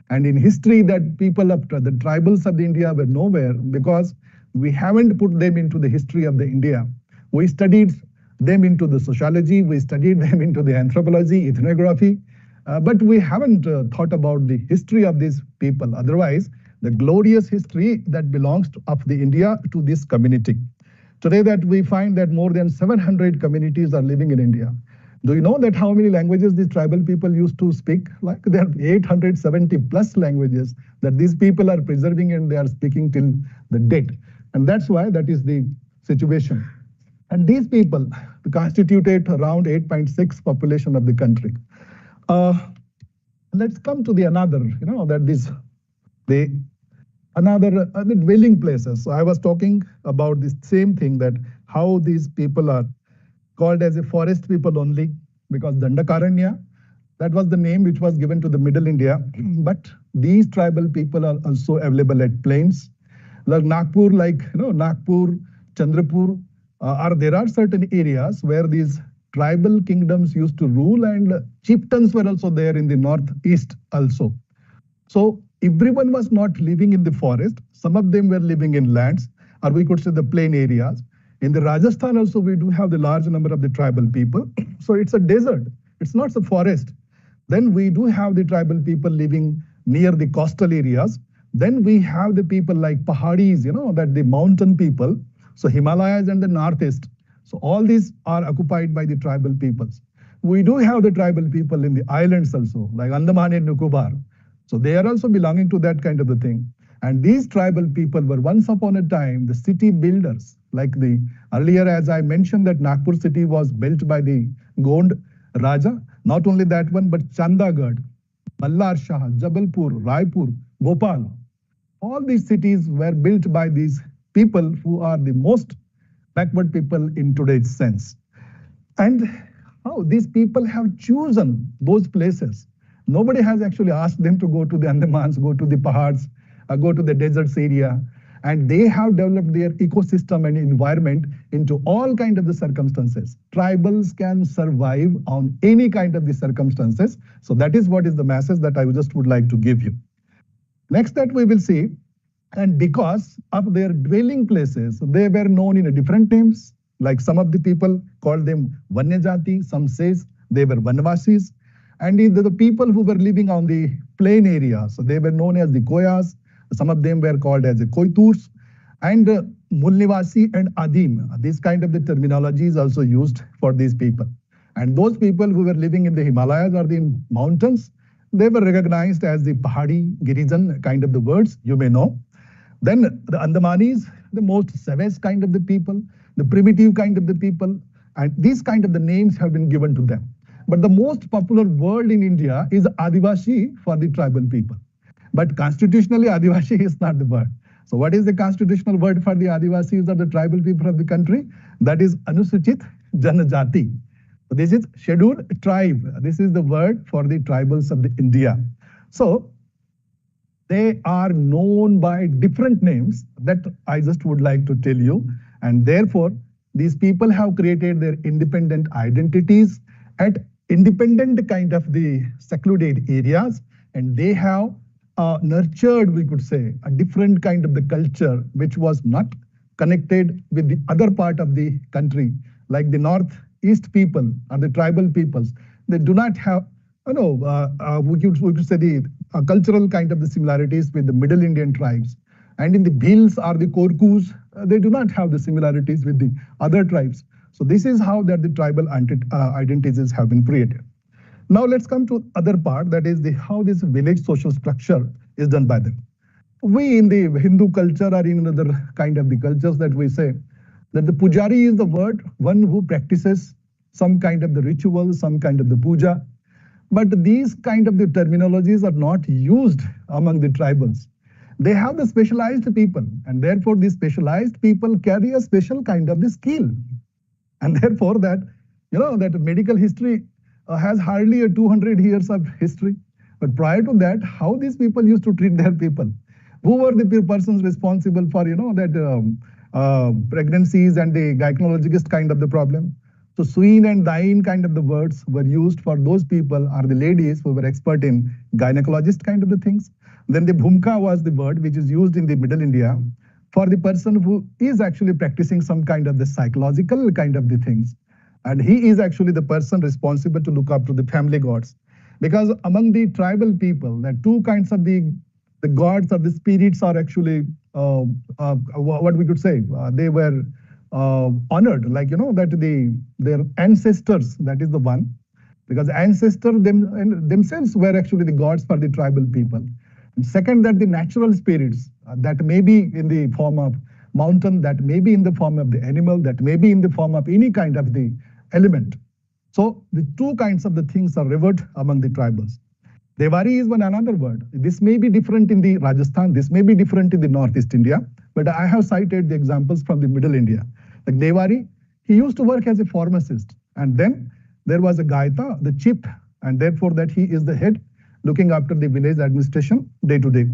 And in history, that people of the tribals of the India were nowhere because we haven't put them into the history of the India. We studied them into the sociology, we studied them into the anthropology, ethnography, But we haven't thought about the history of these people. Otherwise, the glorious history that belongs of the India to this community. Today that we find that more than 700 communities are living in India. Do you know that how many languages these tribal people used to speak? Like there are 870 plus languages that these people are preserving and they are speaking till the date. And that's why that is the situation. And these people constituted around 8.6 population of the country. Let's come to the another, that the dwelling places. So I was talking about this same thing, that how these people are called as a forest people only, because Dandakaranya, that was the name which was given to the middle India. But these tribal people are also available at plains. Like Nagpur, Nagpur, Chandrapur, there are certain areas where these tribal kingdoms used to rule, and chieftains were also there in the northeast also. So everyone was not living in the forest. Some of them were living in lands, or we could say the plain areas. In the Rajasthan also, we do have the large number of the tribal people. So it's a desert. It's not a forest. Then we do have the tribal people living near the coastal areas. Then we have the people like Pahadis, that the mountain people. So Himalayas and the northeast. So all these are occupied by the tribal peoples. We do have the tribal people in the islands also, like Andaman and Nicobar. So they are also belonging to that kind of the thing. And these tribal people were once upon a time the city builders. Like the earlier, as I mentioned, that Nagpur city was built by the Gond Raja. Not only that one, but Chandagarh, Mallar Shah, Jabalpur, Raipur, Bhopal. All these cities were built by these people who are the most backward people in today's sense. And how these people have chosen those places. Nobody has actually asked them to go to the Andamans, go to the Pahads, go to the deserts area. And they have developed their ecosystem and environment into all kind of the circumstances. Tribals can survive on any kind of the circumstances. So that is what is the message that I just would like to give you. Next that we will see, and because of their dwelling places, they were known in different names. Like some of the people called them Vanyajati, some says they were Vanvasis. And the people who were living on the plain area, so they were known as the Koyas. Some of them were called as the Koiturs, and Mulnivasi and Adim. This kind of the terminology is also used for these people. And those people who were living in the Himalayas or the mountains, they were recognized as the Pahadi, Girijan kind of the words, you may know. Then the Andamanis, the most savage kind of the people, the primitive kind of the people, and these kind of the names have been given to them. But the most popular word in India is Adivasi for the tribal people. But constitutionally, Adivasi is not the word. So what is the constitutional word for the Adivasis or the tribal people of the country? That is Anusuchit Janjati. So this is scheduled tribe. This is the word for the tribals of the India. So they are known by different names that I just would like to tell you. And therefore, these people have created their independent identities at independent kind of the secluded areas, and they have nurtured, we could say, a different kind of the culture which was not connected with the other part of the country, like the northeast people or the tribal peoples. They do not have, we could say the cultural kind of the similarities with the middle Indian tribes. And in the Bhils or the Korkus, they do not have the similarities with the other tribes. So this is how that the tribal identities have been created. Now let's come to other part, that is how this village social structure is done by them. We in the Hindu culture or in another kind of the cultures that we say that the pujari is the word, one who practices some kind of the ritual, some kind of the puja. But these kind of the terminologies are not used among the tribals. They have the specialized people, and therefore these specialized people carry a special kind of the skill. And therefore that, that medical history has hardly 200 years of history. But prior to that, how these people used to treat their people? Who were the persons responsible for, pregnancies and the gynecologist kind of the problem? So Suin and Dain kind of the words were used for those people or the ladies who were expert in gynecologist kind of the things. Then the Bhumka was the word which is used in the middle India for the person who is actually practicing some kind of the psychological kind of the things. And he is actually the person responsible to look up to the family gods. Because among the tribal people, the two kinds of the gods or the spirits are actually what we could say. They were honored, like that their ancestors. That is the one, because ancestors themselves were actually the gods for the tribal people. And second, that the natural spirits that may be in the form of mountain, that may be in the form of the animal, that may be in the form of any kind of the element. So the two kinds of the things are revered among the tribals. Devari is one another word. This may be different in the Rajasthan, this may be different in the Northeast India, but I have cited the examples from the Middle India. Like Devari, he used to work as a pharmacist, and then there was a Gaita, the chief, and therefore that he is the head looking after the village administration day to day.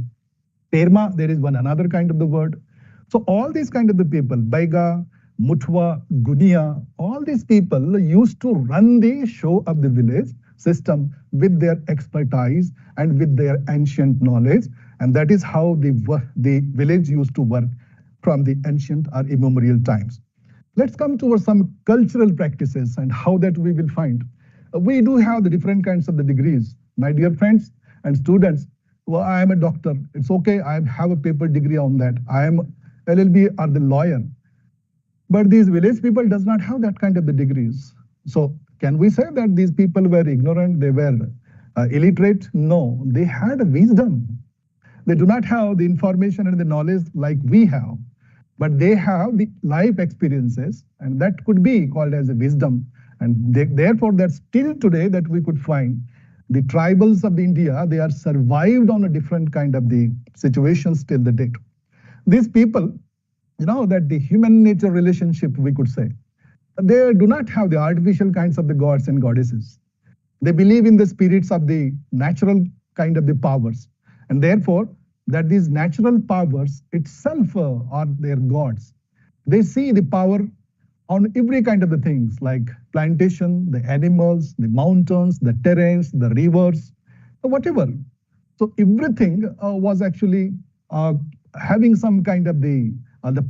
Perma, there is one another kind of the word. So all these kind of the people, Baiga, Mutwa, Gunia, all these people used to run the show of the village system with their expertise and with their ancient knowledge. And that is how the village used to work from the ancient or immemorial times. Let's come to some cultural practices and how that we will find. We do have the different kinds of the degrees. My dear friends and students, well, I am a doctor. It's okay, I have a paper degree on that. I am LLB or the lawyer. But these village people does not have that kind of the degrees. So can we say that these people were ignorant, they were illiterate? No, they had a wisdom. They do not have the information and the knowledge like we have, but they have the life experiences, and that could be called as a wisdom. And therefore, that still today that we could find the tribals of India, they are survived on a different kind of the situations till the date. These people, that the human nature relationship, we could say, they do not have the artificial kinds of the gods and goddesses. They believe in the spirits of the natural kind of the powers. And therefore, that these natural powers itself are their gods. They see the power on every kind of the things like plantation, the animals, the mountains, the terrains, the rivers, whatever. So everything was actually having some kind of the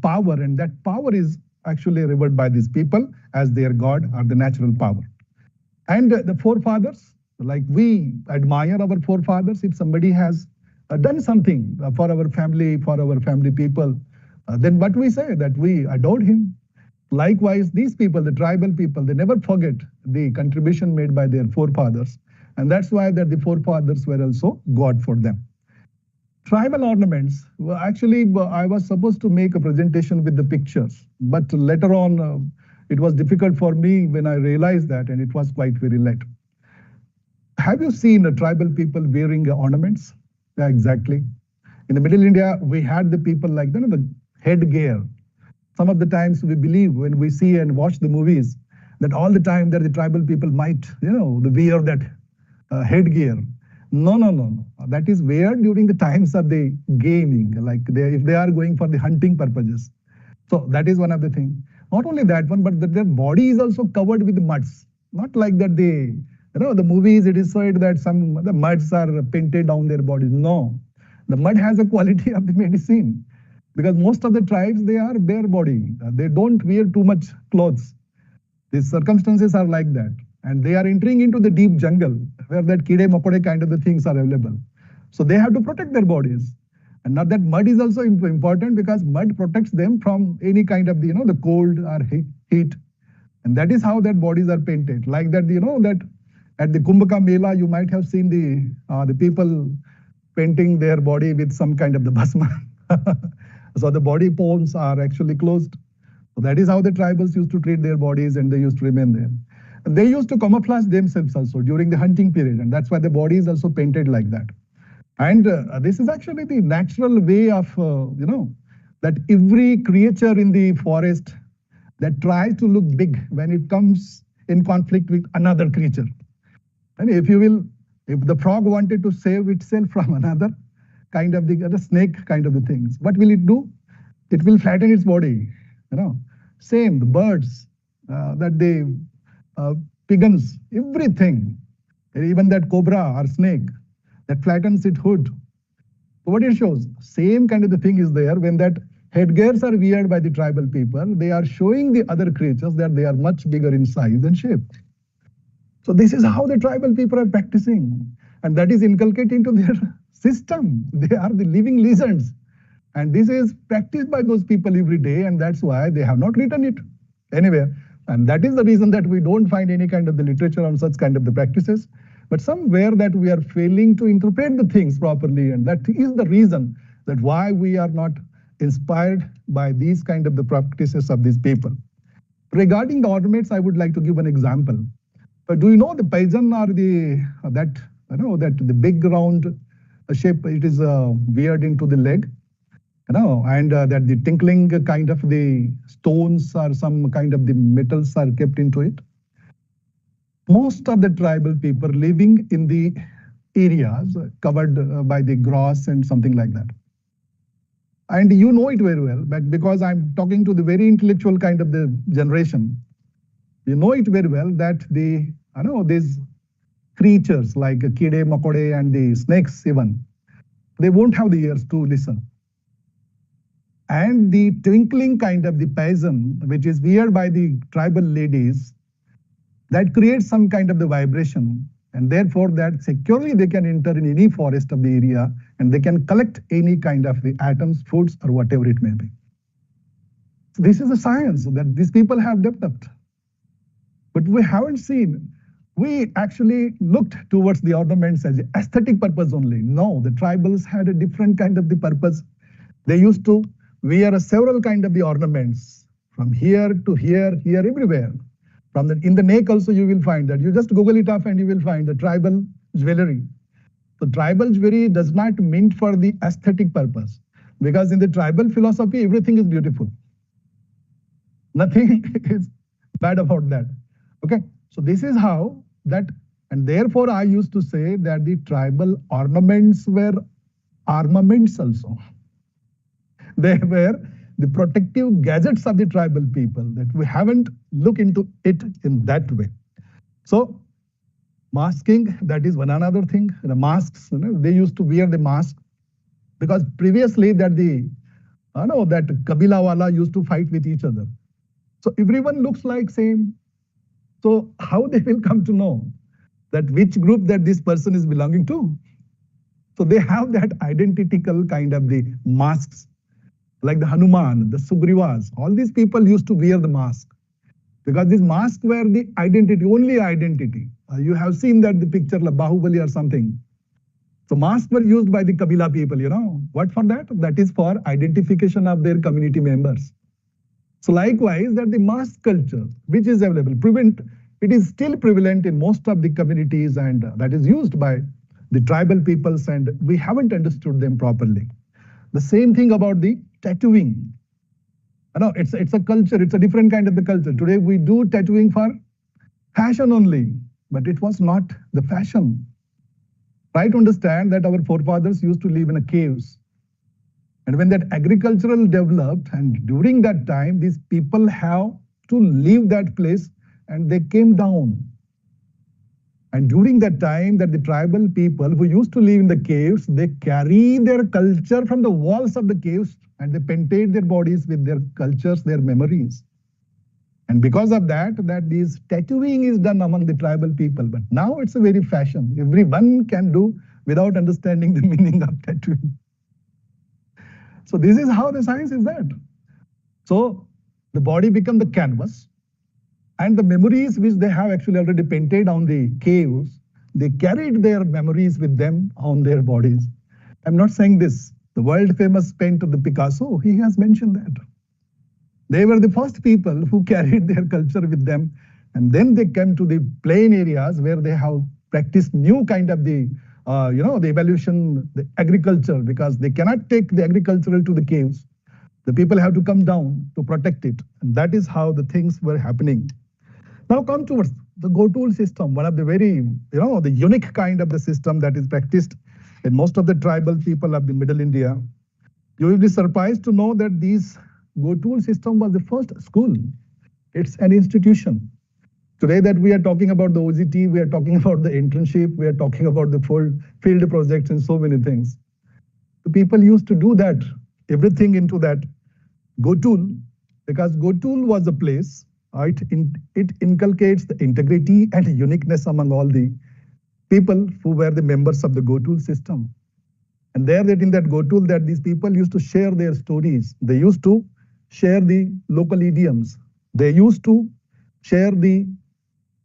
power, and that power is actually revered by these people as their god or the natural power. And the forefathers, like we admire our forefathers. If somebody has done something for our family people, then what we say that we adored him. Likewise, these people, the tribal people, they never forget the contribution made by their forefathers. And that's why that the forefathers were also God for them. Tribal ornaments, well, actually, I was supposed to make a presentation with the pictures, but later on, it was difficult for me when I realized that, and it was quite very late. Have you seen the tribal people wearing ornaments? Yeah, exactly. In the Middle India, we had the people like the headgear. Some of the times we believe when we see and watch the movies that all the time that the tribal people might, wear that headgear. No. That is weird during the times of the gaming, like if they are going for the hunting purposes. So that is one of the things. Not only that one, but their body is also covered with muds. Not like that the movies, it is said that the muds are painted down their bodies. No, the mud has a quality of the medicine, because most of the tribes, they are bare body. They don't wear too much clothes. The circumstances are like that. And they are entering into the deep jungle where that kide makode kind of the things are available. So they have to protect their bodies. And now that mud is also important, because mud protects them from any kind of the cold or heat. And that is how that bodies are painted. Like that, that at the Kumbhaka Mela, you might have seen the people painting their body with some kind of the bhasma. So the body pores are actually closed. So that is how the tribals used to treat their bodies, and they used to remain there. And they used to camouflage themselves also during the hunting period, and that's why the body is also painted like that. And this is actually the natural way of, that every creature in the forest that tries to look big when it comes in conflict with another creature. And if the frog wanted to save itself from another kind of the snake kind of the things, what will it do? It will flatten its body. Same, the birds, pigeons, everything, even that cobra or snake that flattens its hood. What it shows, same kind of the thing is there. When that headgears are weared by the tribal people, they are showing the other creatures that they are much bigger in size and shape. So this is how the tribal people are practicing. And that is inculcated into their system. They are the living legends. And this is practiced by those people every day. And that's why they have not written it anywhere. And that is the reason that we don't find any kind of the literature on such kind of the practices. But somewhere that we are failing to interpret the things properly. And that is the reason that why we are not inspired by these kind of the practices of these people. Regarding the ornaments, I would like to give an example. But do you know the paisan or that the big round shape, it is weared into the leg, and that the tinkling kind of the stones or some kind of the metals are kept into it. Most of the tribal people living in the areas covered by the grass and something like that. And you know it very well, but because I'm talking to the very intellectual kind of the generation, you know it very well that these creatures like kide, makode and the snakes even, they won't have the ears to listen. And the twinkling kind of the paisan, which is weird by the tribal ladies, that creates some kind of the vibration. And therefore that securely they can enter in any forest of the area and they can collect any kind of the atoms, foods or whatever it may be. So this is a science that these people have developed. But we haven't seen, we actually looked towards the ornaments as an aesthetic purpose only. No, the tribals had a different kind of the purpose. They used to wear several kind of the ornaments from here to here, everywhere. In the neck also you will find that. You just Google it up and you will find the tribal jewelry. So tribal jewelry does not mean for the aesthetic purpose, because in the tribal philosophy, everything is beautiful. Nothing is bad about that. Okay, so this is how that, and therefore I used to say that the tribal ornaments were armaments also. They were the protective gadgets of the tribal people, that we haven't looked into it in that way. So masking, that is one another thing. The masks, they used to wear the mask because previously that that Kabila wala used to fight with each other. So everyone looks like same. So how they will come to know that which group that this person is belonging to? So they have that identical kind of the masks. Like the Hanuman, the Sugrivas, all these people used to wear the mask because these masks were the identity, only identity. You have seen that the picture like Bahubali or something. So masks were used by the Kabila people, What for that? That is for identification of their community members. So likewise, that the mask culture, which is available, it is still prevalent in most of the communities and that is used by the tribal peoples and we haven't understood them properly. The same thing about the tattooing. It's a culture, it's a different kind of the culture. Today we do tattooing for fashion only, but it was not the fashion. Try to understand that our forefathers used to live in caves. And when that agricultural developed, and during that time, these people have to leave that place and they came down. And during that time that the tribal people who used to live in the caves, they carry their culture from the walls of the caves and they painted their bodies with their cultures, their memories. And because of that this tattooing is done among the tribal people. But now it's a very fashion. Everyone can do without understanding the meaning of tattooing. So this is how the science is that. So the body becomes the canvas. And the memories which they have actually already painted on the caves, they carried their memories with them on their bodies. I'm not saying this. The world famous painter, the Picasso, he has mentioned that. They were the first people who carried their culture with them. And then they came to the plain areas where they have practiced new kind of the evolution, the agriculture, because they cannot take the agricultural to the caves. The people have to come down to protect it. And that is how the things were happening. Now come towards the go-tool system, one of the very, the unique kind of the system that is practiced in most of the tribal people of the Middle India. You will be surprised to know that this go-tool system was the first school. It's an institution. Today that we are talking about the OGT, we are talking about the internship, we are talking about the full field projects and so many things. The people used to do that, everything into that go-tool, because go-tool was a place It inculcates the integrity and uniqueness among all the people who were the members of the Go-Tool system. And there that in that Go-Tool that these people used to share their stories. They used to share the local idioms. They used to share the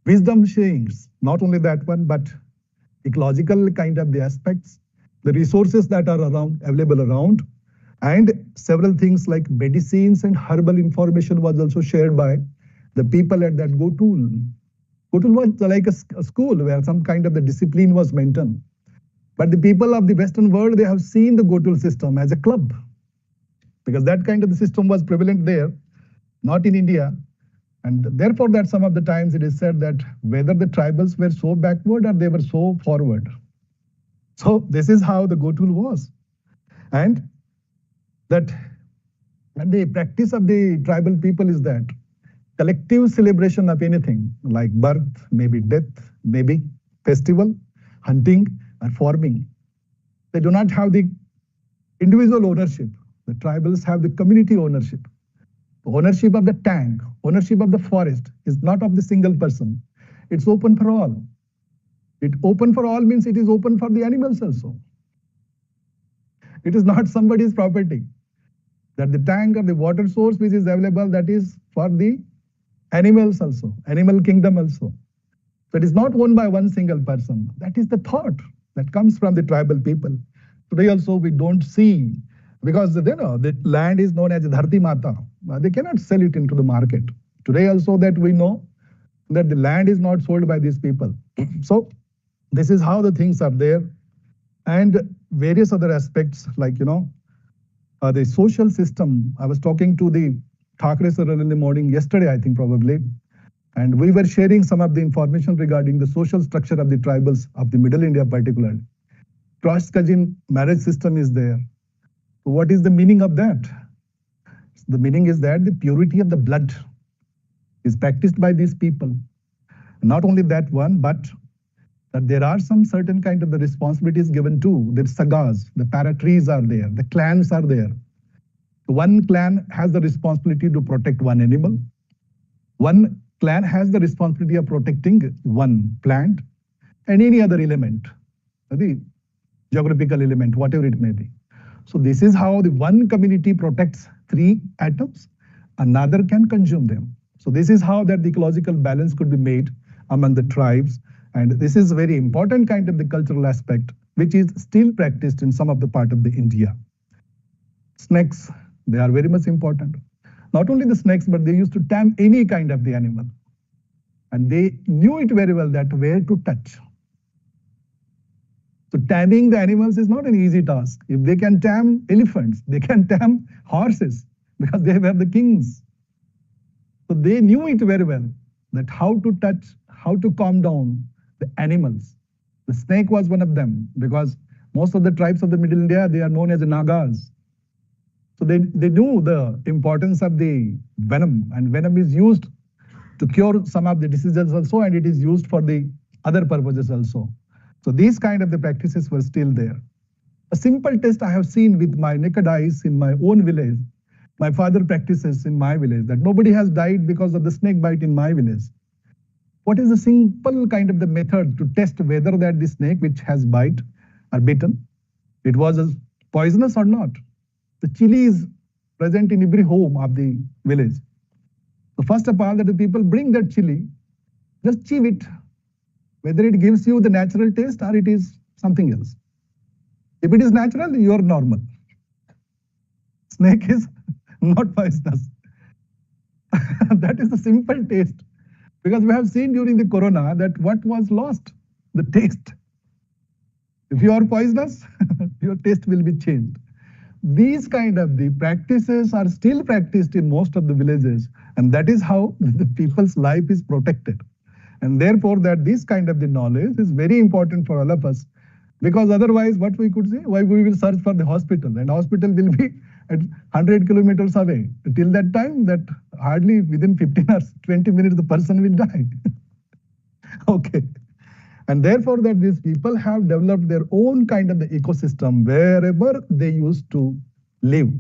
wisdom sayings. Not only that one, but ecological kind of the aspects, the resources that are available around, and several things like medicines and herbal information was also shared by the people at that Go-Tool. Go-Tool was like a school where some kind of the discipline was maintained. But the people of the Western world, they have seen the Go-Tool system as a club, because that kind of the system was prevalent there, not in India. And therefore, that some of the times it is said that whether the tribals were so backward or they were so forward. So this is how the Go-Tool was. And the practice of the tribal people is that collective celebration of anything like birth, maybe death, maybe festival, hunting, or farming. They do not have the individual ownership. The tribals have the community ownership. Ownership of the tank, ownership of the forest is not of the single person. It's open for all. It open for all means it is open for the animals also. It is not somebody's property. That the tank or the water source which is available, that is for the animals also, animal kingdom also. So it is not owned by one single person. That is the thought that comes from the tribal people. Today also we don't see, because the land is known as Dharti Mata. They cannot sell it into the market. Today also that we know that the land is not sold by these people. So this is how the things are there. And various other aspects like, the social system. I was talking to the Thakre sir in the morning, yesterday I think probably, and we were sharing some of the information regarding the social structure of the tribals of the Middle India particularly. Cross-cousin marriage system is there. What is the meaning of that? The meaning is that the purity of the blood is practiced by these people. Not only that one, but that there are some certain kind of the responsibilities given to the sagas, the paratrees are there, the clans are there. One clan has the responsibility to protect one animal. One clan has the responsibility of protecting one plant and any other element, the geographical element, whatever it may be. So this is how the one community protects 3 atoms, another can consume them. So this is how that the ecological balance could be made among the tribes. And this is a very important kind of the cultural aspect, which is still practiced in some of the part of the India. Snakes, they are very much important. Not only the snakes, but they used to tame any kind of the animal. And they knew it very well that where to touch. So taming the animals is not an easy task. If they can tame elephants, they can tame horses because they were the kings. So they knew it very well that how to touch, how to calm down the animals. The snake was one of them because most of the tribes of the Middle India, they are known as the Nagas. So they knew the importance of the venom, and venom is used to cure some of the diseases also, and it is used for the other purposes also. So these kind of the practices were still there. A simple test I have seen with my naked eyes in my own village. My father practices in my village that nobody has died because of the snake bite in my village. What is the simple kind of the method to test whether that the snake which has bite or bitten, it was poisonous or not? The chili is present in every home of the village. So first of all, that the people bring that chili, just chew it, whether it gives you the natural taste or it is something else. If it is natural, you are normal. Snake is not poisonous. That is the simple taste. Because we have seen during the corona that what was lost? The taste. If you are poisonous, your taste will be changed. These kind of the practices are still practiced in most of the villages, and that is how the people's life is protected. And therefore that this kind of the knowledge is very important for all of us, because otherwise what we could say, why we will search for the hospital, and hospital will be at 100 kilometers away. Till that time, that hardly within 15 or 20 minutes the person will die. Okay. And therefore that these people have developed their own kind of the ecosystem wherever they used to live.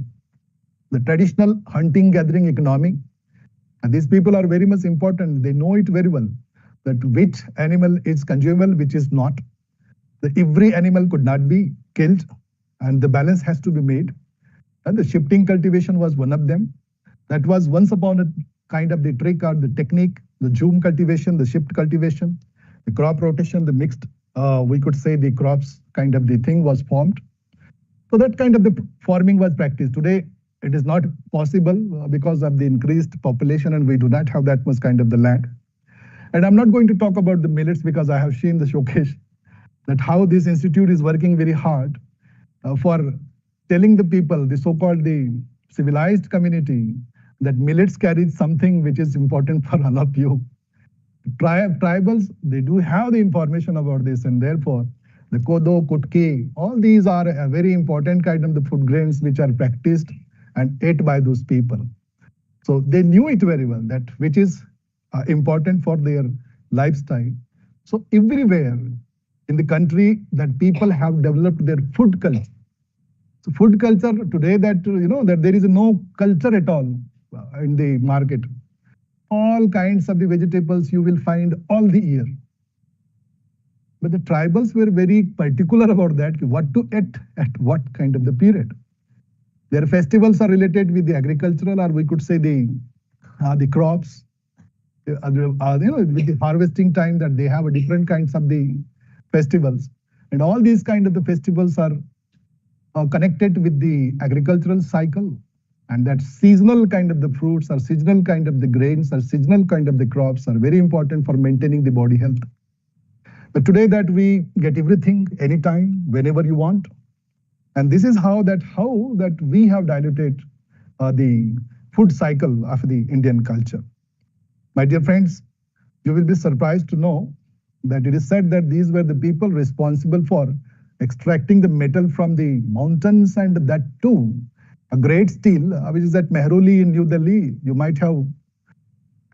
The traditional hunting gathering economy And these people are very much important. They know it very well, that which animal is consumable, which is not. Every animal could not be killed, and the balance has to be made. And the shifting cultivation was one of them. That was once upon a kind of the trick or the technique, the zoom cultivation, the shift cultivation, the crop rotation, the mixed, we could say the crops kind of the thing was formed. So that kind of the farming was practiced. Today, it is not possible because of the increased population, and we do not have that much kind of the land. And I'm not going to talk about the millets because I have seen the showcase that how this institute is working very hard for telling the people, the so-called the civilized community, that millets carry something which is important for all of you. Tribals, they do have the information about this, and therefore the kodo, kutki, all these are a very important kind of the food grains which are practiced and ate by those people. So they knew it very well, that which is important for their lifestyle. So everywhere in the country that people have developed their food culture. So food culture today, that that there is no culture at all in the market. All kinds of the vegetables you will find all the year. But the tribals were very particular about that, what to eat at what kind of the period. Their festivals are related with the agricultural, or we could say the crops. With the harvesting time, that they have a different kinds of the festivals. And all these kind of the festivals are connected with the agricultural cycle. And that seasonal kind of the fruits or seasonal kind of the grains or seasonal kind of the crops are very important for maintaining the body health. But today that we get everything anytime, whenever you want. And this is how that we have diluted the food cycle of the Indian culture. My dear friends, you will be surprised to know that it is said that these were the people responsible for extracting the metal from the mountains, and that too, a great steel, which is at Mehroli in New Delhi. You might have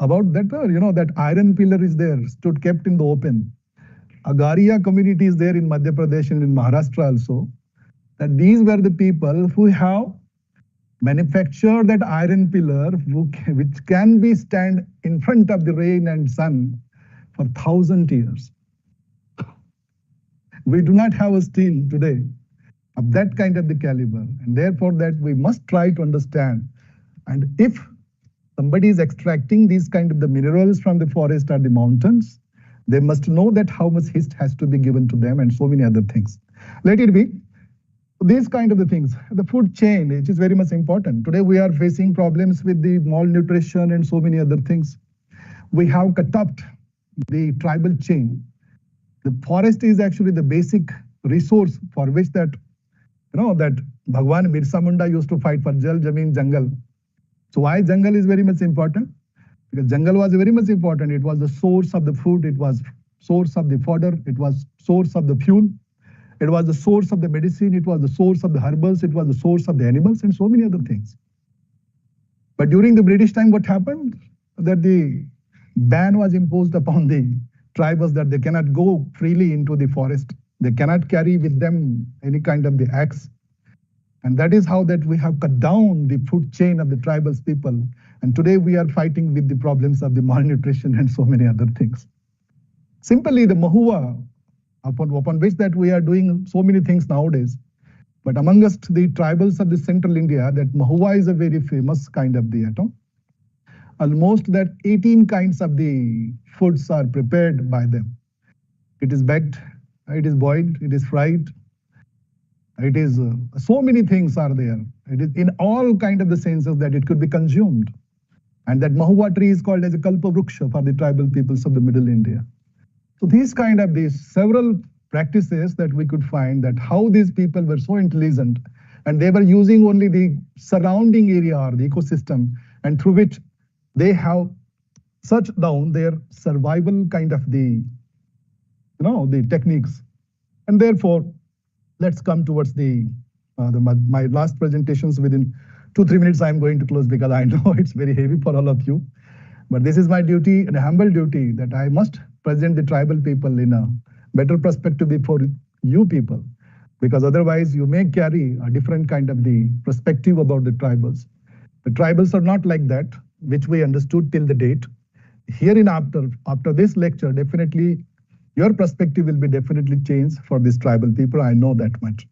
about that, that iron pillar is there, stood kept in the open. Agaria community is there in Madhya Pradesh and in Maharashtra also. That these were the people who have manufactured that iron pillar, which can be stand in front of the rain and sun for 1,000 years. We do not have a steel today of that kind of the caliber, and therefore that we must try to understand. And if somebody is extracting these kind of the minerals from the forest or the mountains, they must know that how much heat has to be given to them, and so many other things. Let it be. These kind of the things, the food chain, which is very much important. Today we are facing problems with the malnutrition and so many other things. We have cut up the tribal chain. The forest is actually the basic resource for which that, that Bhagwan Birsa Munda used to fight for Jal, Jameen, Jungle. So why jungle is very much important? Because jungle was very much important. It was the source of the food. It was source of the fodder. It was source of the fuel. It was the source of the medicine. It was the source of the herbals. It was the source of the animals and so many other things. But during the British time, what happened? That the ban was imposed upon the tribals, that they cannot go freely into the forest. They cannot carry with them any kind of the axe. And that is how that we have cut down the food chain of the tribals people. And today we are fighting with the problems of the malnutrition and so many other things. Simply the mahua, upon which that we are doing so many things nowadays. But amongst the tribals of the central India, that mahua is a very famous kind of the atom. Almost that 18 kinds of the foods are prepared by them. It is baked, it is boiled, it is fried. It is so many things are there. It is in all kind of the senses that it could be consumed. And that mahua tree is called as a kalpa vruksha for the tribal peoples of the middle India. So these kind of these several practices that we could find, that how these people were so intelligent, and they were using only the surrounding area or the ecosystem, and through which they have searched down their survival kind of the, the techniques. And therefore, let's come towards my last presentations. Within 2-3 minutes, I'm going to close because I know it's very heavy for all of you. But this is my duty and a humble duty that I must present the tribal people in a better perspective for you people, because otherwise you may carry a different kind of the perspective about the tribals. The tribals are not like that. which we understood till the date. Here in after this lecture, definitely your perspective will be definitely changed for these tribal people. I know that much.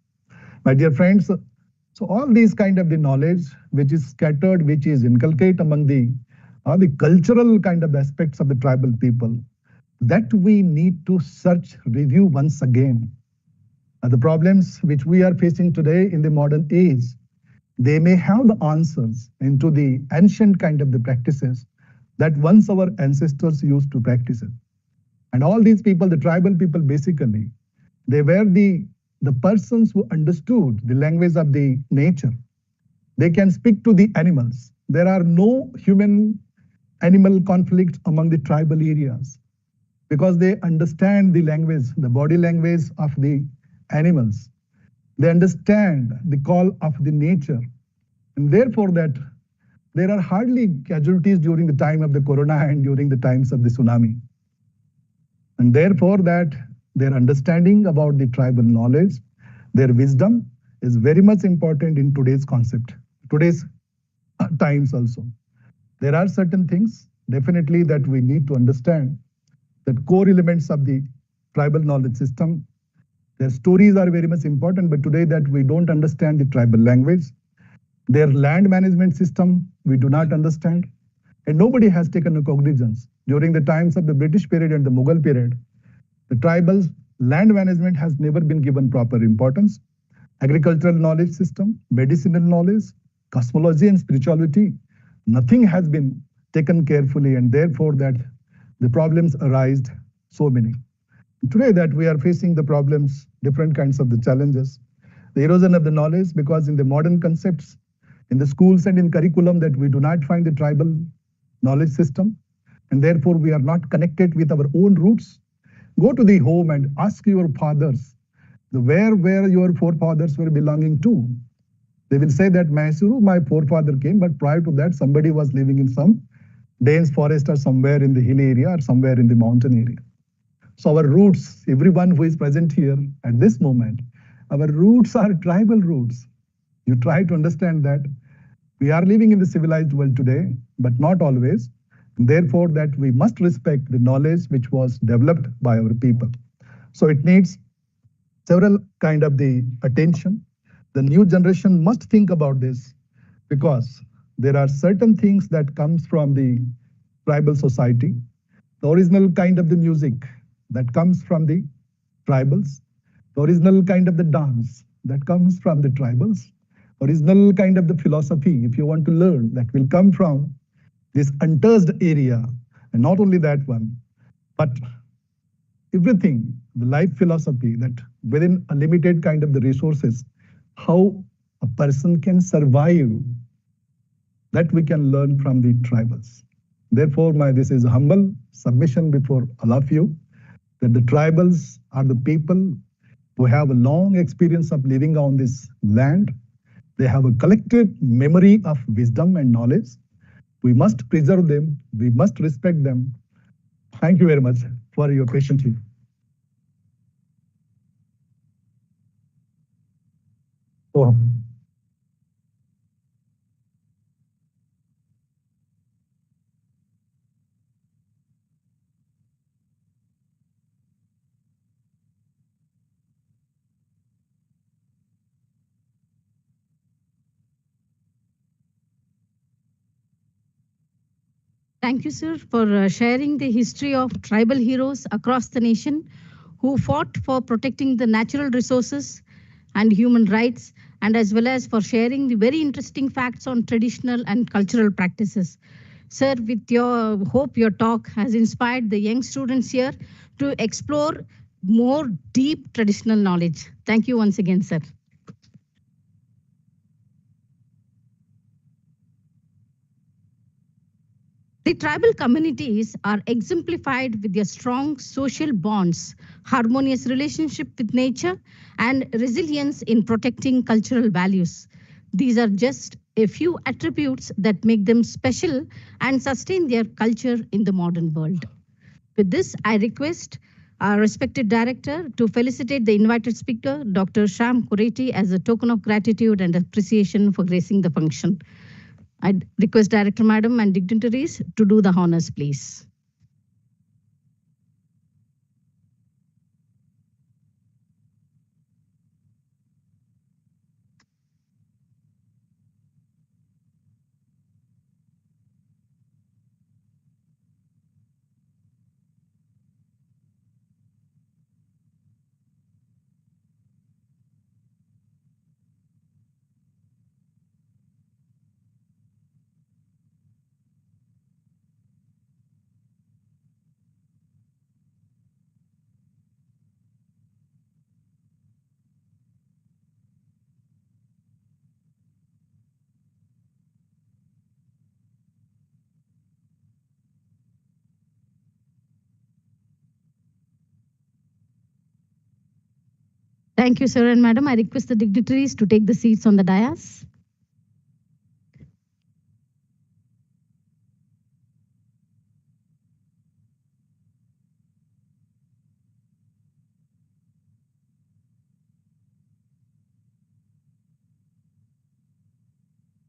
My dear friends, so all these kind of the knowledge which is scattered, which is inculcated among the cultural kind of aspects of the tribal people, that we need to search, review once again. The problems which we are facing today in the modern age, they may have the answers into the ancient kind of the practices that once our ancestors used to practice it. And all these people, the tribal people, basically, they were the persons who understood the language of the nature. They can speak to the animals. There are no human-animal conflicts among the tribal areas because they understand the language, the body language of the animals. They understand the call of the nature. And therefore that there are hardly casualties during the time of the corona and during the times of the tsunami. And therefore that their understanding about the tribal knowledge, their wisdom is very much important in today's concept, today's times also. There are certain things definitely that we need to understand, that core elements of the tribal knowledge system. Their stories are very much important, but today that we don't understand the tribal language. Their land management system, we do not understand. And nobody has taken cognizance. During the times of the British period and the Mughal period, the tribal land management has never been given proper importance. Agricultural knowledge system, medicinal knowledge, cosmology and spirituality, nothing has been taken carefully, and therefore that the problems arise so many. Today that we are facing the problems, different kinds of the challenges, the erosion of the knowledge, because in the modern concepts, in the schools and in curriculum, that we do not find the tribal knowledge system, and therefore we are not connected with our own roots. Go to the home and ask your fathers where your forefathers were belonging to. They will say that Mysuru, my forefather came, but prior to that, somebody was living in some dense forest or somewhere in the hill area or somewhere in the mountain area. So our roots, everyone who is present here at this moment, our roots are tribal roots. You try to understand that we are living in the civilized world today, but not always. And therefore, that we must respect the knowledge which was developed by our people. So it needs several kind of the attention. The new generation must think about this, because there are certain things that comes from the tribal society. The original kind of the music that comes from the tribals, the original kind of the dance that comes from the tribals, original kind of the philosophy, if you want to learn, that will come from this untouched area. And not only that one, but everything, the life philosophy, that within a limited kind of the resources, how a person can survive, that we can learn from the tribals. Therefore, this is a humble submission before all of you, that the tribals are the people who have a long experience of living on this land. They have a collective memory of wisdom and knowledge. We must preserve them. We must respect them. Thank you very much for your patience. Oh. Thank you, sir, for sharing the history of tribal heroes across the nation who fought for protecting the natural resources and human rights, and as well as for sharing the very interesting facts on traditional and cultural practices. Sir, with your hope, your talk has inspired the young students here to explore more deep traditional knowledge. Thank you once again, sir. The tribal communities are exemplified with their strong social bonds, harmonious relationship with nature, and resilience in protecting cultural values. These are just a few attributes that make them special and sustain their culture in the modern world. With this, I request our respected director to felicitate the invited speaker, Dr. Shyam Kureti, as a token of gratitude and appreciation for gracing the function. I request Director Madam and dignitaries to do the honors, please. Thank you, sir and madam. I request the dignitaries to take the seats on the dais.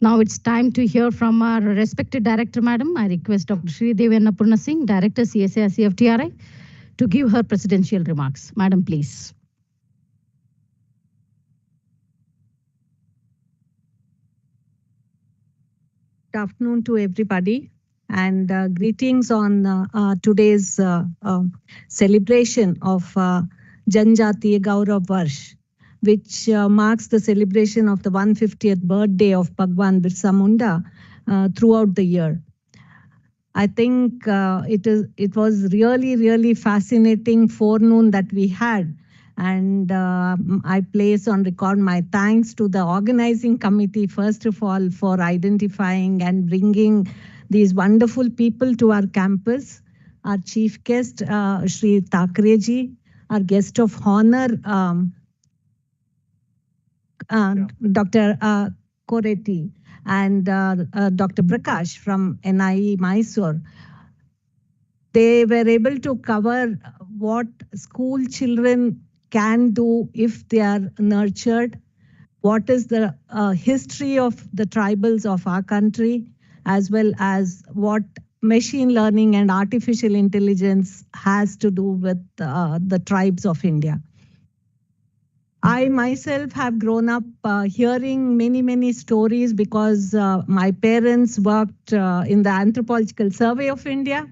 Now it's time to hear from our respected director, madam. I request Dr. Sridevi Annapurna Singh, Director CSIR-CFTRI, to give her presidential remarks. Madam, please. Good afternoon to everybody, and greetings on today's celebration of Janjatiya Gaurav Varsh, which marks the celebration of the 150th birthday of Bhagwan Birsa Munda throughout the year. I think it was really fascinating forenoon that we had. And I place on record my thanks to the organizing committee, first of all, for identifying and bringing these wonderful people to our campus. Our chief guest, Shri Thakreji, our guest of honor, Dr. Koreti, and Dr. Prakash from NIE Mysore. They were able to cover what school children can do if they are nurtured, what is the history of the tribals of our country, as well as what machine learning and artificial intelligence has to do with the tribes of India. I myself have grown up hearing many stories because my parents worked in the Anthropological Survey of India.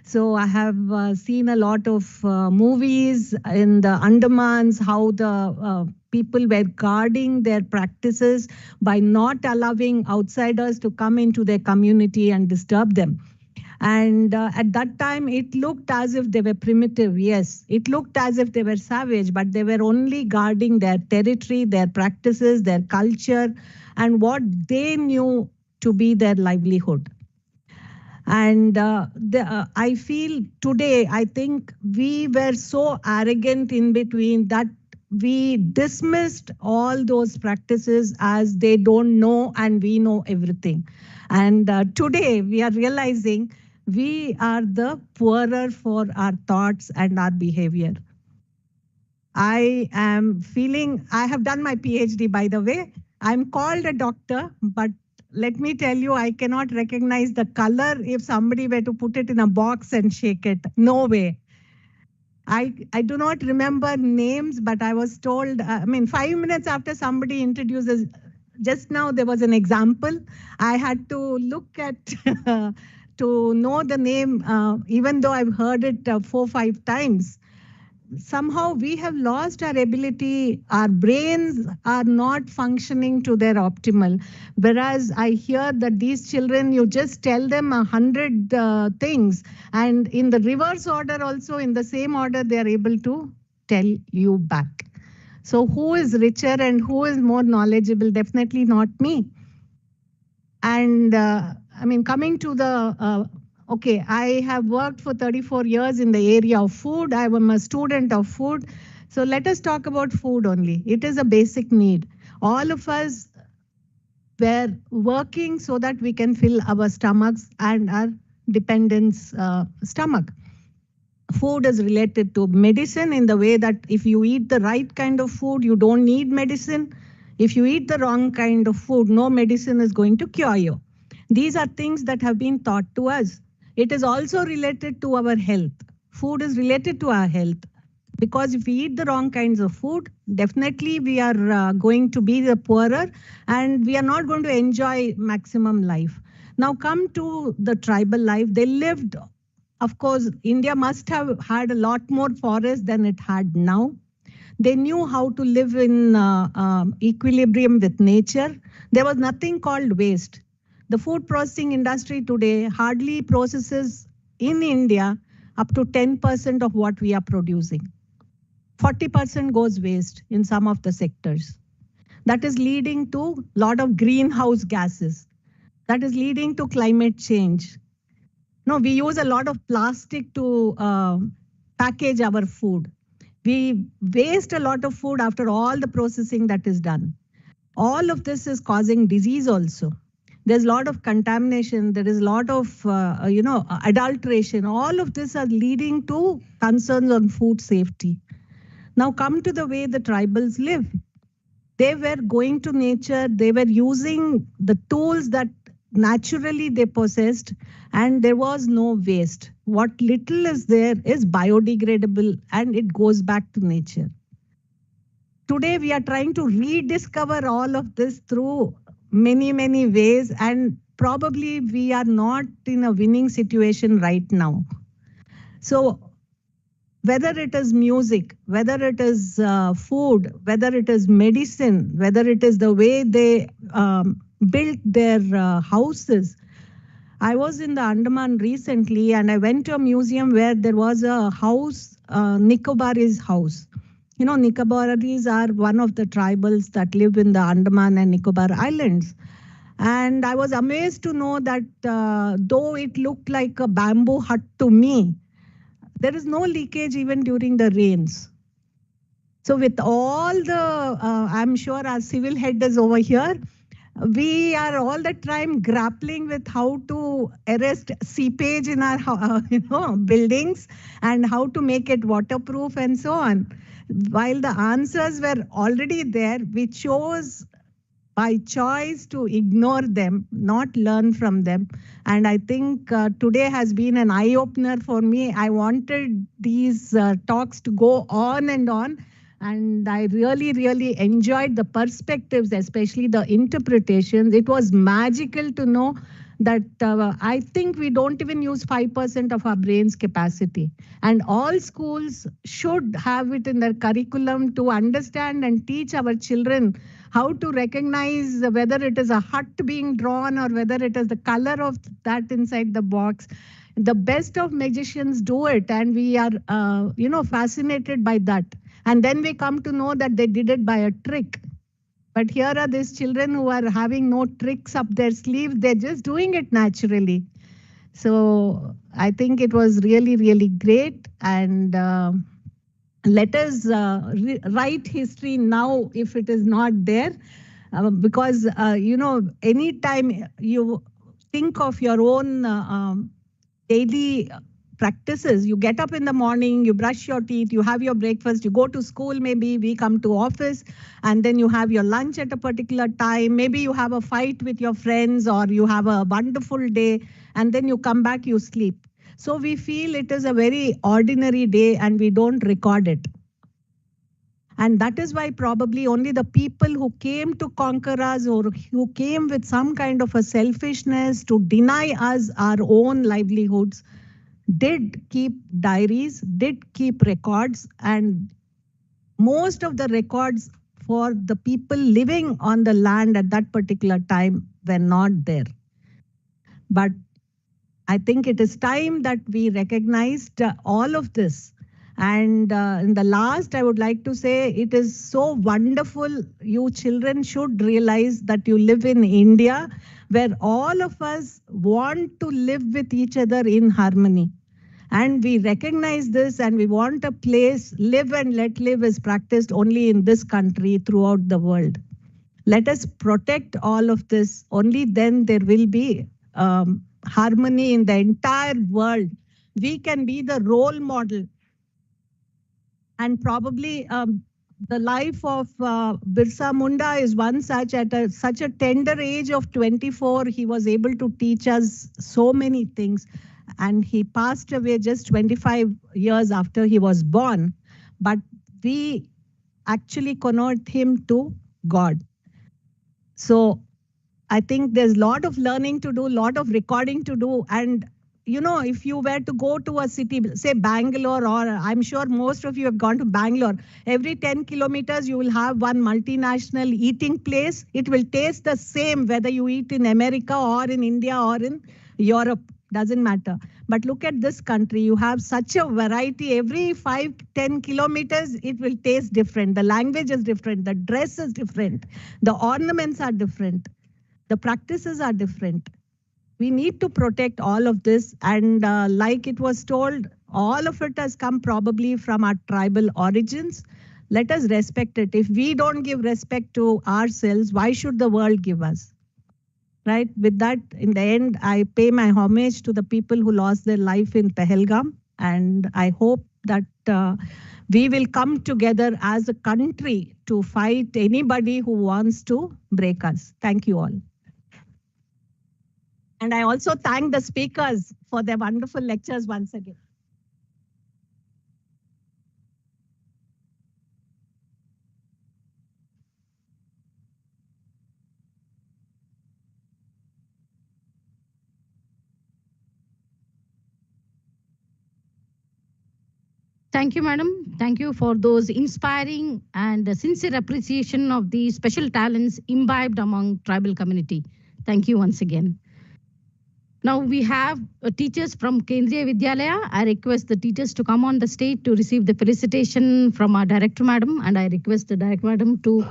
So I have seen a lot of movies in the Andamans, how the people were guarding their practices by not allowing outsiders to come into their community and disturb them. And at that time, it looked as if they were primitive. Yes, it looked as if they were savage, but they were only guarding their territory, their practices, their culture, and what they knew to be their livelihood. And I feel today, I think we were so arrogant in between that we dismissed all those practices as they don't know and we know everything. And today we are realizing we are the poorer for our thoughts and our behavior. I am feeling, I have done my PhD, by the way. I'm called a doctor, but let me tell you, I cannot recognize the color if somebody were to put it in a box and shake it. No way. I do not remember names, but I was told, 5 minutes after somebody introduces, just now there was an example. I had to look at, to know the name, even though I've heard it 4 or 5 times. Somehow we have lost our ability, our brains are not functioning to their optimal. Whereas I hear that these children, you just tell them 100 things, and in the reverse order also, in the same order, they are able to tell you back. So who is richer and who is more knowledgeable? Definitely not me. And coming to the okay, I have worked for 34 years in the area of food. I am a student of food. So let us talk about food only. It is a basic need. All of us were working so that we can fill our stomachs and our dependents' stomach. Food is related to medicine in the way that if you eat the right kind of food, you don't need medicine. If you eat the wrong kind of food, no medicine is going to cure you. These are things that have been taught to us. It is also related to our health. Food is related to our health. Because if we eat the wrong kinds of food, definitely we are going to be the poorer and we are not going to enjoy maximum life. Now come to the tribal life. They lived, of course, India must have had a lot more forest than it had now. They knew how to live in equilibrium with nature. There was nothing called waste. The food processing industry today hardly processes in India up to 10% of what we are producing. 40% goes waste in some of the sectors. That is leading to a lot of greenhouse gases. That is leading to climate change. No, we use a lot of plastic to package our food. We waste a lot of food after all the processing that is done. All of this is causing disease also. There's a lot of contamination. There is a lot of, adulteration. All of this are leading to concerns on food safety. Now come to the way the tribals live. They were going to nature. They were using the tools that naturally they possessed, and there was no waste. What little is there is biodegradable and it goes back to nature. Today we are trying to rediscover all of this through many, many ways, and probably we are not in a winning situation right now. So whether it is music, whether it is food, whether it is medicine, whether it is the way they built their houses. I was in the Andaman recently and I went to a museum where there was a house, Nicobaris house. You know, Nicobaris are one of the tribals that live in the Andaman and Nicobar Islands. And I was amazed to know that though it looked like a bamboo hut to me, there is no leakage even during the rains. So with all the, I'm sure our civil head is over here, we are all the time grappling with how to arrest seepage in our buildings and how to make it waterproof and so on. While the answers were already there, we chose by choice to ignore them, not learn from them. And I think today has been an eye-opener for me. I wanted these talks to go on. And I really, really enjoyed the perspectives, especially the interpretations. It was magical to know that I think we don't even use 5% of our brain's capacity. And all schools should have it in their curriculum to understand and teach our children how to recognize whether it is a hut being drawn or whether it is the color of that inside the box. The best of magicians do it, and we are, fascinated by that. And then we come to know that they did it by a trick. But here are these children who are having no tricks up their sleeves. They're just doing it naturally. So I think it was really, really great. And let us write history now if it is not there. Because, anytime you think of your own daily practices, you get up in the morning, you brush your teeth, you have your breakfast, you go to school, maybe we come to office, and then you have your lunch at a particular time. Maybe you have a fight with your friends or you have a wonderful day, and then you come back, you sleep. So we feel it is a very ordinary day and we don't record it. And that is why probably only the people who came to conquer us or who came with some kind of a selfishness to deny us our own livelihoods did keep diaries, did keep records, and most of the records for the people living on the land at that particular time were not there. But I think it is time that we recognized all of this. And in the last, I would like to say it is so wonderful. You children should realize that you live in India, where all of us want to live with each other in harmony. And we recognize this and we want a place, live and let live is practiced only in this country throughout the world. Let us protect all of this. Only then there will be harmony in the entire world. We can be the role model. And probably the life of Birsa Munda is one such. At such a tender age of 24, he was able to teach us so many things. And he passed away just 25 years after he was born. But we actually connect him to God. So I think there's a lot of learning to do, a lot of recording to do. And, you know, if you were to go to a city, say Bangalore, or I'm sure most of you have gone to Bangalore, every 10 kilometers, you will have one multinational eating place. It will taste the same whether you eat in America or in India or in Europe, doesn't matter. But look at this country, you have such a variety. Every 5-10 kilometers, it will taste different. The language is different. The dress is different. The ornaments are different. The practices are different. We need to protect all of this. And like it was told, all of it has come probably from our tribal origins. Let us respect it. If we don't give respect to ourselves, why should the world give us? Right? With that, in the end, I pay my homage to the people who lost their life in Pahalgam. And I hope that we will come together as a country to fight anybody who wants to break us. Thank you all. And I also thank the speakers for their wonderful lectures once again. Thank you, madam. Thank you for those inspiring and sincere appreciation of the special talents imbibed among tribal community. Thank you once again. Now we have teachers from Kendriya Vidyalaya. I request the teachers to come on the stage to receive the felicitation from our director, madam, and I request the director, madam, to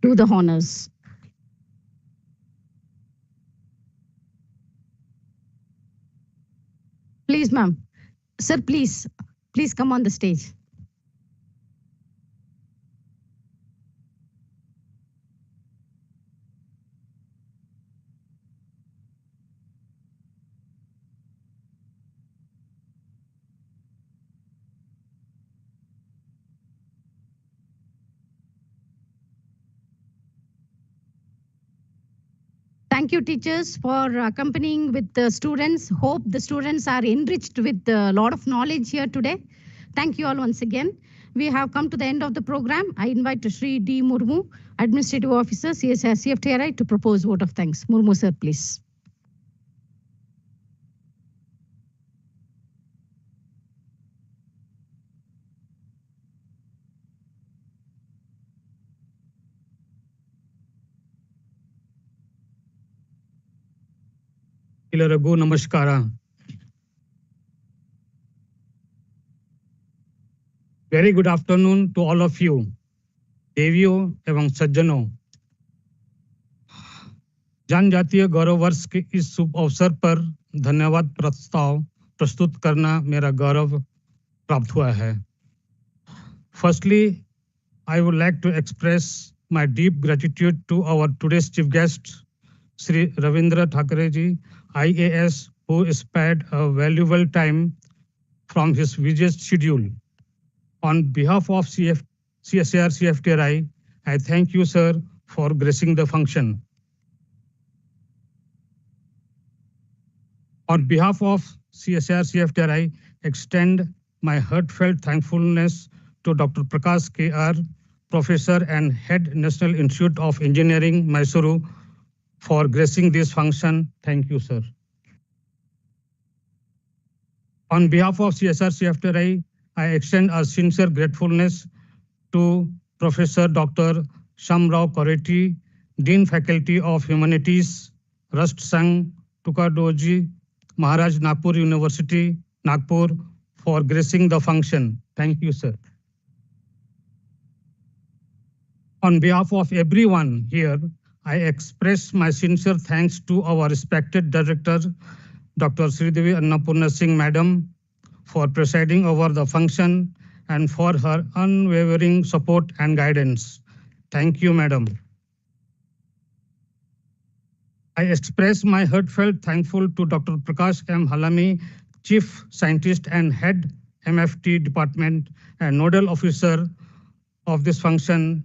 do the honors. Please, ma'am. Sir, please come on the stage. Thank you, teachers, for accompanying with the students. Hope the students are enriched with a lot of knowledge here today. Thank you all once again. We have come to the end of the program. I invite Shri D. Murmu, Administrative Officer, CSIR-CFTRI, to propose vote of thanks. Murmu, sir, please. Raghu Namaskara. Very good afternoon to all of you. देवियों एवं सज्जनों, जनजातीय गौरव वर्ष के इस शुभ अवसर पर धन्यवाद प्रस्ताव प्रस्तुत करना मेरा गौरव प्राप्त हुआ है. Firstly, I would like to express my deep gratitude to our today's chief guest, Sri Ravindra Thakreji, IAS, who spared a valuable time from his busy schedule. On behalf of CSIR-CFTRI, I thank you, sir, for gracing the function. On behalf of CSIR-CFTRI, extend my heartfelt thankfulness to Dr. Prakash K.R., Professor and Head National Institute of Engineering, Mysuru, for gracing this function. Thank you, sir. On behalf of CSIR-CFTRI, I extend a sincere gratefulness to Professor Dr. Shamrao Koreti, Dean Faculty of Humanities, Rust Sangh Tukadoji, Maharaj Nagpur University, Nagpur, for gracing the function. Thank you, sir. On behalf of everyone here, I express my sincere thanks to our respected Director, Dr. Sridevi Annapurna Singh, Madam, for presiding over the function and for her unwavering support and guidance. Thank you, Madam. I express my heartfelt thankful to Dr. Prakash M. Halami, Chief Scientist and Head MFT Department and Nodal Officer of this function,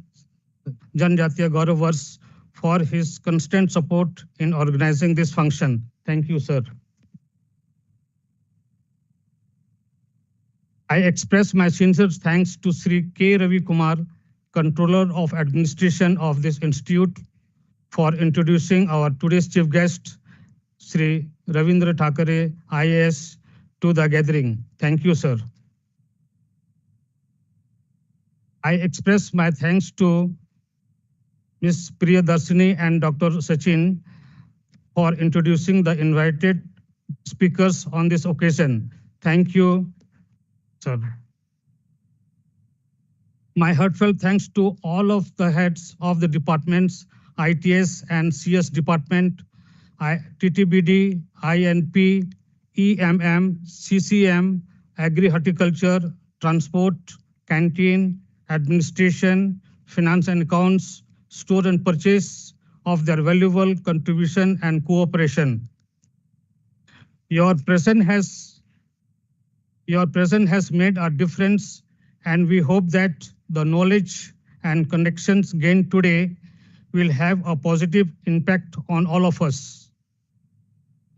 Janjatiya Gaurav Varsh, for his constant support in organizing this function. Thank you, sir. I express my sincere thanks to Sri K. Ravi Kumar, Controller of Administration of this institute, for introducing our today's chief guest, Sri Ravindra Thakare, IAS, to the gathering. Thank you, sir. I express my thanks to Ms. Priyadarshini and Dr. Sachin for introducing the invited speakers on this occasion. Thank you, sir. My heartfelt thanks to all of the heads of the departments, ITS and CS department, TTBD, INP, EMM, CCM, Agri-Horticulture, Transport, Canteen, Administration, Finance and Accounts, Store and Purchase, of their valuable contribution and cooperation. Your presence has made a difference, and we hope that the knowledge and connections gained today will have a positive impact on all of us.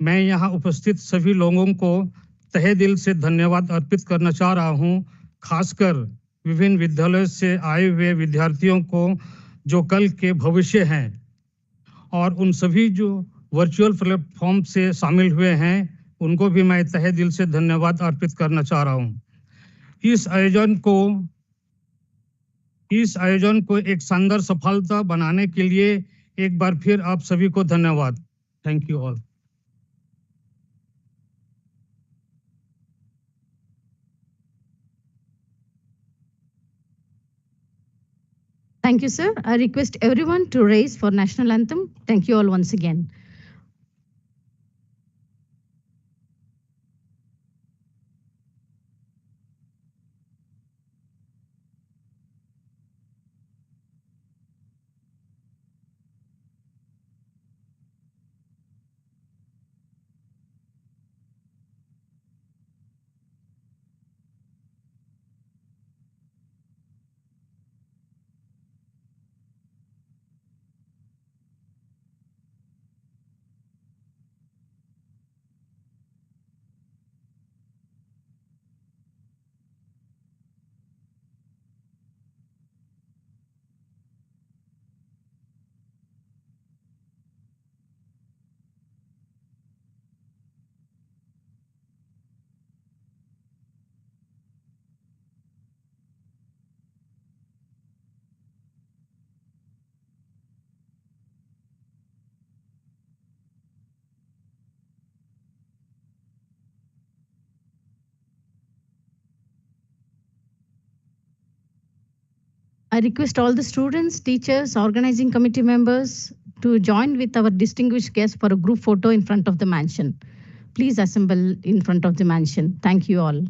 मैं यहाँ उपस्थित सभी लोगों को तहे दिल से धन्यवाद अर्पित करना चाह रहा हूँ, खासकर विभिन्न विद्यालयों से आए हुए विद्यार्थियों को जो कल के भविष्य हैं, और उन सभी जो वर्चुअल प्लेटफॉर्म से शामिल हुए हैं, उनको भी मैं तहे दिल से धन्यवाद अर्पित करना चाह रहा हूँ। इस आयोजन को एक शानदार सफलता बनाने के लिए एक बार फिर आप सभी को धन्यवाद। Thank you all. Thank you, sir. I request everyone to raise for national anthem. Thank you all once again. I request all the students, teachers, organizing committee members to join with our distinguished guests for a group photo in front of the mansion. Please assemble in front of the mansion. Thank you all.